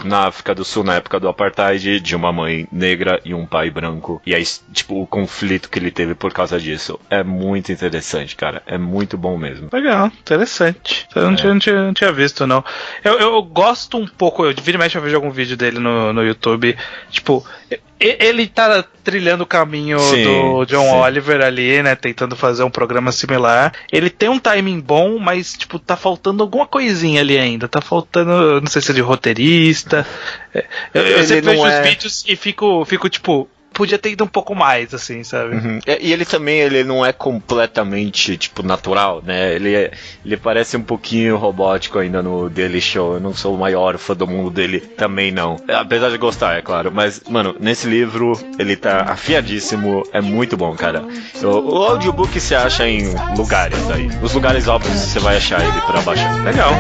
na África do Sul, na época do apartheid, de uma mãe negra e um pai branco, e aí, tipo, o conflito que ele teve por causa disso. É muito interessante, cara, é muito bom mesmo. Legal, interessante. Eu não tinha visto, não. Eu gosto um pouco, eu vira e mexe eu vejo algum vídeo dele no YouTube, tipo... Ele tá trilhando o caminho do John Oliver ali, né? Tentando fazer um programa similar. Ele tem um timing bom, mas, tipo, tá faltando alguma coisinha ali ainda. Tá faltando, não sei se é de roteirista. Eu sempre vejo os vídeos e fico, tipo... Podia ter ido um pouco mais, assim, sabe? Uhum. E ele também, ele não é completamente, tipo, natural, né? Ele parece um pouquinho robótico ainda no Daily Show. Eu não sou o maior fã do mundo dele, também não. Apesar de gostar, é claro. Mas, mano, nesse livro, ele tá afiadíssimo. É muito bom, cara. O audiobook você acha em lugares aí. Os lugares óbvios você vai achar ele pra baixar. Legal.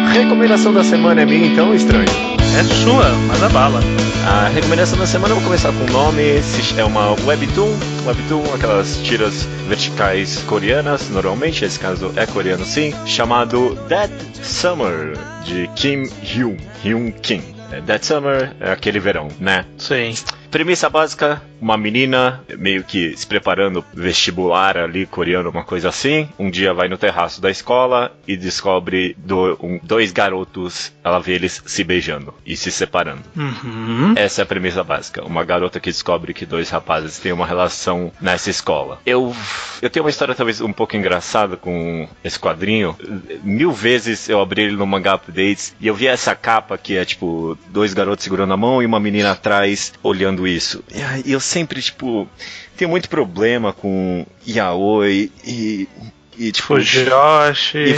A recomendação da semana é minha, então, estranho? É sua, manda bala. A recomendação da semana, eu vou começar com o nome, é uma webtoon, aquelas tiras verticais coreanas, normalmente, nesse caso é coreano sim, chamado That Summer, de Kim Hyun Kim. That Summer é aquele verão, né? Sim. Premissa básica, uma menina meio que se preparando vestibular ali, coreano, uma coisa assim. Um dia vai no terraço da escola e descobre dois garotos, ela vê eles se beijando e se separando. Uhum. Essa é a premissa básica. Uma garota que descobre que dois rapazes têm uma relação nessa escola. Eu tenho uma história talvez um pouco engraçada com esse quadrinho. 1000 vezes eu abri ele no Manga Updates e eu vi essa capa que é tipo dois garotos segurando a mão e uma menina atrás olhando isso. E eu sempre, tipo, tenho muito problema com yaoi e tipo, Fujoshi,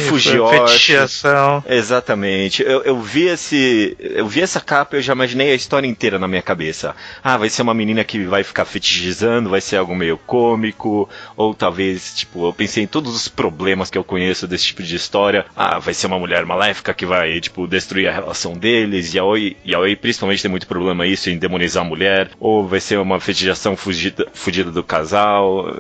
fetichização. Exatamente. Eu vi essa capa e eu já imaginei a história inteira na minha cabeça. Vai ser uma menina que vai ficar fetichizando, vai ser algo meio cômico, ou talvez, tipo, eu pensei em todos os problemas que eu conheço desse tipo de história. Vai ser uma mulher maléfica que vai, tipo, destruir a relação deles. Yaoi principalmente tem muito problema isso, em demonizar a mulher, ou vai ser uma fetichização fugida do casal,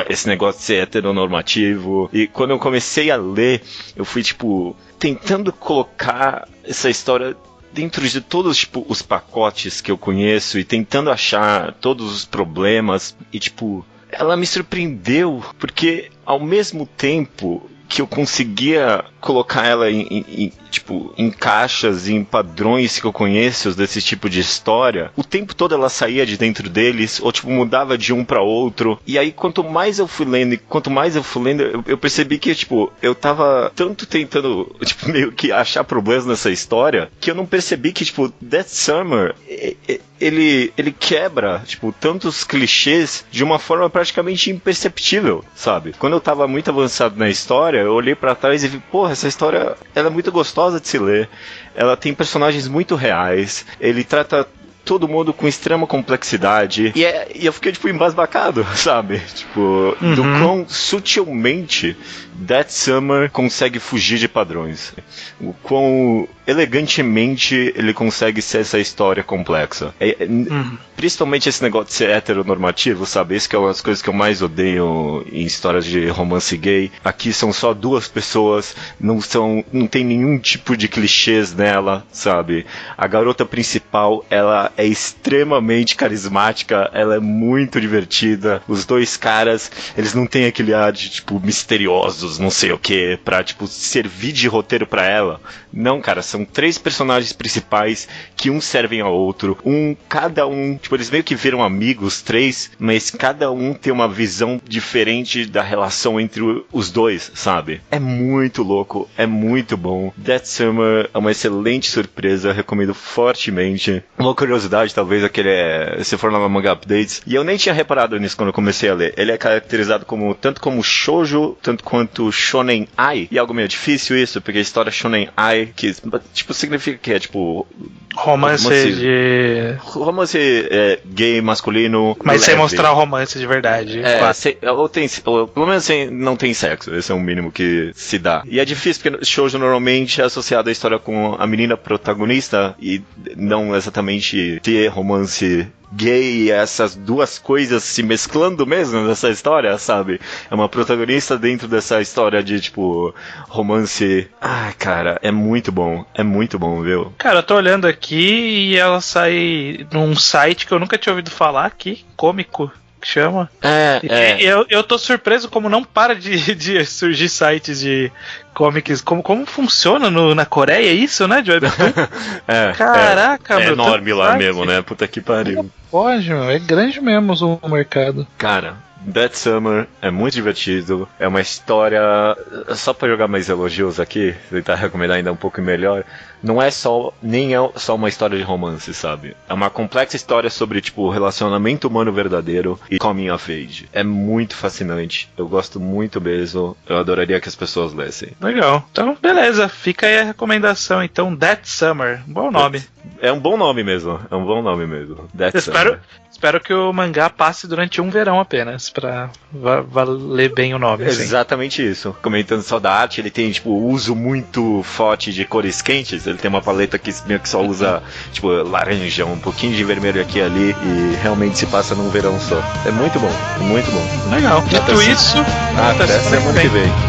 esse negócio de ser heteronormativo. E quando eu comecei a ler, eu fui, tipo, tentando colocar essa história dentro de todos, tipo, os pacotes que eu conheço e tentando achar todos os problemas. E, tipo, ela me surpreendeu, porque ao mesmo tempo que eu conseguia colocar ela em caixas, em padrões que eu conheço desse tipo de história, o tempo todo ela saía de dentro deles, ou tipo, mudava de um pra outro, e aí quanto mais eu fui lendo, eu percebi que, tipo, eu tava tanto tentando, tipo, meio que achar problemas nessa história, que eu não percebi que, tipo, That Summer, ele quebra, tipo, tantos clichês de uma forma praticamente imperceptível, sabe? Quando eu tava muito avançado na história, eu olhei pra trás e vi, porra, essa história, ela é muito gostosa de se ler, ela tem personagens muito reais, ele trata todo mundo com extrema complexidade, e eu fiquei, tipo, embasbacado, sabe? Tipo, do quão sutilmente That Summer consegue fugir de padrões, o quão elegantemente ele consegue ser essa história complexa. Principalmente esse negócio de ser heteronormativo, sabe? Isso que é uma das coisas que eu mais odeio em histórias de romance gay. Aqui são só duas pessoas, não tem nenhum tipo de clichês nela, sabe? A garota principal, ela é extremamente carismática, ela é muito divertida. Os dois caras, eles não têm aquele ar de, tipo, misteriosos, não sei o que, pra, tipo, servir de roteiro pra ela. Não, cara, são 3 personagens principais que um servem ao outro. Cada um, tipo, eles meio que viram amigos, 3, mas cada um tem uma visão diferente da relação entre os dois, sabe? É muito louco, é muito bom. That Summer é uma excelente surpresa, recomendo fortemente. Uma curiosidade, talvez, é que ele se for na Manga Updates, e eu nem tinha reparado nisso quando eu comecei a ler, ele é caracterizado tanto como shoujo, tanto quanto shonen ai, e algo meio difícil isso, porque a história shonen ai, que, tipo, significa que é, tipo... Romance gay, masculino, mas leve. sem mostrar o romance de verdade. Pelo menos não tem sexo, esse é o mínimo que se dá. E é difícil porque shoujo normalmente é associado à história com a menina protagonista e não exatamente ter romance gay e essas duas coisas se mesclando mesmo nessa história, sabe? É uma protagonista dentro dessa história de, tipo, romance. Ai, cara, é muito bom, viu? Cara, eu tô olhando aqui e ela sai num site que eu nunca tinha ouvido falar aqui, cômico, que chama. Eu tô surpreso como não para de surgir sites de comics, como funciona na Coreia, isso, né, de webtoon? Caraca, meu. É enorme lá mesmo, né? Puta que pariu. Pode, meu, é grande mesmo o mercado. Cara, That Summer é muito divertido, é uma história, só pra jogar mais elogios aqui, tentar recomendar ainda um pouco melhor, nem é só uma história de romance, sabe? É uma complexa história sobre, tipo, relacionamento humano verdadeiro e coming of age. É muito fascinante, eu gosto muito mesmo, eu adoraria que as pessoas lessem. Legal, então beleza, fica aí a recomendação, então, That Summer, bom nome. É um bom nome mesmo, That Summer. Espero que o mangá passe durante um verão apenas, pra valer bem o nome. Exatamente assim. Isso. Comentando só da arte, ele tem, tipo, uso muito forte de cores quentes. Ele tem uma paleta que meio que só usa, tipo, laranja, um pouquinho de vermelho aqui e ali, e realmente se passa num verão só. É muito bom, muito bom. Legal. Dito isso, até semana que vem.